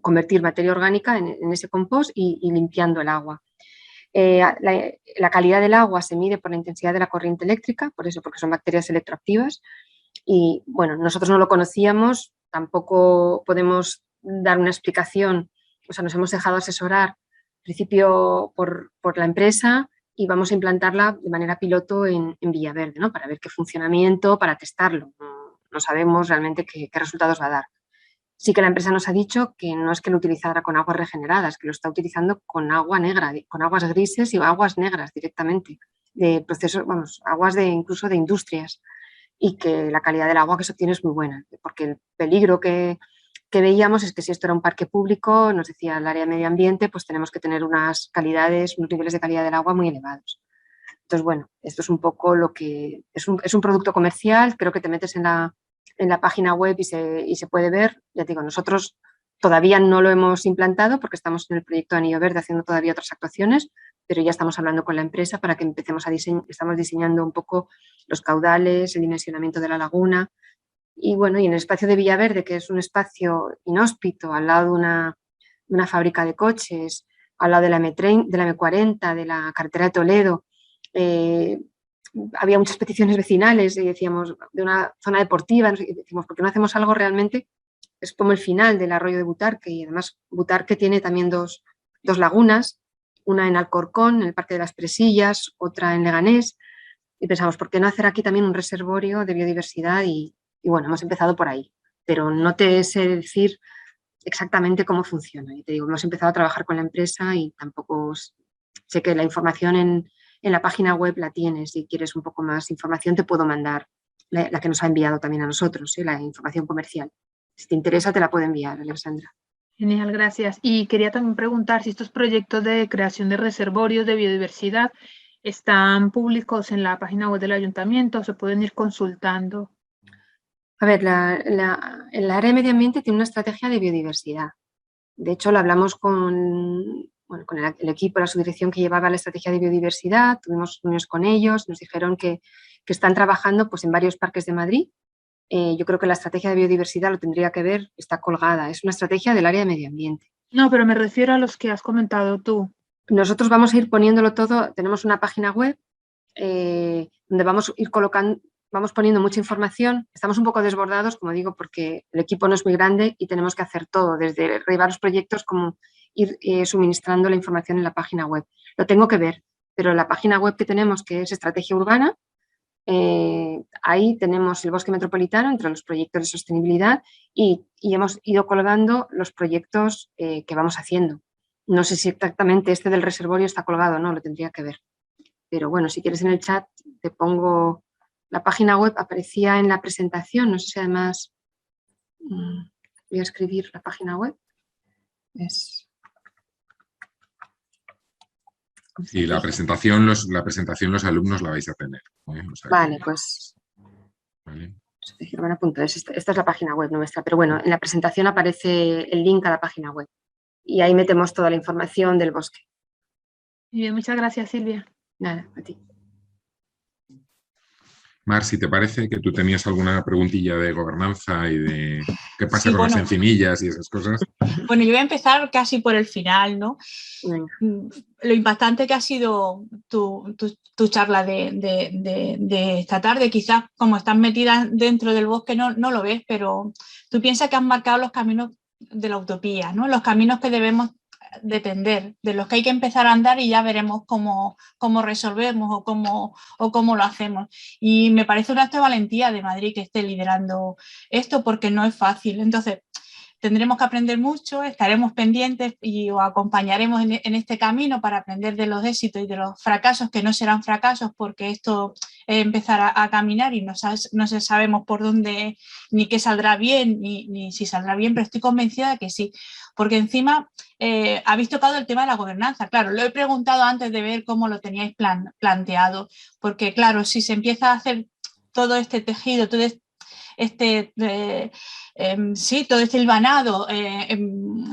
convertir materia orgánica en ese compost y limpiando el agua. La calidad del agua se mide por la intensidad de la corriente eléctrica, por eso, porque son bacterias electroactivas. Y bueno, nosotros no lo conocíamos, tampoco podemos dar una explicación, o sea, nos hemos dejado asesorar al principio por la empresa y vamos a implantarla de manera piloto en Villaverde, ¿no? Para ver qué funcionamiento, para testarlo. No sabemos realmente qué resultados va a dar. Sí que la empresa nos ha dicho que no es que lo utilizara con aguas regeneradas, que lo está utilizando con agua negra, con aguas grises y aguas negras directamente, de procesos, vamos, aguas incluso de industrias, y que la calidad del agua que se obtiene es muy buena, porque el peligro que veíamos es que si esto era un parque público, nos decía el área de medio ambiente, pues tenemos que tener unos niveles de calidad del agua muy elevados. Entonces, bueno, esto es un poco lo que es un producto comercial, creo que te metes en la página web y se puede ver. Ya te digo, nosotros todavía no lo hemos implantado porque estamos en el proyecto Anillo Verde haciendo todavía otras actuaciones, pero ya estamos hablando con la empresa para que empecemos estamos diseñando un poco los caudales, el dimensionamiento de la laguna y bueno, y en el espacio de Villaverde, que es un espacio inhóspito al lado de una fábrica de coches, al lado de la M40, de la carretera de Toledo, había muchas peticiones vecinales y decíamos de una zona deportiva, y decimos, ¿por qué no hacemos algo realmente? Es como el final del arroyo de Butarque y además Butarque tiene también dos lagunas, una en Alcorcón, en el Parque de las Presillas, otra en Leganés y pensamos, ¿por qué no hacer aquí también un reservorio de biodiversidad? Y bueno, hemos empezado por ahí, pero no te sé decir exactamente cómo funciona. Y te digo, hemos empezado a trabajar con la empresa y tampoco sé que la información en la página web la tienes. Si quieres un poco más información, te puedo mandar la que nos ha enviado también a nosotros, la información comercial. Si te interesa, te la puedo enviar, Alexandra. Genial, gracias. Y quería también preguntar si estos proyectos de creación de reservorios de biodiversidad están públicos en la página web del ayuntamiento o se pueden ir consultando. A ver, el área de medio ambiente tiene una estrategia de biodiversidad. De hecho, lo hablamos con el equipo, la subdirección que llevaba la estrategia de biodiversidad, tuvimos reuniones con ellos, nos dijeron que están trabajando pues, en varios parques de Madrid. Yo creo que la estrategia de biodiversidad lo tendría que ver, está colgada, es una estrategia del área de medio ambiente. No, pero me refiero a los que has comentado tú. Nosotros vamos a ir poniéndolo todo, tenemos una página web donde vamos a ir colocando, vamos poniendo mucha información, estamos un poco desbordados, como digo, porque el equipo no es muy grande y tenemos que hacer todo, desde revisar los proyectos como ir suministrando la información en la página web. Lo tengo que ver, pero la página web que tenemos, que es Estrategia Urbana, ahí tenemos el bosque metropolitano entre los proyectos de sostenibilidad y hemos ido colgando los proyectos que vamos haciendo. No sé si exactamente este del reservorio está colgado o no, lo tendría que ver. Pero bueno, si quieres en el chat te pongo la página web, aparecía en la presentación, no sé si además voy a escribir la página web. Y la presentación los alumnos la vais a tener. Vale, pues... Vale. sociedadciudadana.es. Esta es la página web nuestra, pero bueno, en la presentación aparece el link a la página web y ahí metemos toda la información del bosque. Muy bien, muchas gracias, Silvia. Nada, a ti. Mar, si te parece que tú tenías alguna preguntilla de gobernanza y de qué pasa Sí, con bueno, las encimillas y esas cosas. Bueno, yo voy a empezar casi por el final, ¿no? Venga. Lo impactante que ha sido tu charla de esta tarde, quizás como estás metida dentro del bosque no lo ves, pero tú piensas que has marcado los caminos de la utopía, ¿no? Los caminos que debemos de tender, de los que hay que empezar a andar y ya veremos cómo resolvemos o cómo lo hacemos. Y me parece un acto de valentía de Madrid que esté liderando esto porque no es fácil. Entonces, tendremos que aprender mucho, estaremos pendientes y os acompañaremos en este camino para aprender de los éxitos y de los fracasos, que no serán fracasos porque esto es empezar a caminar y no sabemos por dónde ni qué saldrá bien ni si saldrá bien, pero estoy convencida de que sí, porque encima habéis tocado el tema de la gobernanza. Claro, lo he preguntado antes de ver cómo lo teníais planteado, porque claro, si se empieza a hacer todo este tejido, todo sí, todo este hilvanado,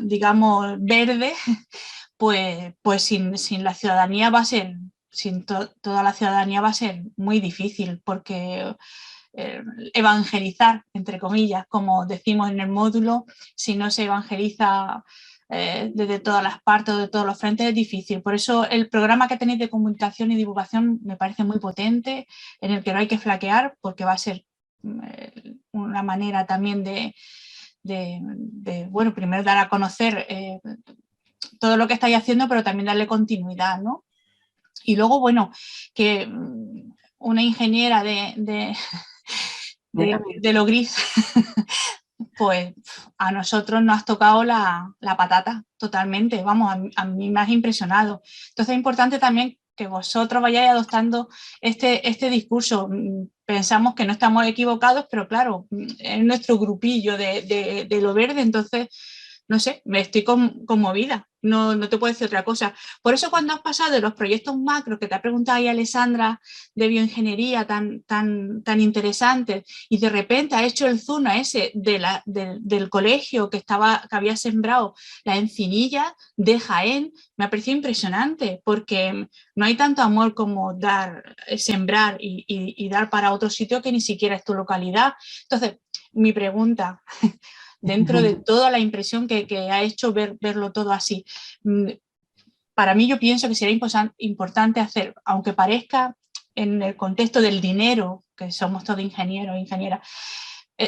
digamos, verde, pues sin la ciudadanía va a ser, toda la ciudadanía va a ser muy difícil, porque evangelizar, entre comillas, como decimos en el módulo, si no se evangeliza desde todas las partes, de todos los frentes, es difícil. Por eso el programa que tenéis de comunicación y divulgación me parece muy potente, en el que no hay que flaquear, porque va a ser una manera también de bueno, primero dar a conocer todo lo que estáis haciendo, pero también darle continuidad, ¿no? Y luego, bueno, que una ingeniera de lo gris, pues a nosotros nos has tocado la patata totalmente, vamos, a mí me has impresionado. Entonces es importante también que vosotros vayáis adoptando este discurso. Pensamos que no estamos equivocados, pero claro, es nuestro grupillo de lo verde, entonces, no sé, me estoy conmovida, no te puedo decir otra cosa. Por eso cuando has pasado de los proyectos macro, que te ha preguntado ahí Alessandra, de bioingeniería tan interesantes, y de repente ha hecho el zoom a ese del colegio que había sembrado la encinilla de Jaén, me ha parecido impresionante, porque no hay tanto amor como sembrar y dar para otro sitio que ni siquiera es tu localidad. Entonces, mi pregunta, dentro de toda la impresión que ha hecho verlo todo así, para mí yo pienso que sería importante hacer, aunque parezca en el contexto del dinero, que somos todos ingenieros e ingenieras,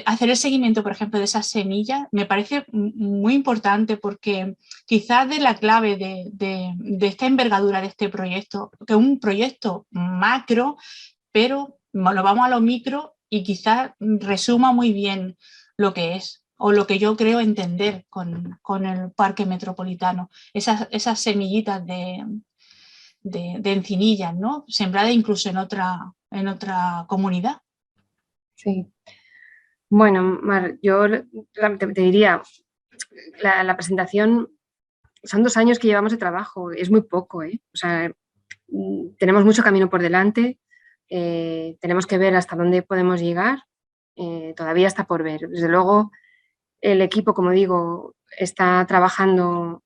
hacer el seguimiento, por ejemplo, de esas semillas me parece muy importante, porque quizás de la clave de esta envergadura de este proyecto, que es un proyecto macro, pero lo vamos a lo micro y quizás resuma muy bien lo que es, o lo que yo creo entender con el parque metropolitano, esas semillitas de encinillas, ¿no? Sembradas incluso en otra comunidad. Sí. Bueno, Mar, yo te diría, la presentación, son 2 años que llevamos de trabajo, es muy poco, ¿eh? O sea, tenemos mucho camino por delante, tenemos que ver hasta dónde podemos llegar, todavía está por ver. Desde luego, el equipo, como digo, estamos trabajando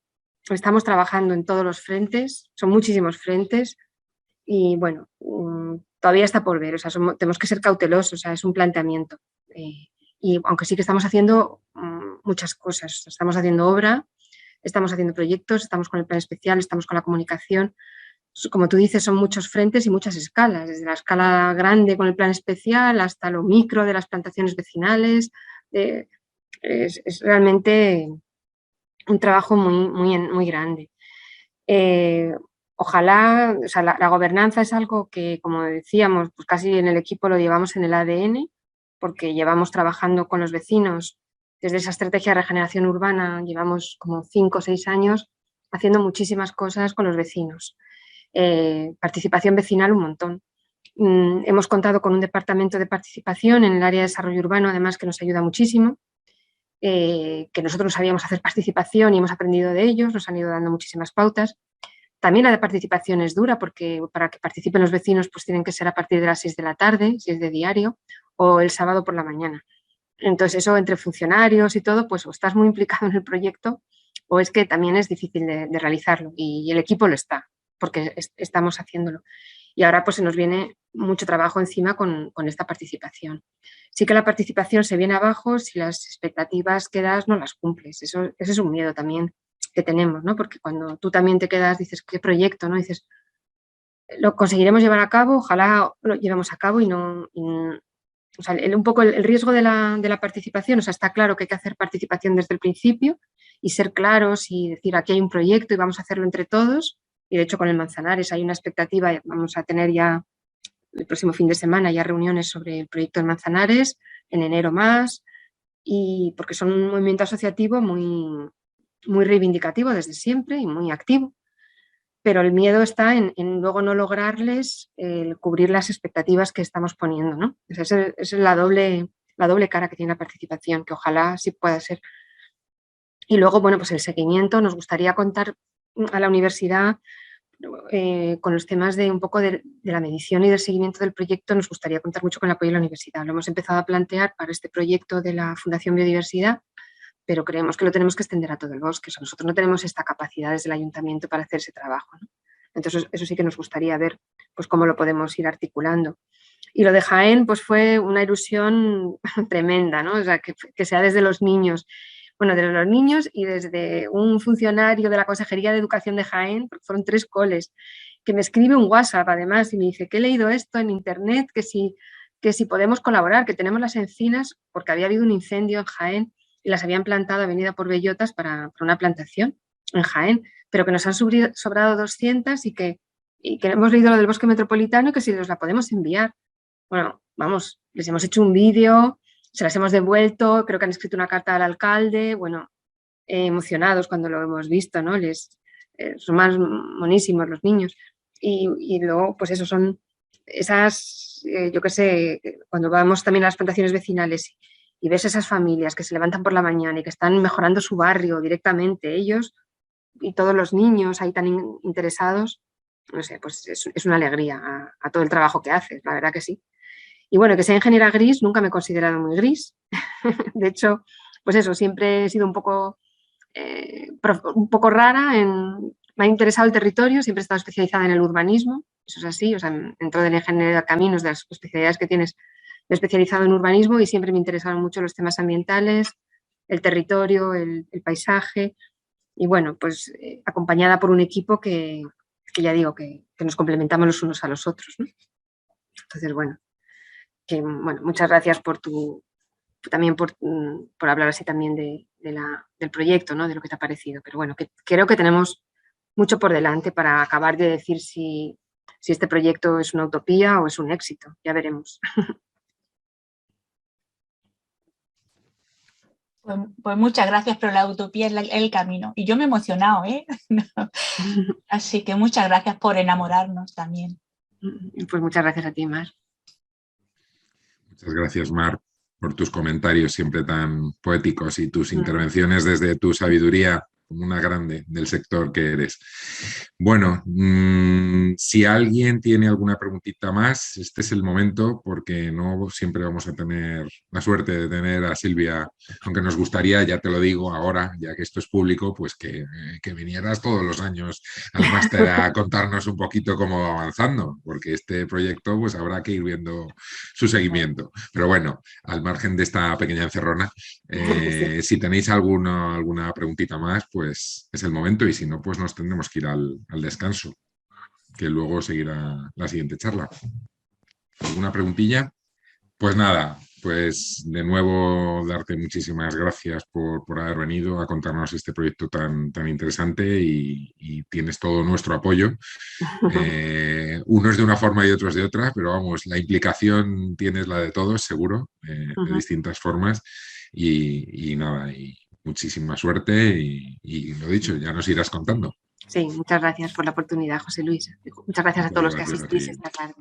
en todos los frentes, son muchísimos frentes y, bueno, todavía está por ver, o sea, tenemos que ser cautelosos, o sea, es un planteamiento. Y aunque sí que estamos haciendo muchas cosas, estamos haciendo obra, estamos haciendo proyectos, estamos con el plan especial, estamos con la comunicación. Como tú dices, son muchos frentes y muchas escalas, desde la escala grande con el plan especial hasta lo micro de las plantaciones vecinales. Es realmente un trabajo muy grande. Ojalá, o sea, la gobernanza es algo que, como decíamos, pues casi en el equipo lo llevamos en el ADN, porque llevamos trabajando con los vecinos desde esa estrategia de regeneración urbana, llevamos como 5 o 6 años haciendo muchísimas cosas con los vecinos. Participación vecinal un montón. Hemos contado con un departamento de participación en el área de desarrollo urbano, además, que nos ayuda muchísimo, que nosotros no sabíamos hacer participación y hemos aprendido de ellos, nos han ido dando muchísimas pautas. También la de participación es dura, porque para que participen los vecinos pues tienen que ser a partir de las 6 de la tarde, si es de diario, o el sábado por la mañana. Entonces eso entre funcionarios y todo, pues o estás muy implicado en el proyecto o es que también es difícil de realizarlo y el equipo lo está, porque estamos haciéndolo. Y ahora pues se nos viene mucho trabajo encima con esta participación. Sí que la participación se viene abajo si las expectativas que das no las cumples. Ese es un miedo también que tenemos, ¿no? Porque cuando tú también te quedas, dices, ¿qué proyecto? ¿No? Dices, lo conseguiremos llevar a cabo, ojalá lo llevemos a cabo y no... o sea, un poco el riesgo de la participación, o sea, está claro que hay que hacer participación desde el principio y ser claros y decir, aquí hay un proyecto y vamos a hacerlo entre todos. Y de hecho con el Manzanares hay una expectativa, vamos a tener ya el próximo fin de semana ya reuniones sobre el proyecto del Manzanares, en enero más, y porque son un movimiento asociativo muy reivindicativo desde siempre y muy activo. Pero el miedo está en luego no lograrles cubrir las expectativas que estamos poniendo, ¿no? Esa es la doble cara que tiene la participación, que ojalá sí pueda ser. Y luego, bueno, pues el seguimiento, nos gustaría contar a la universidad con los temas de un poco de la medición y del seguimiento del proyecto, nos gustaría contar mucho con el apoyo de la universidad. Lo hemos empezado a plantear para este proyecto de la Fundación Biodiversidad, pero creemos que lo tenemos que extender a todo el bosque. O sea, nosotros no tenemos esta capacidad desde el ayuntamiento para hacer ese trabajo, ¿no? Entonces, eso sí que nos gustaría ver pues, cómo lo podemos ir articulando. Y lo de Jaén pues, fue una ilusión tremenda, ¿no? O sea, que sea desde los niños. Bueno, desde los niños y desde un funcionario de la Consejería de Educación de Jaén, porque fueron 3 coles, que me escribe un WhatsApp además y me dice que he leído esto en internet, que si podemos colaborar, que tenemos las encinas, porque había habido un incendio en Jaén y las habían plantado avenida por Bellotas para una plantación en Jaén, pero que nos han sobrado 200 y que hemos leído lo del bosque metropolitano y que si nos la podemos enviar. Bueno, vamos, les hemos hecho un vídeo, se las hemos devuelto, creo que han escrito una carta al alcalde, bueno, emocionados cuando lo hemos visto, ¿no? Son más monísimos los niños. Y luego, pues eso son esas, yo qué sé, cuando vamos también a las plantaciones vecinales y ves esas familias que se levantan por la mañana y que están mejorando su barrio directamente, ellos y todos los niños ahí tan interesados, no sé, pues es una alegría a todo el trabajo que haces, la verdad que sí. Y bueno, que sea ingeniera gris, nunca me he considerado muy gris. De hecho, pues eso, siempre he sido un poco rara, me ha interesado el territorio, siempre he estado especializada en el urbanismo, eso es así, o sea, dentro de la ingeniería de caminos, de las especialidades que tienes, me he especializado en urbanismo y siempre me interesaron mucho los temas ambientales, el territorio, el paisaje, y bueno, pues acompañada por un equipo que ya digo, que nos complementamos los unos a los otros, ¿no? Entonces, bueno, muchas gracias también por hablar así también del proyecto, ¿no? De lo que te ha parecido. Pero bueno, que creo que tenemos mucho por delante para acabar de decir si este proyecto es una utopía o es un éxito. Ya veremos. Pues muchas gracias, pero la utopía es el camino. Y yo me he emocionado, ¿eh? Así que muchas gracias por enamorarnos también. Pues muchas gracias a ti, Mar. Muchas gracias, Mar, por tus comentarios siempre tan poéticos y tus intervenciones desde tu sabiduría como una grande del sector que eres. Bueno, si alguien tiene alguna preguntita más, este es el momento, porque no siempre vamos a tener la suerte de tener a Silvia, aunque nos gustaría, ya te lo digo ahora, ya que esto es público, pues que vinieras todos los años al máster a contarnos un poquito cómo va avanzando, porque este proyecto pues habrá que ir viendo su seguimiento. Pero bueno, al margen de esta pequeña encerrona, si tenéis alguna preguntita más, pues es el momento, y si no, pues nos tendremos que ir al descanso, que luego seguirá la siguiente charla. ¿Alguna preguntilla? Pues nada, pues de nuevo darte muchísimas gracias por haber venido a contarnos este proyecto tan interesante y tienes todo nuestro apoyo. Unos de una forma y otros de otra, pero vamos, la implicación tienes la de todos, seguro, de distintas formas y nada, y muchísima suerte y lo dicho, ya nos irás contando. Sí, muchas gracias por la oportunidad, José Luis. Muchas gracias a todos los que asistís esta tarde.